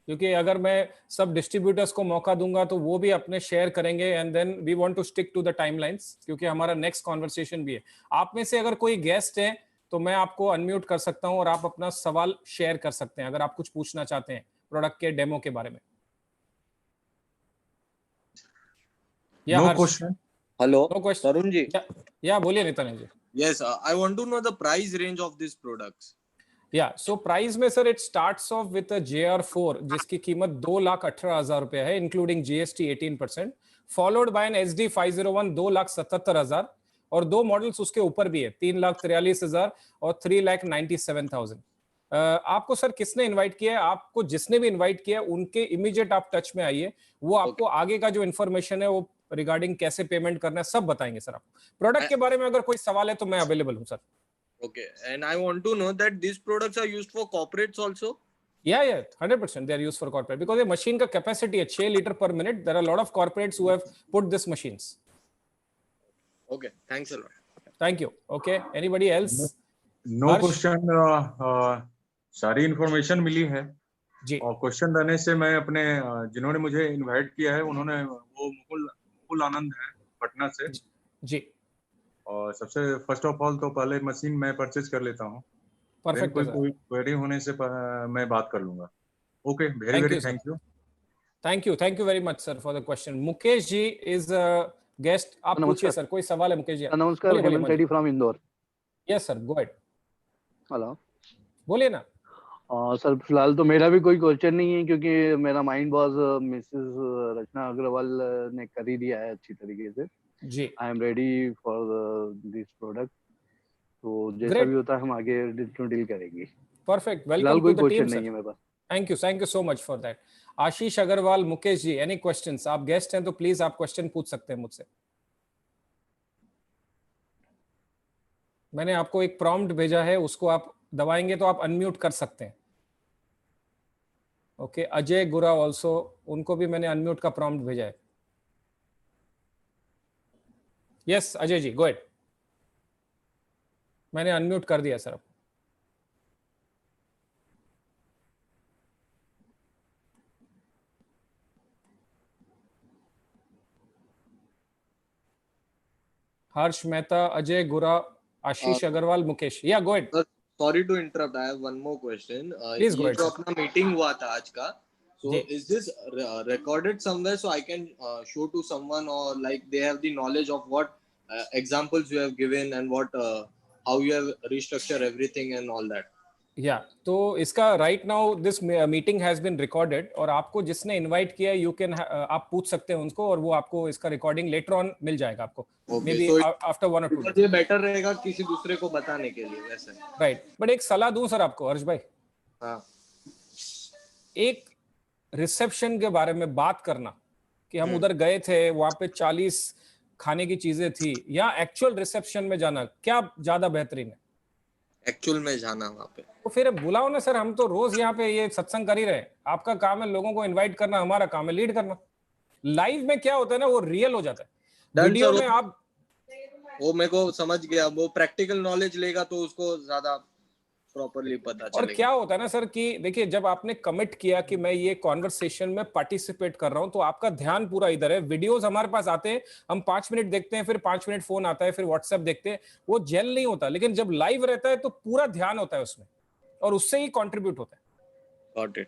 क्योंकि अगर मैं सब डिस्ट्रीब्यूटर्स को मौका दूंगा तो वो भी अपने शेयर करेंगे, and then we want to stick to the timelines, क्योंकि हमारा नेक्स्ट कॉन्वर्सेशन भी है। आप में से अगर कोई गेस्ट है तो मैं आपको अनम्यूट कर सकता हूं और आप अपना सवाल शेयर कर सकते हैं अगर आप कुछ पूछना चाहते हैं प्रोडक्ट के डेमो के बारे में। No question. Hello. No question. Tarun ji. Yeah, बोलिए Nitin ji. Yes, I want to know the price range of these products. Yeah, so price में sir it starts off with a JR4 जिसकी कीमत 2,18,000 रुपए है, including GST 18%, followed by an SD 501 2,77,000, और 2 models उसके ऊपर भी है, 3,43,000 और 3,97,000। आपको सर किसने इनवाइट किया है? आपको जिसने भी इनवाइट किया है उनके इमीडिएट आप टच में आइए, वो आपको आगे का जो इन्फॉर्मेशन है वो रिगार्डिंग कैसे पेमेंट करना है सब बताएंगे सर। आप प्रोडक्ट के बारे में अगर कोई सवाल है तो मैं अवेलेबल हूँ sir. Okay, and I want to know that these products are used for corporates also. Yeah, 100% they are used for corporate because ये machine का capacity है 6 litre per minute. There are a lot of corporates who have put this machines. Okay, thanks a lot. Thank you. Okay, anybody else? No question. सारी information मिली है जी। और question रहने से मैं अपने जिन्होंने मुझे इनवाइट किया है उन्होंने वो मुकुल आनंद है पटना से जी। और सबसे फर्स्ट ऑफ ऑल तो पहले मशीन मैं परचेज कर लेता हूँ, परफेक्ट कोई क्वेरी होने से मैं बात कर लूंगा। Okay, very thank you. Thank you very much sir for the question. Mukesh ji is guest, आप पूछिए सर, कोई सवाल है मुकेश जी? नमस्कार, Hemant Reddy from Indore. Yes sir, go ahead. Hello, बोलिए ना। सर फिलहाल तो मेरा भी कोई क्वेश्चन नहीं है क्योंकि मेरा mind was Mrs Rachna Agarwal ने कर ही दिया है अच्छी तरीके से जी। I am ready for this product, तो जैसा भी होता है हम आगे डील करेंगे। Perfect, welcome to the team नहीं है मेरे पास। Thank you so much for that. Ashish Agarwal, Mukesh ji, any questions? आप गेस्ट हैं तो प्लीज आप क्वेश्चन पूछ सकते हैं मुझसे। मैंने आपको एक प्रॉम्प्ट भेजा है, उसको आप दबाएंगे तो आप अनम्यूट कर सकते हैं। ओके, अजय गुरा ऑल्सो, उनको भी मैंने अनम्यूट का प्रॉम्प्ट भेजा है। Yes Ajay ji, go ahead. मैंने अनम्यूट कर दिया सर। हर्ष मेहता, अजय गुरा, Ashish Agarwal, Mukesh. Yeah, go ahead. Sorry to interrupt. I have one more question. Please go ahead. जो अपना मीटिंग हुआ था आज का, so ji. is this recorded somewhere so I can show to someone or like they have the knowledge of what examples you have given and what how you have restructured everything and all that? या तो इसका right now this meeting has been recorded और आपको जिसने invite किया you can आप पूछ सकते हैं उनको और वो आपको इसका रिकॉर्डिंग लेटर ऑन मिल जाएगा आपको, may be after 1 or 2 days. ये बेटर रहेगा किसी दूसरे को बताने के लिए वैसे। राइट, बट एक सलाह दूं सर आपको हर्ष भाई। हाँ, एक रिसेप्शन के बारे में बात करना कि हम उधर गए थे, वहां पे 40 खाने की चीजें थी, या एक्चुअल रिसेप्शन में जाना क्या ज्यादा बेहतरीन है? एक्चुअल में जाना वहां पे। तो फिर बुलाओ ना सर, हम तो रोज यहाँ पे ये सत्संग कर ही रहे हैं। आपका काम है लोगों को इनवाइट करना, हमारा काम है लीड करना। लाइव में क्या होता है ना, वो रियल हो जाता है। वीडियो में आप वो मेरे को समझ गया, वो प्रैक्टिकल नॉलेज लेगा तो उसको ज्यादा प्रॉपर्ली पता चलेगा। और क्या होता है ना सर कि देखिए, जब आपने कमिट किया कि मैं ये कॉन्वर्सेशन में पार्टिसिपेट कर रहा हूं तो आपका ध्यान पूरा इधर है। वीडियोस हमारे पास आते हैं, हम 5 मिनट देखते हैं, फिर 5 मिनट फोन आता है, फिर व्हाट्सएप देखते हैं, वो जेल नहीं होता। लेकिन जब लाइव रहता है तो पूरा ध्यान होता है उसमें और उससे ही कंट्रीब्यूट होता है। Got it,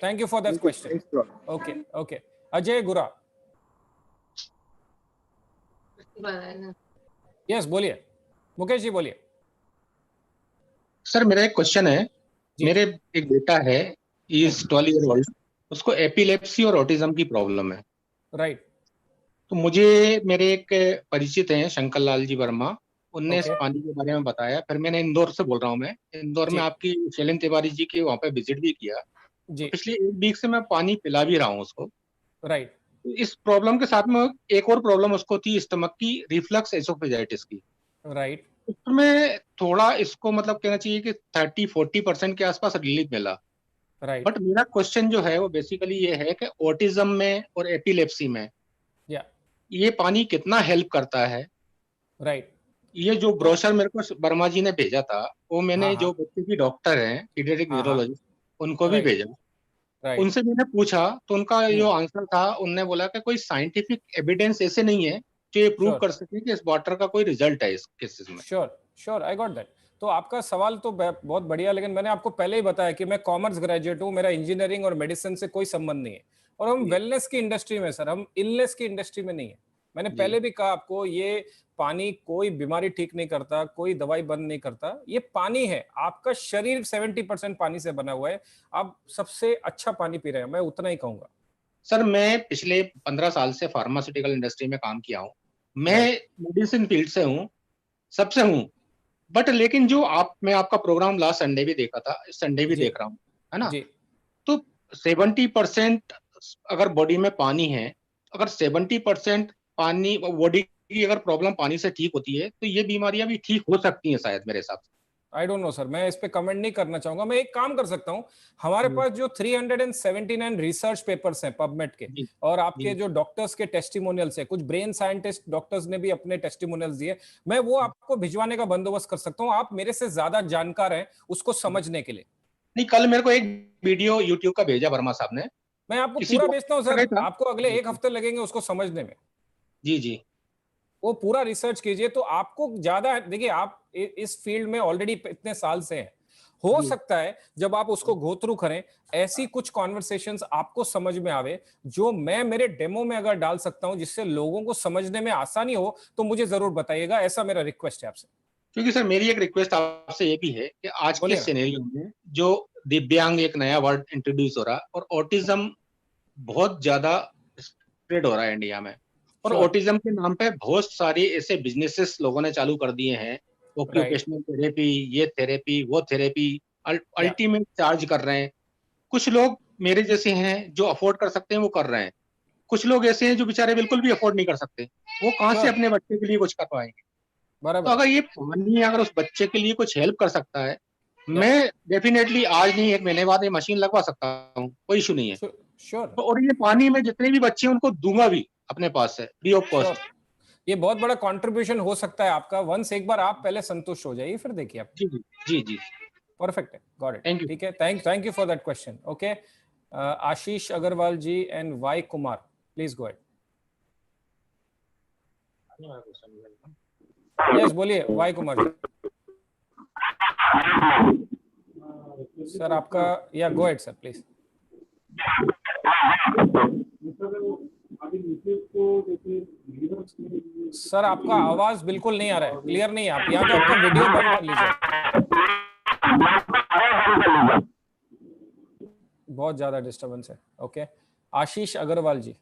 thank you for that question. Okay Ajay गुरा। यस बोलिए मुकेश जी, बोलिए सर। मेरा एक क्वेश्चन है, मेरे एक बेटा है, इज 12 ईयर ओल्ड, उसको एपिलेप्सी और ऑटिज्म की प्रॉब्लम है। राइट। तो मुझे मेरे एक परिचित हैं शंकर लाल जी वर्मा, उनने इस पानी के बारे में बताया। फिर मैंने इंदौर से बोल रहा हूँ, मैं इंदौर में आपकी शैलेंद्र तिवारी जी के वहाँ पे विजिट भी किया। जी। पिछले 1 वीक से मैं पानी पिला भी रहा हूँ उसको। राइट। इस प्रॉब्लम के साथ में एक और प्रॉब्लम उसको थी, स्टमक की, रिफ्लक्स एसोफेजाइटिस की। राइट। उसमें थोड़ा इसको मतलब कहना चाहिए कि 30-40% के आसपास रिलीफ मिला। राइट। बट मेरा क्वेश्चन जो है वो बेसिकली ये है कि ऑटिज्म में और एपिलेप्सी में ये पानी कितना हेल्प करता है? राइट। ये जो ब्रोशर मेरे को वर्मा जी ने भेजा था, वो मैंने जो बच्चे की डॉक्टर हैं, पीडियाट्रिक न्यूरोलॉजिस्ट, उनको भी भेजा। उनसे मैंने पूछा तो उनका जो आंसर था, उनने बोला कि कोई साइंटिफिक एविडेंस ऐसे नहीं है जो ये प्रूव कर सके कि इस वाटर का कोई रिजल्ट है इस केसेस में। Sure, I got that. तो आपका सवाल तो बहुत बढ़िया, लेकिन मैंने आपको पहले ही बताया कि मैं कॉमर्स ग्रेजुएट हूँ, मेरा इंजीनियरिंग और मेडिसिन से कोई संबंध नहीं है, और हम वेलनेस की इंडस्ट्री में सर, हम इलनेस की इंडस्ट्री में नहीं है। मैंने पहले भी कहा आपको, ये पानी कोई बीमारी ठीक नहीं करता, कोई दवाई बंद नहीं करता। ये पानी है, आपका शरीर 70% पानी से बना हुआ है। आप सबसे अच्छा पानी पी रहे हैं, मैं उतना ही कहूंगा। सर मैं पिछले 15 साल से फार्मास्यूटिकल इंडस्ट्री में काम किया हूँ, मैं मेडिसिन फील्ड से हूँ, सबसे हूँ। बट लेकिन जो मैं आपका प्रोग्राम लास्ट संडे भी देखा था, इस संडे भी देख रहा हूँ, है ना? तो 70% अगर बॉडी में पानी है, अगर 70% पानी बॉडी की अगर प्रॉब्लम पानी से ठीक होती है तो ये बीमारियां भी ठीक हो सकती हैं शायद, मेरे हिसाब से। आई डोंट नो सर, मैं इस पे कमेंट नहीं करना चाहूंगा। मैं एक काम कर सकता हूं, हमारे पास जो 379 रिसर्च पेपर्स हैं पबमेड के, और आपके जो डॉक्टर्स के टेस्टिमोनियल्स है, कुछ ब्रेन साइंटिस्ट डॉक्टर्स ने भी अपने टेस्टिमोनियल्स दिए, मैं वो आपको भिजवाने का बंदोबस्त कर सकता हूं। आप मेरे से ज्यादा जानकार हैं उसको समझने के लिए। नहीं, कल मेरे को एक वीडियो यूट्यूब का भेजा वर्मा साहब ने। मैं आपको पूरा भेजता हूँ सर, आपको अगले 1 हफ्ते लगेंगे उसको समझने में। जी जी, वो पूरा रिसर्च कीजिए तो आपको ज्यादा, देखिए आप इस फील्ड में ऑलरेडी इतने साल से हैं, हो सकता है जब आप उसको गो थ्रू करें ऐसी कुछ कॉन्वर्सेशंस आपको समझ में आवे जो मैं मेरे डेमो में अगर डाल सकता हूं जिससे लोगों को समझने में आसानी हो, तो मुझे जरूर बताइएगा। ऐसा मेरा रिक्वेस्ट है आपसे। क्योंकि सर मेरी एक रिक्वेस्ट आपसे ये भी है कि आज के सिनेरियो में जो दिव्यांग एक नया वर्ड इंट्रोड्यूस हो रहा है और ऑटिज्म बहुत ज्यादा स्प्रेड हो रहा है इंडिया में, और ऑटिज्म के नाम पे बहुत सारी ऐसे बिजनेसेस लोगों ने चालू कर दिए हैं, ऑक्यूपेशनल थेरेपी, ये थेरेपी, वो थेरेपी, अल्टीमेट चार्ज कर रहे हैं। कुछ लोग मेरे जैसे हैं जो अफोर्ड कर सकते हैं वो कर रहे हैं, कुछ लोग ऐसे हैं जो बेचारे बिल्कुल भी अफोर्ड नहीं कर सकते, वो कहाँ से अपने बच्चे के लिए कुछ कर पाएंगे। तो अगर ये पानी अगर उस बच्चे के लिए कुछ हेल्प कर सकता है, मैं डेफिनेटली आज नहीं 1 महीने बाद ये मशीन लगवा सकता हूँ, कोई इशू नहीं है। श्योर। और ये पानी में जितने भी बच्चे हैं उनको दूंगा भी अपने पास से फ्री ऑफ कॉस्ट। ये बहुत बड़ा कंट्रीब्यूशन हो सकता है आपका। वंस एक बार आप पहले संतुष्ट हो जाइए, फिर देखिए आप। जी जी जी, परफेक्ट है, गॉट इट। ठीक है, thank you for that question. Okay, Ashish Agarwal ji and Y Kumar, please go ahead. Yes, बोलिए वाई कुमार जी। सर आपका, या go ahead sir please. Sir आपका आवाज बिल्कुल नहीं आ रहा है, क्लियर नहीं है। आप या तो आपका वीडियो बंद कर लीजिए, बहुत ज्यादा डिस्टरबेंस है। ओके, आशीष अग्रवाल जी,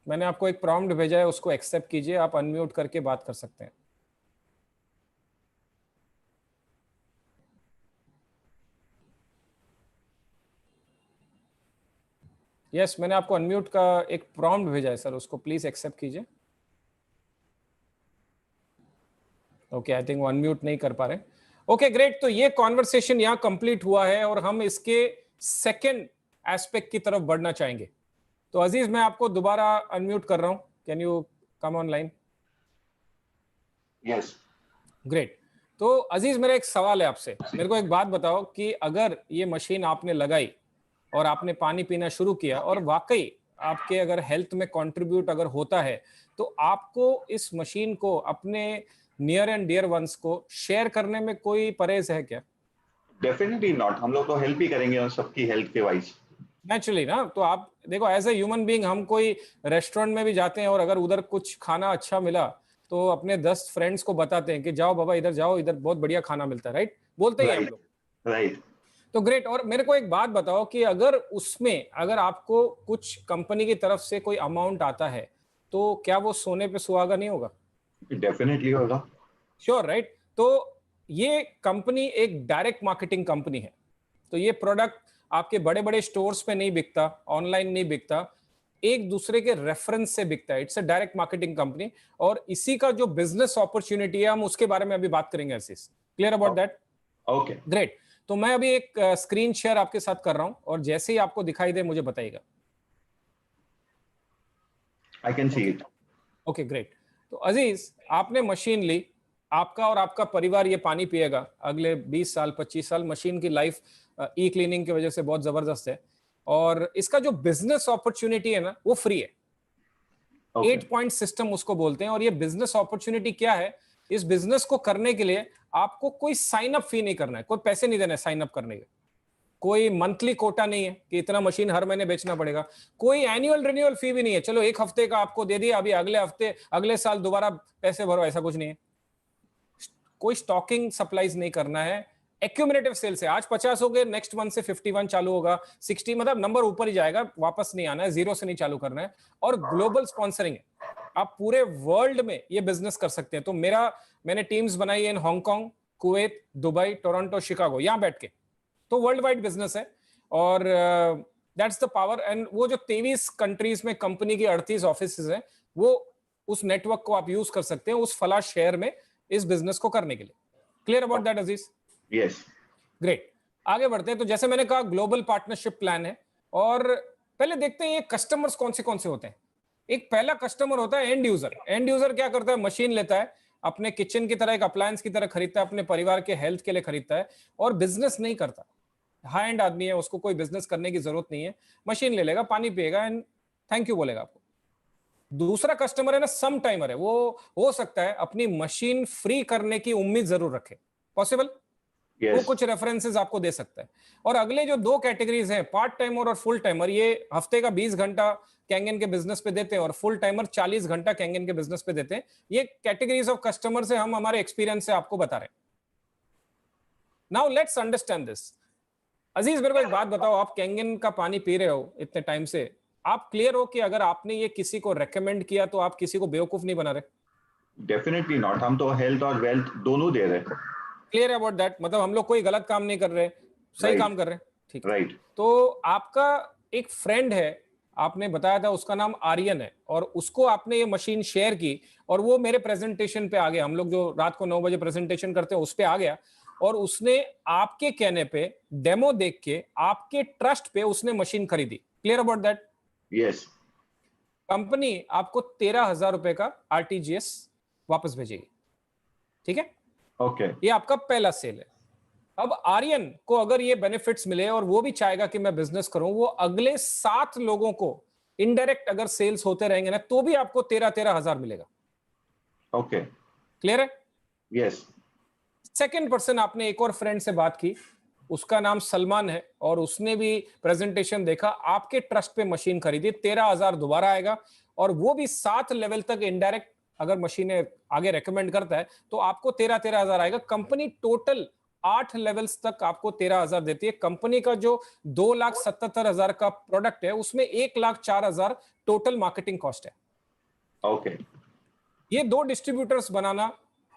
मैंने आपको एक प्रॉम्प्ट भेजा है, उसको एक्सेप्ट कीजिए। आप अनम्यूट करके बात कर सकते हैं। यस, मैंने आपको अनम्यूट का एक प्रॉम्प्ट भेजा है सर, उसको प्लीज एक्सेप्ट कीजिए। ओके, आई थिंक वो अनम्यूट नहीं कर पा रहे। ओके ग्रेट, तो ये कॉन्वर्सेशन यहाँ कंप्लीट हुआ है और हम इसके सेकंड एस्पेक्ट की तरफ बढ़ना चाहेंगे। तो अजीज, मैं आपको दोबारा अनम्यूट कर रहा हूँ, can you come online? Yes, great. तो अजीज, मेरा एक सवाल है आपसे। मेरे को एक बात बताओ कि अगर ये मशीन आपने लगाई और आपने पानी पीना शुरू किया और वाकई आपके अगर हेल्थ में कंट्रीब्यूट अगर होता है, तो आपको इस मशीन को अपने नियर एंड डियर वंस को शेयर करने में कोई परहेज है क्या? Definitely not. हम लोग तो हेल्प ही करेंगे उन सबकी हेल्थ के वाइज, नेचुरली ना। तो आप देखो, एज ए ह्यूमन बीइंग हम कोई रेस्टोरेंट में भी जाते हैं और अगर उधर कुछ खाना अच्छा मिला तो अपने 10 फ्रेंड्स को बताते हैं कि जाओ बाबा इधर जाओ, इधर बहुत बढ़िया खाना मिलता है, राइट? बोलते ही हम लोग, राइट। तो ग्रेट। और मेरे को एक बात बताओ कि अगर उसमें अगर आपको कुछ कंपनी की तरफ से कोई अमाउंट आता है, तो क्या वो सोने पे सुहागा नहीं होगा? डेफिनेटली होगा। Sure, right. तो ये कंपनी एक डायरेक्ट मार्केटिंग कंपनी है, तो ये प्रोडक्ट आपके बड़े बड़े स्टोर्स पे नहीं बिकता, ऑनलाइन नहीं बिकता, एक दूसरे के रेफरेंस से बिकता है। It's a direct marketing company, और इसी का जो बिजनेस अपॉर्चुनिटी है हम उसके बारे में अभी बात करेंगे। Clear about that? Okay, great. तो मैं अभी एक स्क्रीन शेयर आपके साथ कर रहा हूं और जैसे ही आपको दिखाई दे मुझे बताइएगा। I can see it. Okay great. तो अजीज, आपने मशीन ली, आपका और आपका परिवार ये पानी पिएगा अगले 20 साल 25 साल। मशीन की लाइफ ई क्लीनिंग की वजह से बहुत जबरदस्त है, और इसका जो बिजनेस अपॉर्चुनिटी है ना वो फ्री है। 8 पॉइंट सिस्टम उसको बोलते हैं। और ये बिजनेस अपॉर्चुनिटी क्या है? इस बिजनेस को करने के लिए आपको कोई साइन अप फी नहीं करना है, कोई पैसे नहीं देना है साइन अप करने के, कोई मंथली कोटा नहीं है कि इतना मशीन हर महीने बेचना पड़ेगा, कोई एनुअल रिन्यूअल फी भी नहीं है, चलो 1 हफ्ते का आपको दे दिया, अभी अगले हफ्ते अगले साल दोबारा पैसे भरो, ऐसा कुछ नहीं है। कोई स्टॉकिंग सप्लाईज नहीं करना है। एक्यूमुलेटिव सेल से आज 50 हो गए, नेक्स्ट मंथ से 51 चालू होगा, 60, मतलब नंबर ऊपर ही जाएगा, वापस नहीं आना है, जीरो से नहीं चालू करना है। और ग्लोबल स्पॉन्सरिंग है, आप पूरे वर्ल्ड में ये बिजनेस कर सकते हैं। तो मैंने टीम्स बनाई है इन Hong Kong, Kuwait, Dubai, Toronto, Chicago, यहां बैठ के। तो वर्ल्ड वाइड बिजनेस है, और दैट्स द पावर। एंड वो जो 23 कंट्रीज में कंपनी की 38 ऑफिसेज हैं, वो उस नेटवर्क को आप यूज कर सकते हैं उस फला शहर में इस बिजनेस को करने के लिए। Clear about that Aziz? Yes, great. आगे बढ़ते हैं। तो जैसे मैंने कहा, ग्लोबल पार्टनरशिप प्लान है, और पहले देखते हैं ये कस्टमर्स कौन से होते हैं। एक पहला कस्टमर होता है एंड यूजर। एंड यूजर क्या करता है? मशीन लेता है, अपने किचन की तरह, एक अप्लायंस की तरह खरीदता है, अपने परिवार के हेल्थ के लिए खरीदता है और बिजनेस नहीं करता। हाई एंड आदमी है, उसको कोई बिजनेस करने की जरूरत नहीं है, मशीन ले लेगा, पानी पिएगा एंड थैंक यू बोलेगा आपको। दूसरा कस्टमर है ना, सम टाइमर है, वो हो सकता है अपनी मशीन फ्री करने की उम्मीद जरूर रखे, पॉसिबल, वो कुछ रेफरेंसेस आपको दे सकता है। और अगले जो दो कैटेगरीज हैं, पार्ट टाइमर और फुल टाइमर, ये हफ्ते का 20 घंटा कैंगन के बिजनेस पे देते हैं और फुल टाइमर 40 घंटा कैंगन के बिजनेस पे देते हैं। ये कैटेगरीज ऑफ कस्टमर से हम हमारे एक्सपीरियंस से आपको बता रहे हैं। Now let's understand this. Aziz, मेरे को एक बात बताओ, आप कैंगन का पानी पी रहे हो इतने टाइम से, आप क्लियर हो कि अगर आपने ये किसी को रेकमेंड किया तो आप किसी को बेवकूफ नहीं बना रहे? डेफिनेटली नॉट, हम तो हेल्थ और वेल्थ दोनों दे रहे हैं। क्लियर अबाउट दैट, मतलब हम लोग कोई गलत काम नहीं कर रहे, सही काम कर रहे हैं, ठीक। राइट। तो आपका एक फ्रेंड है, आपने बताया था उसका नाम आर्यन है, और उसको आपने ये मशीन शेयर की और वो मेरे प्रेजेंटेशन पे आ गया, हम लोग जो रात को 9 बजे प्रेजेंटेशन करते हैं उस पे आ गया, और उसने आपके कहने पे, डेमो देख के, आपके ट्रस्ट पे उसने मशीन खरीदी। Clear about that? Yes. Company आपको 13,000 रुपए का आरटीजीएस वापस भेजेगी, ठीक है? ओके। ये आपका पहला सेल है। अब आर्यन को अगर ये बेनिफिट्स मिले और वो भी चाहेगा कि मैं बिजनेस करूं, वो अगले 7 लोगों को इनडायरेक्ट अगर सेल्स होते रहेंगे ना, तो भी आपको 13,000 मिलेगा। ओके। क्लियर है? यस। सेकेंड पर्सन, आपने एक और फ्रेंड से बात की, उसका नाम सलमान है, और उसने भी प्रेजेंटेशन देखा, आपके ट्रस्ट पे मशीन खरीदी, 13,000 दोबारा आएगा, और वो भी 7 लेवल तक इनडायरेक्ट अगर मशीनें आगे रेकमेंड करता है तो आपको 13,000 आएगा। कंपनी टोटल 8 लेवल्स तक आपको 13,000 देती है। कंपनी का जो 2,77,000 का प्रोडक्ट है, उसमें 1,04,000 टोटल मार्केटिंग कॉस्ट है। ओके। ये 2 डिस्ट्रीब्यूटर्स बनाना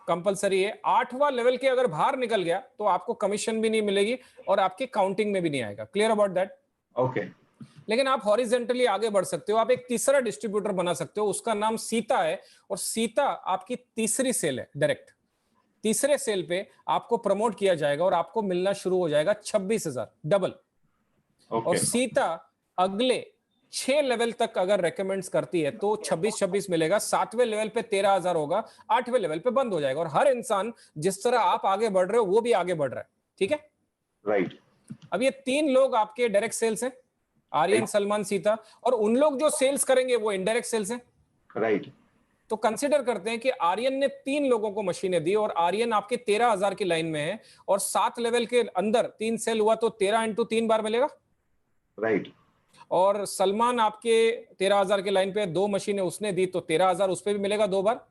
कंपलसरी है। 8वां लेवल के अगर बाहर निकल गया तो आपको कमीशन भी नहीं मिलेगी और आपकी काउंटिंग में भी नहीं आएगा। Clear about that? ओके। लेकिन आप हॉरिजेंटली आगे बढ़ सकते हो, आप एक तीसरा डिस्ट्रीब्यूटर बना सकते हो, उसका नाम सीता है, और सीता आपकी तीसरी सेल है। डायरेक्ट तीसरे सेल पे आपको प्रमोट किया जाएगा और आपको मिलना शुरू हो जाएगा 26,000 डबल। और सीता अगले 6 लेवल तक अगर रेकमेंड्स करती है तो 26 मिलेगा, 7वें लेवल पे 13,000 होगा, 8वें लेवल पे बंद हो जाएगा। और हर इंसान जिस तरह आप आगे बढ़ रहे हो वो भी आगे बढ़ रहा है, ठीक है? राइट। अब ये 3 लोग आपके डायरेक्ट सेल्स हैं, आर्यन, सलमान, सीता, और उन लोग जो सेल्स करेंगे वो इनडायरेक्ट सेल्स हैं। राइट। तो कंसीडर करते हैं कि आर्यन ने 3 लोगों को मशीनें दी और आर्यन आपके 13,000 की लाइन में है, और 7 लेवल के अंदर 3 सेल हुआ तो 13 × 3 बार मिलेगा। राइट। और सलमान आपके 13,000 की लाइन पे 2 मशीनें उसने दी तो 13,000 उस पे भी मिलेगा 2 बार,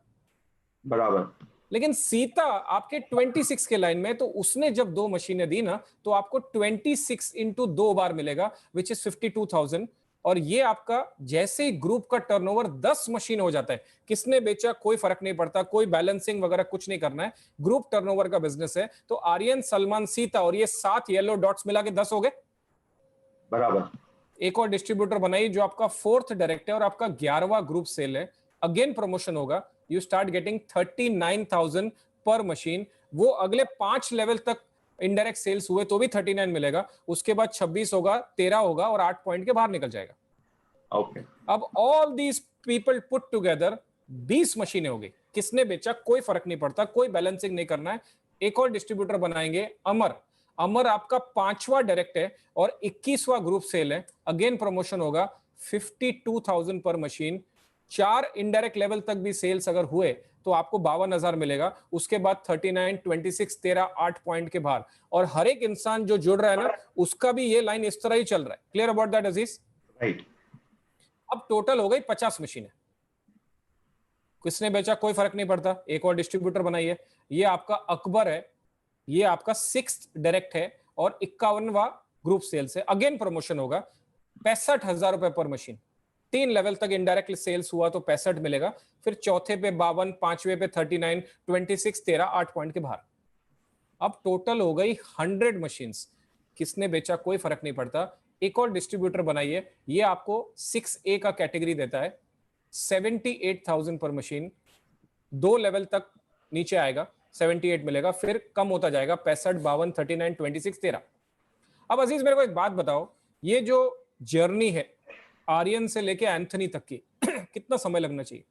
बराबर। लेकिन सीता आपके 26 के लाइन में, तो उसने जब 2 मशीनें दी ना तो आपको 26 × 2 बार मिलेगा, विच इज 52,000। और ये आपका जैसे ही ग्रुप का टर्नओवर 10 मशीन हो जाता है, किसने बेचा कोई फर्क नहीं पड़ता, कोई बैलेंसिंग वगैरह कुछ नहीं करना है, ग्रुप टर्नओवर का बिजनेस है। तो आर्यन, सलमान, सीता और ये 7 येलो डॉट्स मिला के 10 हो गए, बराबर। एक और डिस्ट्रीब्यूटर बनाई जो आपका 4th डायरेक्ट है और आपका 11वां ग्रुप सेल है। अगेन प्रमोशन होगा, यू स्टार्ट गेटिंग 39,000 पर मशीन। वो अगले 5 लेवल तक इनडायरेक्ट सेल्स हुए तो भी 39 मिलेगा, उसके बाद 26 होगा, 13 होगा और 8 पॉइंट के बाहर निकल जाएगा। ओके। अब all these people put together 20 मशीनें हो गई, किसने बेचा कोई फर्क नहीं पड़ता, कोई बैलेंसिंग नहीं करना है। एक और डिस्ट्रीब्यूटर बनाएंगे, अमर। अमर आपका 5वां डायरेक्ट है और 21वां ग्रुप सेल है। अगेन प्रमोशन होगा, 52,000 पर मशीन। 4 इनडायरेक्ट लेवल तक भी सेल्स अगर हुए तो आपको 52,000 मिलेगा, उसके बाद 39, 26, 13, 8 पॉइंट के बाहर। और हर एक इंसान जो जुड़ रहा है ना, उसका भी ये लाइन इस तरह ही चल रहा है। Clear about that Aziz? Right. अब टोटल हो गई 50 मशीनें, किसने बेचा कोई फर्क नहीं पड़ता। एक और डिस्ट्रीब्यूटर बनाइए, ये आपका अकबर है, ये आपका 6th डायरेक्ट है और 51वां ग्रुप सेल्स है। अगेन प्रमोशन होगा, 65,000 रुपए पर मशीन। 3 लेवल तक इनडायरेक्ट सेल्स हुआ तो 65 मिलेगा, फिर चौथे पे 52, 5वें पे 39, 26, 13, 8 पॉइंट के बाहर। अब टोटल हो गई 100 मशीन्स, किसने बेचा कोई फर्क नहीं पड़ता। एक और डिस्ट्रीब्यूटर बनाइए, ये आपको 6A का कैटेगरी देता है, 78,000 पर मशीन। 2 लेवल तक नीचे आएगा, 78 मिलेगा, फिर कम होता जाएगा, 65, 52, 39, 26, 13। अब अजीज मेरे को एक बात बताओ, ये जो जर्नी है आर्यन से लेके एंथनी तक की कितना समय लगना चाहिए?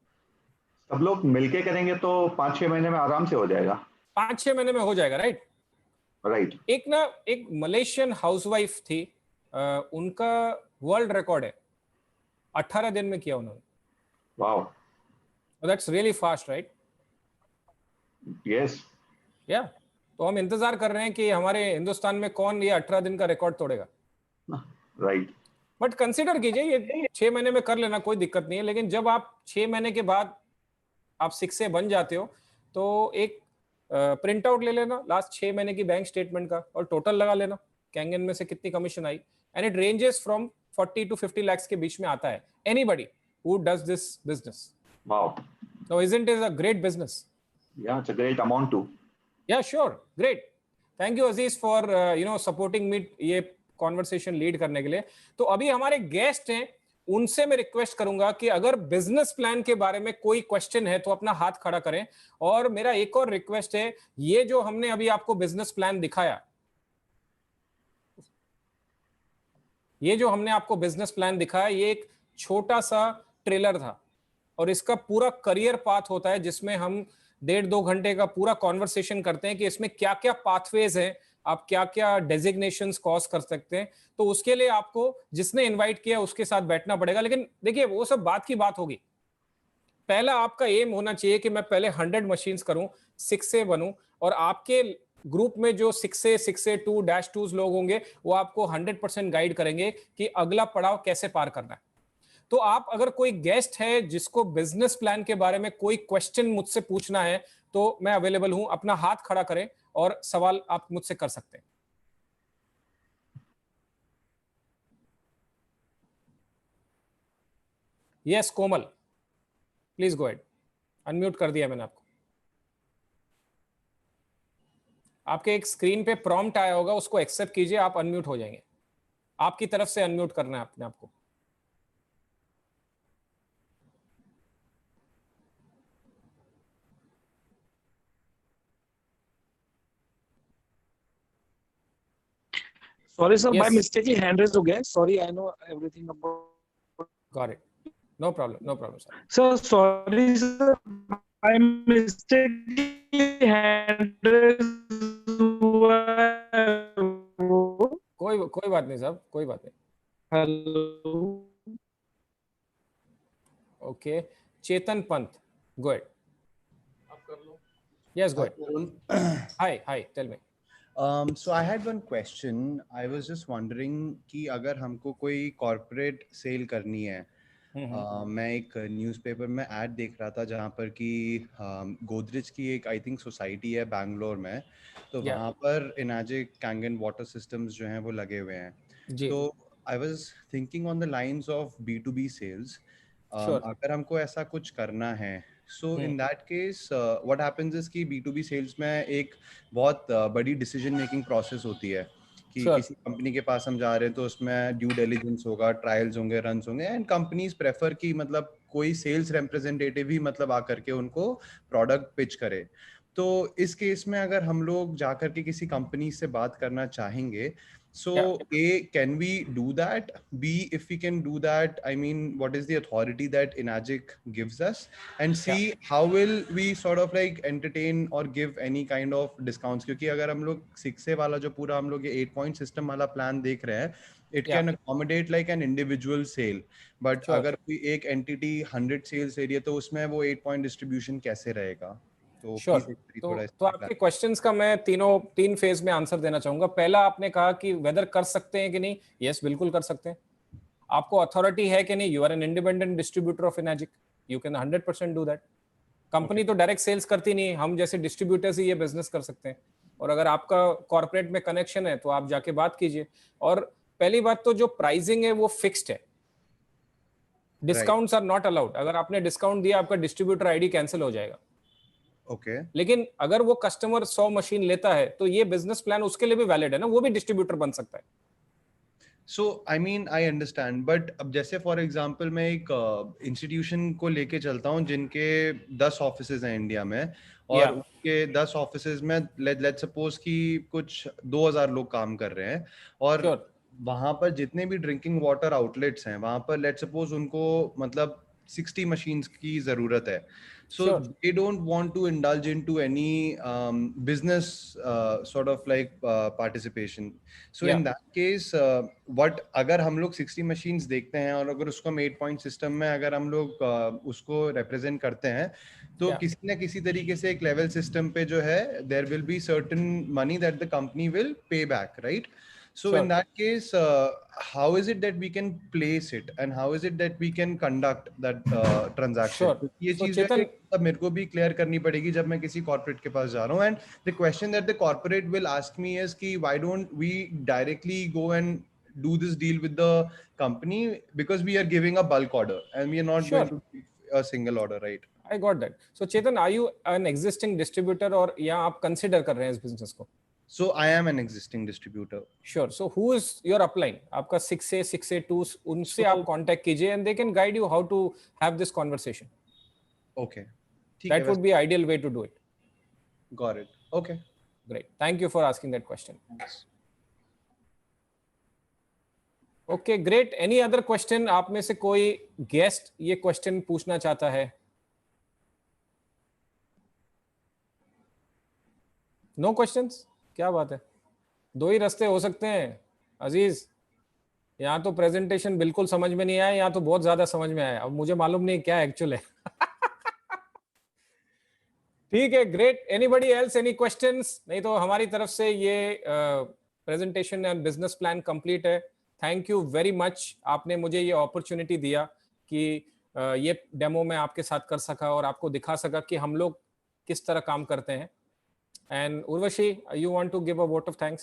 सब लोग मिलके करेंगे तो 5-6 महीने में आराम से हो जाएगा। 5-6 महीने में हो जाएगा, राइट? राइट। एक मलेशियन हाउसवाइफ थी, उनका वर्ल्ड रिकॉर्ड है, 18 दिन में किया उन्होंने। Wow, that's really fast, right? Yes. या तो हम इंतजार कर रहे हैं कि हमारे हिंदुस्तान में कौन ये 18 दिन का रिकॉर्ड तोड़ेगा। राइट। बट कंसीडर कीजिए, ये 6 महीने में कर लेना कोई दिक्कत नहीं है, लेकिन जब आप 6 महीने के बाद आप 6 से बन जाते हो तो एक प्रिंट आउट ले लेना लास्ट 6 महीने की बैंक स्टेटमेंट का और टोटल लगा लेना कैंगन में से कितनी commission I, and it ranges from 40 to 50 lakhs के बीच में आता है। Anybody who does this business. Wow, so isn't it a great business? Yeah, it's a great amount too. Yeah, sure, great. Thank you Aziz for supporting me ये conversation lead करने के लिए। तो अभी हमारे गेस्ट हैं, उनसे मैं रिक्वेस्ट करूंगा कि अगर बिजनेस प्लान के बारे में कोई क्वेश्चन है तो अपना हाथ खड़ा करें। और मेरा एक और रिक्वेस्ट है, ये जो हमने अभी आपको बिजनेस प्लान दिखाया, ये एक छोटा सा ट्रेलर था और इसका पूरा करियर पाथ होता है जिसमें हम 1.5-2 घंटे का पूरा कॉन्वर्सेशन करते हैं कि इसमें क्या क्या पाथवेज हैं, आप क्या क्या डेजिग्नेशंस क्रॉस कर सकते हैं। तो उसके लिए आपको जिसने इनवाइट किया उसके साथ बैठना पड़ेगा। लेकिन देखिए, वो सब बात की बात होगी। पहला आपका एम होना चाहिए कि मैं पहले 100 मशीन्स करूं, 6 से बनूं, और आपके ग्रुप में जो 6A, 2-2s लोग होंगे वो आपको 100% गाइड करेंगे कि अगला पड़ाव कैसे पार करना है। तो आप अगर कोई गेस्ट है जिसको बिजनेस प्लान के बारे में कोई क्वेश्चन मुझसे पूछना है तो मैं अवेलेबल हूं, अपना हाथ खड़ा करें और सवाल आप मुझसे कर सकते हैं। Yes Komal, please go ahead, unmute कर दिया मैंने आपको। आपके एक स्क्रीन पे प्रॉम्प्ट आया होगा, उसको एक्सेप्ट कीजिए, आप अनम्यूट हो जाएंगे। आपकी तरफ से अनम्यूट करना है अपने आपको। Sorry sir, by Yes. mistake hand raised हो गया। Sorry, I know everything about. Got it. No problem sir. Sir, sorry sir, by mistake hand raised हुआ है वो। कोई बात नहीं साहब, कोई बात नहीं। Hello. Okay, Chetan Pant, go ahead. Yes, go ahead. Hi, tell me. So I had one question. I was just wondering कि अगर हमको कोई corporate sale करनी है, मैं एक न्यूज़पेपर में ऐड देख रहा था जहाँ पर कि गोदरेज की एक आई थिंक सोसाइटी है बैंगलोर में, तो वहाँ पर इनाजिक कैंगन वाटर सिस्टम्स जो हैं वो लगे हुए हैं। तो I was thinking on the lines of B2B sales. अगर हमको ऐसा कुछ करना है, so in that case what happens is कि B2B सेल्स में एक बहुत बड़ी डिसीजन मेकिंग प्रोसेस होती है कि किसी कंपनी के पास हम जा रहे हैं तो उसमें ड्यू डिलिजेंस होगा, ट्रायल्स होंगे, रन्स होंगे, एंड कंपनीज प्रेफर कि मतलब कोई सेल्स रिप्रेजेंटेटिव ही मतलब आकर के उनको प्रोडक्ट पिच करे। तो इस केस में अगर हम लोग जाकर के किसी कंपनी से बात करना चाहेंगे, so A, can we do that? B, if we can do that, I mean, what is the authority that Enagic gives us? And C, how will we sort of like entertain or give any kind of discounts? क्योंकि अगर हम लोग 6A वाला जो पूरा हम लोग ये 8-point system वाला प्लान देख रहे हैं, it can accommodate like an individual sale, but अगर कोई एक entity 100 sales area तो उसमें वो 8-point distribution कैसे रहेगा? तो आपके क्वेश्चंस का मैं तीन फेज में आंसर देना चाहूंगा। पहला, आपने कहा कि वेदर कर सकते हैं कि नहीं। यस, बिल्कुल कर सकते हैं। आपको अथॉरिटी है कि नहीं? You are an independent distributor of Enagic, you can 100% do that. Company तो डायरेक्ट सेल्स करती नहीं, हम जैसे डिस्ट्रीब्यूटर्स ही ये बिजनेस कर सकते हैं। और अगर आपका कॉर्पोरेट में कनेक्शन है तो आप जाके बात कीजिए। और पहली बात तो जो प्राइसिंग है वो फिक्स्ड है, डिस्काउंट्स आर नॉट अलाउड। अगर आपने डिस्काउंट दिया, आपका डिस्ट्रीब्यूटर आईडी कैंसिल हो जाएगा। लेकिन अगर वो कस्टमर 100 मशीन लेता है तो ये बिजनेस प्लान उसके लिए भी वैलिड है ना, वो भी डिस्ट्रीब्यूटर बन सकता है। So I mean I understand, but अब जैसे फॉर एग्जांपल मैं एक इंस्टीट्यूशन को लेके चलता हूँ जिनके 10 ऑफिसेज हैं इंडिया में, और उनके 10 ऑफिसेज में लेट्स सपोज कि कुछ 2000 लोग काम कर रहे हैं, और वहां पर जितने भी ड्रिंकिंग वाटर आउटलेट्स हैं वहां पर लेट्स सपोज उनको मतलब 60 मशीन्स की जरूरत है। So they don't want to indulge into any business sort of like participation. So in that case, what अगर हम लोग 60 machines देखते हैं और अगर उसको हम 8-point system में अगर हम लोग उसको represent करते हैं, तो किसी न किसी तरीके से एक level system पे जो है there will be certain money that the company will pay back, right? So in that case, how is it that we can place it, and how is it that we can conduct that transaction? ये चीज है मेरे को भी clear करनी पड़ेगी जब मैं किसी corporate के पास जा रहा हूँ. And the question that the corporate will ask me is कि why don't we directly go and do this deal with the company, because we are giving a bulk order and we are not going to give a single order, right? I got that. So Chetan, are you an existing distributor और या आप consider कर रहे हैं इस business को? So I am an existing distributor. Sure. So who is your upline? आपका 6A, 6A2 उनसे आप contact कीजिए and they can guide you how to have this conversation. Okay. That would be ideal way to do it. Got it. Okay. Great. Thank you for asking that question. Thanks. Okay, great. Any other question? आप में से कोई guest ये question पूछना चाहता है? No questions? क्या बात है, दो ही रास्ते हो सकते हैं अजीज, या तो प्रेजेंटेशन बिल्कुल समझ में नहीं आया या तो बहुत ज्यादा समझ में आया. अब मुझे मालूम नहीं क्या एक्चुअल है. ठीक है, great. Anybody else, any questions? नहीं तो हमारी तरफ से ये presentation and business plan complete है. थैंक यू वेरी मच, आपने मुझे ये अपॉर्चुनिटी दिया कि ये डेमो मैं आपके साथ कर सका और आपको दिखा सका कि हम लोग किस तरह काम करते हैं. And Urvashi, you want to give a vote of thanks?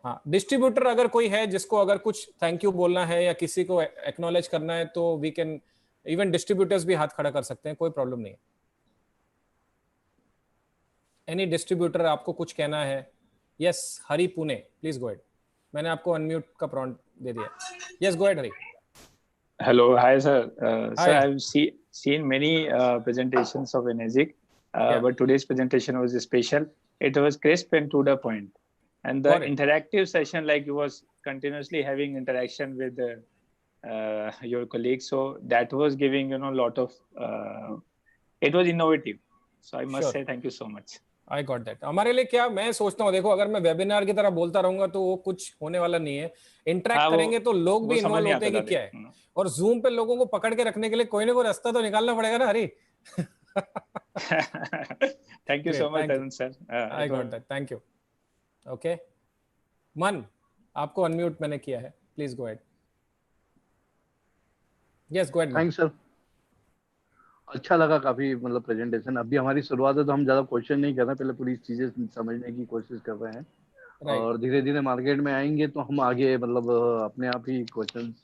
हाँ, डिस्ट्रीब्यूटर अगर कोई है जिसको अगर कुछ थैंक यू बोलना है या किसी को एक्नॉलेज करना है तो वी कैन, इवन डिस्ट्रीब्यूटर्स भी हाथ खड़ा कर सकते हैं, कोई प्रॉब्लम नहीं है. एनी डिस्ट्रीब्यूटर आपको कुछ कहना है? Yes, Hari Pune, please go ahead. मैंने आपको अनम्यूट का प्रॉम्प्ट दे दिया. Yes, go ahead Hari. Hello, hi sir. Sir, I've seen many presentations of Enezic. But today's presentation was special. It was crisp and to the point, and the interactive session, like you was continuously having interaction with your colleagues, so that was giving a lot of it was innovative, so I must say thank you so much. I got that. हमारे लिए क्या, मैं सोचता हूँ देखो, अगर मैं webinar की तरह बोलता रहूंगा तो वो कुछ होने वाला नहीं है. इंटरेक्ट करेंगे तो लोग भी इन्वॉल्व होते हैं कि क्या है, और जूम पे लोगों को पकड़ के रखने के लिए कोई ना कोई रास्ता तो निकालना पड़ेगा ना हरी. Thank you so much, Tarun sir. I got that. Thank you. Okay. मन, आपको अनम्यूट मैंने किया है. Please go ahead. Yes, go ahead. Thanks sir. अच्छा लगा काफी, मतलब प्रेजेंटेशन. अभी हमारी शुरुआत है तो हम ज्यादा क्वेश्चन नहीं कर रहे, पहले पूरी चीजें समझने की कोशिश कर रहे हैं. और धीरे धीरे मार्केट में आएंगे तो हम आगे मतलब अपने आप ही क्वेश्चंस,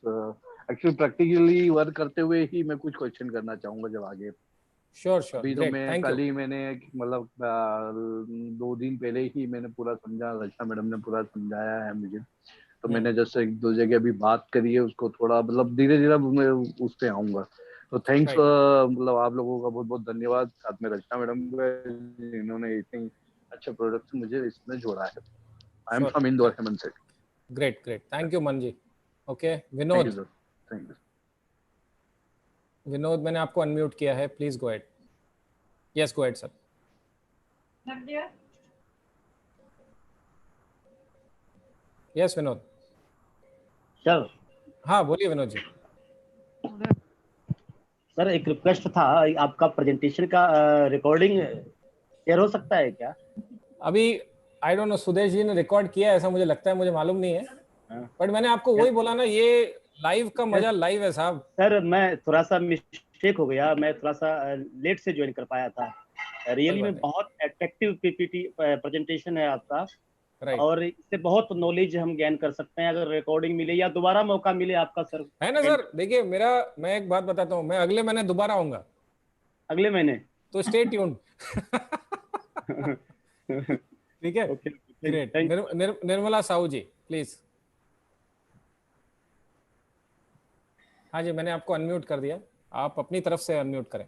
एक्चुअली प्रैक्टिकली वर्क करते हुए ही मैं कुछ क्वेश्चन करना चाहूंगा जब आगे. श्योर. अभी तो मैं कल ही मैंने मतलब 2 दिन पहले ही मैंने पूरा समझा, रचना मैडम ने पूरा समझाया है मुझे, तो मैंने जैसे 1-2 जगह अभी बात करी है, उसको थोड़ा मतलब धीरे धीरे मैं उस पे आऊंगा. तो थैंक्स, मतलब आप लोगों का बहुत बहुत धन्यवाद, साथ में रचना मैडम को जिन्होंने इतनी अच्छा प्रोडक्ट मुझे इसमें जोड़ा है. I am from Indore, Hemant Seth. Great great, thank you मन जी. Okay, Vinod. Thank you. Vinod, मैंने आपको अनम्यूट किया है, please go ahead. Yes, go ahead sir. Yes Vinod. Sir. हाँ बोलिए विनोद जी. सर एक रिक्वेस्ट था, आपका प्रेजेंटेशन का रिकॉर्डिंग शेयर हो सकता है क्या? अभी I don't know, Sudesh ji ने रिकॉर्ड किया है ऐसा मुझे लगता है, मुझे मालूम नहीं है, बट मैंने आपको वही बोला ना, ये लाइव का मजा लाइव है साहब. सर मैं थोड़ा सा मिस्टेक हो गया, मैं थोड़ा सा लेट से ज्वाइन कर पाया था. रियली में बहुत अट्रैक्टिव पीपीटी प्रेजेंटेशन है आपका, और इससे बहुत नॉलेज हम गेन कर सकते हैं अगर रिकॉर्डिंग मिले या दोबारा मौका मिले आपका सर. है ना सर. देखिए मैं एक बात बताता हूँ, मैं अगले महीने दोबारा आऊंगा. अगले महीने? तो स्टे ट्यून्ड. ठीक है. ग्रेट. निर्मला साहू जी प्लीज. हाँ जी, मैंने आपको अनम्यूट कर दिया, आप अपनी तरफ से अनम्यूट करें.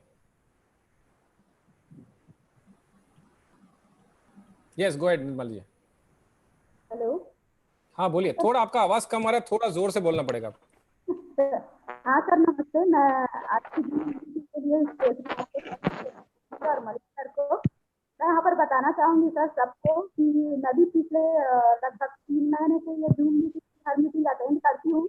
यस, गो अहेड निर्मल जी. हेलो. हाँ बोलिए, थोड़ा आपका आवाज कम आ रहा है, थोड़ा जोर से बोलना पड़ेगा. हाँ सर नमस्ते. मैं आपकी के लिए सर को मैं यहाँ पर बताना चाहूंगी सर सबको कि मैं भी पिछले लगभग 3 महीने से ये जूम मीटिंग हर मीटिंग अटेंड करती हूँ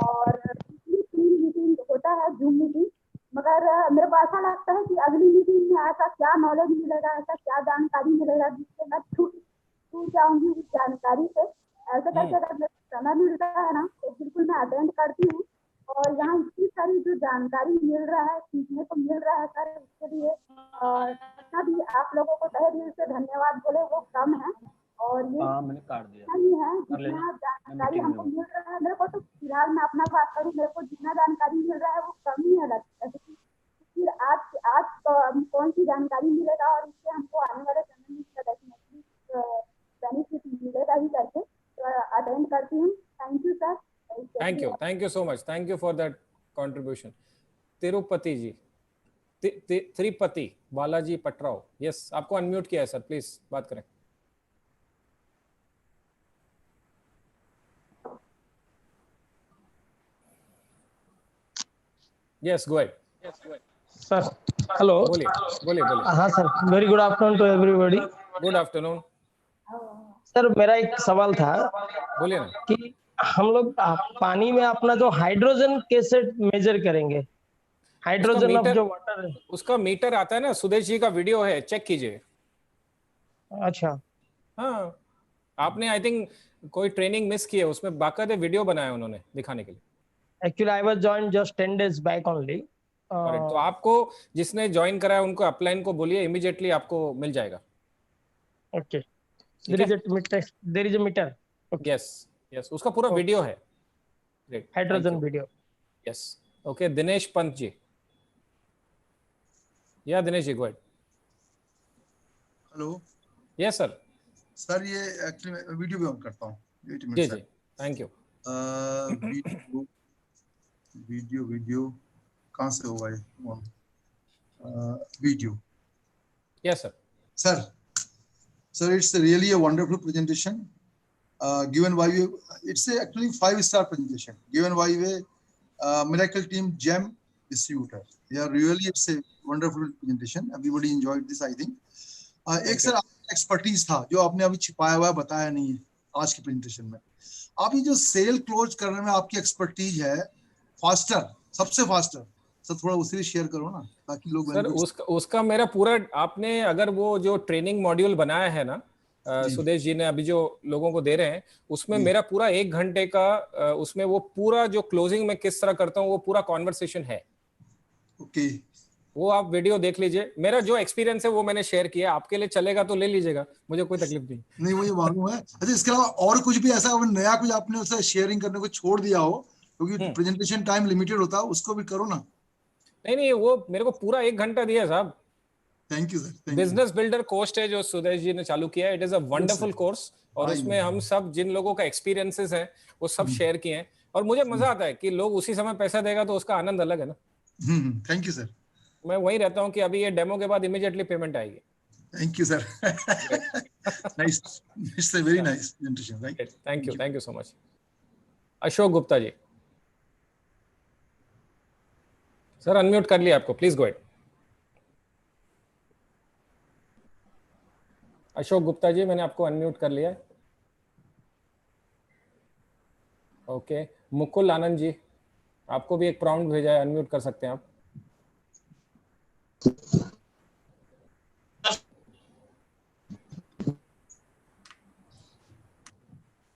और 3 मीटिंग होता है जूम मीटिंग, मगर मेरे को ऐसा लगता है कि अगली मीटिंग में ऐसा क्या नॉलेज मिलेगा, ऐसा क्या जानकारी मिलेगा जिससे मैं छूट जाऊंगी उस जानकारी से। ऐसे करके अगर मेरे समय मिलता है ना तो बिल्कुल मैं अटेंड करती हूँ और यहाँ इतनी सारी जो जानकारी मिल रहा है, सीखने को मिल रहा है सर, उसके लिए जितना भी आप लोगों को तहे दिल से धन्यवाद बोले वो कम है। और ये मैंने काट दिया नहीं है जितना जानकारी हमको मिल रहा है, मेरे को तो फिलहाल मैं अपना बात करूँ, मेरे को जितना जानकारी मिल रहा है वो कम ही है लगता है। फिर आज कौन सी जानकारी मिलेगा और उससे हमको आने वाले समय में डेफिनेटली बेनिफिट मिलेगा ही करके अटेंड करती हूँ। Thank you sir. Thank you so much, thank you for that contribution. Tirupati ji, Tripati Balaji Patrao, yes आपको अनम्यूट किया है सर, प्लीज बात करें। Yes go ahead sir. Hello, बोलिए। हाँ sir, very good afternoon to everybody. Good afternoon sir, मेरा एक सवाल था, बोलिए ना, कि हम लोग पानी में अपना जो हाइड्रोजन कैसे मेजर करेंगे? हाइड्रोजन ऑफ जो वाटर है, उसका मीटर आता है ना, सुदेश जी का वीडियो है, चेक कीजिए। अच्छा, हाँ, आपने आई थिंक कोई ट्रेनिंग मिस की है, उसमें बाकायदे वीडियो बनाया उन्होंने दिखाने के लिए। Actually I was join just 10 days back only. तो आपको जिसने ज्वाइन कराया उनको अपलाइन को बोलिए, इमीडिएटली आपको मिल जाएगा। Okay, there is a meter. Yes, उसका पूरा वीडियो है। Great, hydrogen video. Yes, okay. Dinesh Pant ji, या Dinesh ji go ahead. Hello, yes sir. Sir ये एक्चुअली मैं वीडियो भी ऑन करता हूँ। जी, थैंक यू। वीडियो कहाँ से होगा ये? Video. Yes sir. Sir, it's really a wonderful presentation. Given by you, it's actually 5-star presentation. Given by Miracle Team Gem Distributor. Yeah, really, it's a wonderful presentation. Everybody enjoyed this, I think. एक sir expertise था जो आपने अभी छिपाया हुआ बताया नहीं है आज की प्रेजेंटेशन में। आप ये जो सेल क्लोज करने में आपकी एक्सपर्टीज है, फास्टर, सबसे फास्टर, सर थोड़ा उसे शेयर करो ना ताकि लोग। सर उसका मेरा पूरा, आपने अगर वो जो ट्रेनिंग मॉड्यूल बनाया है ना सुदेश जी ने अभी जो लोगों को दे रहे हैं, उसमें मेरा पूरा 1 घंटे का उसमें वो पूरा जो क्लोजिंग में किस तरह करता हूँ वो पूरा कॉन्वर्सेशन है। ओके, वो आप वीडियो देख लीजिए। मेरा जो एक्सपीरियंस है वो मैंने शेयर किया, आपके लिए चलेगा तो ले लीजिएगा, मुझे कोई तकलीफ नहीं। मुझे मालूम है। अच्छा, इसके अलावा और कुछ भी ऐसा नया कुछ आपने उसे शेयरिंग करने को छोड़ दिया हो, क्योंकि प्रेजेंटेशन टाइम लिमिटेड होता है, उसको भी करो ना। नहीं, वो मेरे को पूरा 1 घंटा दिया साहब। Thank you sir. Business builder course है जो सुदेश जी ने चालू किया है। It is a wonderful course और उसमें हम सब जिन लोगों का एक्सपीरियंसेस है वो सब शेयर किए हैं और मुझे मजा आता है कि लोग उसी समय पैसा देगा तो उसका आनंद अलग है ना। Thank you sir. मैं वही रहता हूँ कि अभी ये डेमो के बाद इमीडिएटली पेमेंट आएगी। Thank you sir. Nice, it's a very nice presentation, right? Thank you so much. Ashok Gupta ji, sir unmute कर लिया आपको, please go ahead. Ashok Gupta ji, मैंने आपको अनम्यूट कर लिया है। ओके, मुकुल आनंद जी, आपको भी एक प्रॉम्प्ट भेजा है, अनम्यूट कर सकते हैं आप।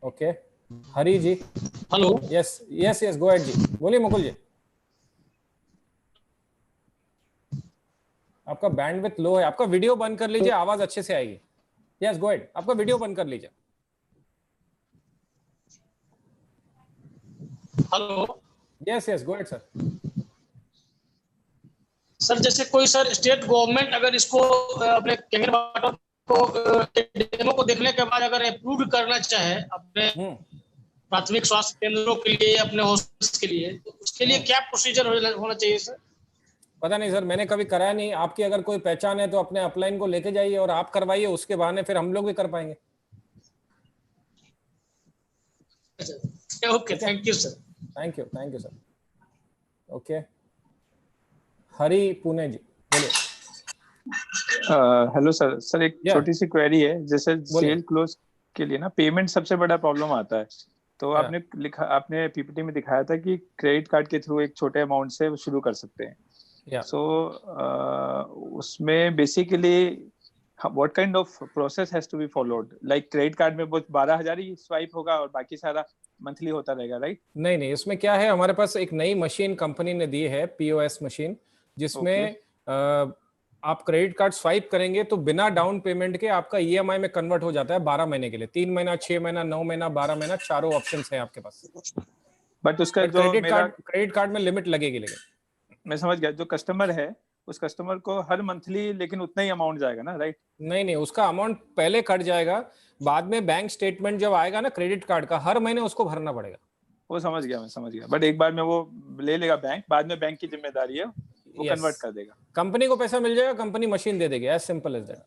ओके, हरी जी। हेलो। यस गो अहेड जी, बोलिए मुकुल जी। आपका बैंडविड्थ लो है, आपका वीडियो बंद कर लीजिए, आवाज अच्छे से आएगी। यस गो अहेड, आपका वीडियो बंद कर लीजिए। Hello. Yes go ahead sir. Sir जैसे कोई सर स्टेट गवर्नमेंट अगर इसको अपने कैंगन वाटर को डेमो को देखने के बाद अगर अप्रूव करना चाहे अपने प्राथमिक स्वास्थ्य केंद्रों के लिए, अपने हॉस्पिटल्स के लिए, तो उसके लिए क्या प्रोसीजर होना चाहिए सर? पता नहीं सर, मैंने कभी कराया नहीं। आपकी अगर कोई पहचान है तो अपने अपलाइन को लेके जाइए और आप करवाइए, उसके बहाने फिर हम लोग भी कर पाएंगे। Okay, thank you sir. Thank you sir. Okay, Hari Pune ji, बोलिए। Hello sir. सर एक छोटी सी क्वेरी है, जैसे सेल क्लोज के लिए ना पेमेंट सबसे बड़ा प्रॉब्लम आता है, तो आपने लिखा, आपने पीपीटी में दिखाया था कि क्रेडिट कार्ड के थ्रू एक छोटे अमाउंट से वो शुरू कर सकते हैं। सो उसमें basically what kind of process has to be followed? Like credit card में बस 12,000 ही स्वाइप होगा और बाकी सारा मंथली होता रहेगा, राइट? नहीं नहीं, इसमें क्या है, हमारे पास एक नई मशीन कंपनी ने दी है, पीओएस मशीन, जिसमें आप क्रेडिट कार्ड स्वाइप करेंगे तो बिना डाउन पेमेंट के आपका ईएमआई में कन्वर्ट हो जाता है 12 महीने के लिए। 3 महीना, 6 महीना, 9 महीना, 12 महीना, चारों ऑप्शंस हैं आपके पास। बट उसका जो क्रेडिट कार्ड में लिमिट लगेगी। लेकिन मैं समझ गया, जो कस्टमर है उस कस्टमर को हर मंथली लेकिन उतना ही अमाउंट जाएगा ना, राइट? नहीं नहीं, उसका अमाउंट पहले कट जाएगा, बाद में बैंक स्टेटमेंट जब आएगा ना क्रेडिट कार्ड का, हर महीने उसको भरना पड़ेगा। वो समझ गया, मैं समझ गया। बट एक बार में वो ले लेगा बैंक, बाद में बैंक की जिम्मेदारी है, वो कन्वर्ट कर देगा। कंपनी को पैसा मिल जाएगा, कंपनी मशीन दे देगी, as simple as that.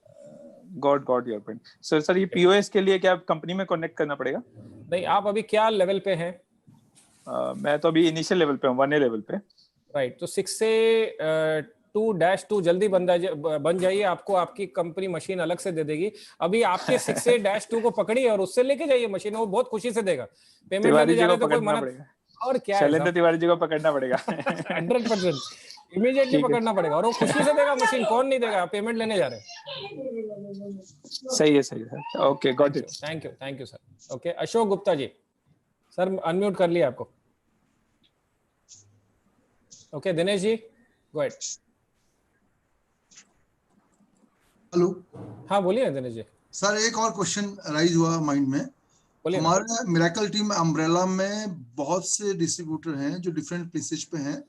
Got your point. Sir ये पीओएस के लिए क्या कंपनी में कनेक्ट करना पड़ेगा? नहीं, आप अभी क्या लेवल पे हैं? मैं तो अभी इनिशियल लेवल पे हूँ, 1A लेवल पे। राइट, तो 6 से 2-2 जल्दी बन जाइए, आपको आपकी कंपनी मशीन अलग से दे देगी। अभी आपके 6 से -2 को पकड़िए और उससे लेके जाइए मशीन, वो बहुत खुशी से देगा। पेमेंट लेने जा रहे तो कोई मना, और क्या है, शैलेंद्र तिवारी जी को पकड़ना पड़ेगा 100% इमीडिएटली पकड़ना पड़ेगा, और वो खुशी से देगा मशीन। कौन नहीं देगा? पेमेंट लेने जा रहे हैं। सही है sir. Okay, got it. Thank you sir. Okay, Ashok Gupta ji, sir unmute कर लिया आपको। Okay, Dinesh ji go ahead. Hello, हाँ बोलिए दिनेश जी। सर एक और क्वेश्चन राइज हुआ माइंड में। हमारे मिरेकल टीम अम्ब्रेला में बहुत से डिस्ट्रीब्यूटर हैं जो डिफरेंट प्लेसेज पे हैं,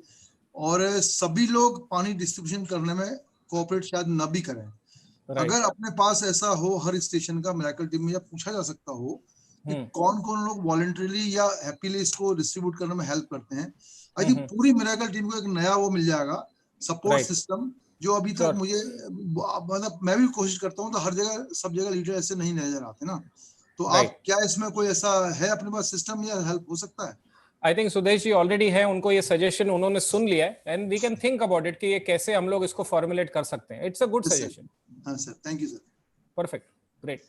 और सभी लोग पानी डिस्ट्रीब्यूशन करने में कोऑपरेट शायद न भी करें। अगर अपने पास ऐसा हो हर स्टेशन का मिरेकल टीम में, या पूछा जा सकता हो कि कौन कौन लोग वॉलंटरीली या हैप्पीली इसको डिस्ट्रीब्यूट करने में हेल्प करते हैं, आई थिंक पूरी मिरेकल टीम को एक नया वो मिल जाएगा सपोर्ट सिस्टम, जो अभी तक मुझे, मतलब मैं भी कोशिश करता हूँ तो हर जगह सब जगह लीडर ऐसे नहीं नजर आते ना। तो आप क्या इसमें कोई ऐसा है अपने पास सिस्टम या हेल्प हो सकता है? I think Sudesh ji already है, उनको ये सजेशन उन्होंने सुन लिया है, and we can think about it कि ये कैसे हम लोग इसको फॉर्मुलेट कर सकते हैं। It's a good suggestion. हाँ sir, thank you sir. Perfect, great.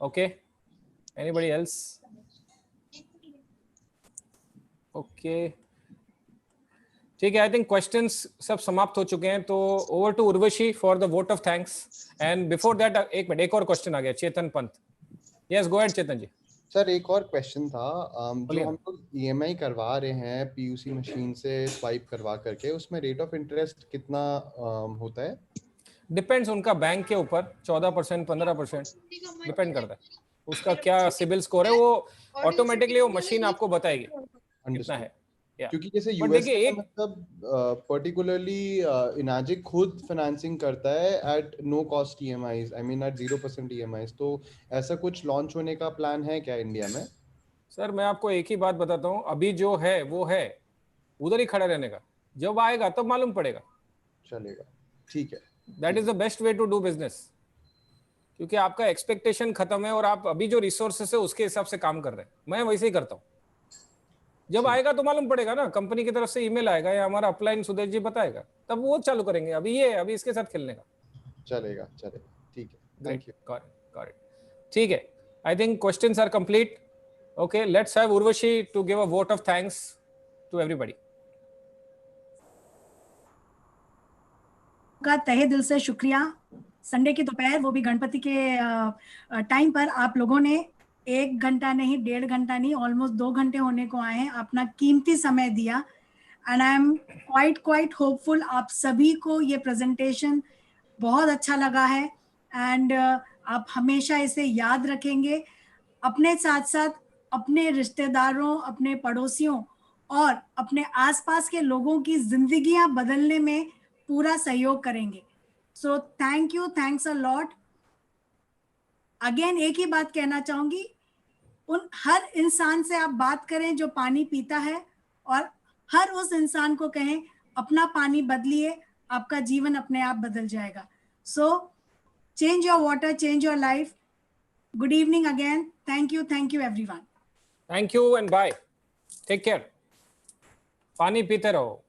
Okay, anybody else? Okay, ठीक है, आई थिंक क्वेश्चंस सब समाप्त हो चुके हैं, तो over to Urvashi for the vote of thanks. And before that एक मिनट, एक और क्वेश्चन आ गया, Chetan Pant. Yes, go ahead Chetan ji. Sir एक और क्वेश्चन था, जो हम लोग ईएमआई करवा रहे हैं पीयूसी मशीन से स्वाइप करवा करके, उसमें रेट ऑफ इंटरेस्ट कितना होता है? डिपेंड्स उनका बैंक के ऊपर, 14%, 15% डिपेंड करता है उसका क्या सिबिल स्कोर है, वो ऑटोमेटिकली वो मशीन आपको बताएगी कितना है। क्योंकि जैसे यूएस में मतलब पर्टिकुलरली इनाजिक खुद फाइनेंसिंग करता है at no cost EMIs, I mean at 0% EMIs, तो ऐसा कुछ लॉन्च होने का प्लान है क्या इंडिया में? सर मैं आपको एक ही बात बताता हूँ, अभी जो है वो है, उधर ही खड़ा रहने का, जब आएगा तब मालूम पड़ेगा। चलेगा, ठीक है। That is the best way to do business, क्योंकि आपका एक्सपेक्टेशन खत्म है और आप अभी जो रिसोर्सेस है उसके हिसाब से काम कर रहे हैं। मैं वैसे ही करता हूँ, जब आएगा तो मालूम पड़ेगा ना, कंपनी की तरफ से ईमेल आएगा या हमारा अपलाइन सुदेश जी बताएगा, तब वो चालू करेंगे। अभी इसके साथ खेलने का। चलेगा, ठीक है, थैंक यू। गॉट इट, ठीक है। I think questions are complete. Okay, let's have Urvashi to give a vote of thanks to everybody. का तहे दिल से शुक्रिया। संडे की दोपहर, वो भी गणपति के टाइम पर आप लोगों ने 1 घंटा नहीं, 1.5 घंटा नहीं, ऑलमोस्ट 2 घंटे होने को आए हैं, अपना कीमती समय दिया। And I am quite hopeful आप सभी को ये प्रेजेंटेशन बहुत अच्छा लगा है, एंड आप हमेशा इसे याद रखेंगे। अपने साथ साथ अपने रिश्तेदारों, अपने पड़ोसियों और अपने आसपास के लोगों की जिंदगियां बदलने में पूरा सहयोग करेंगे। So thank you, thanks a lot. Again एक ही बात कहना चाहूंगी, उन हर इंसान से आप बात करें जो पानी पीता है, और हर उस इंसान को कहें अपना पानी बदलिए, आपका जीवन अपने आप बदल जाएगा। So change your water, change your life. Good evening again, thank you everyone. Thank you and bye, take care, पानी पीते रहो।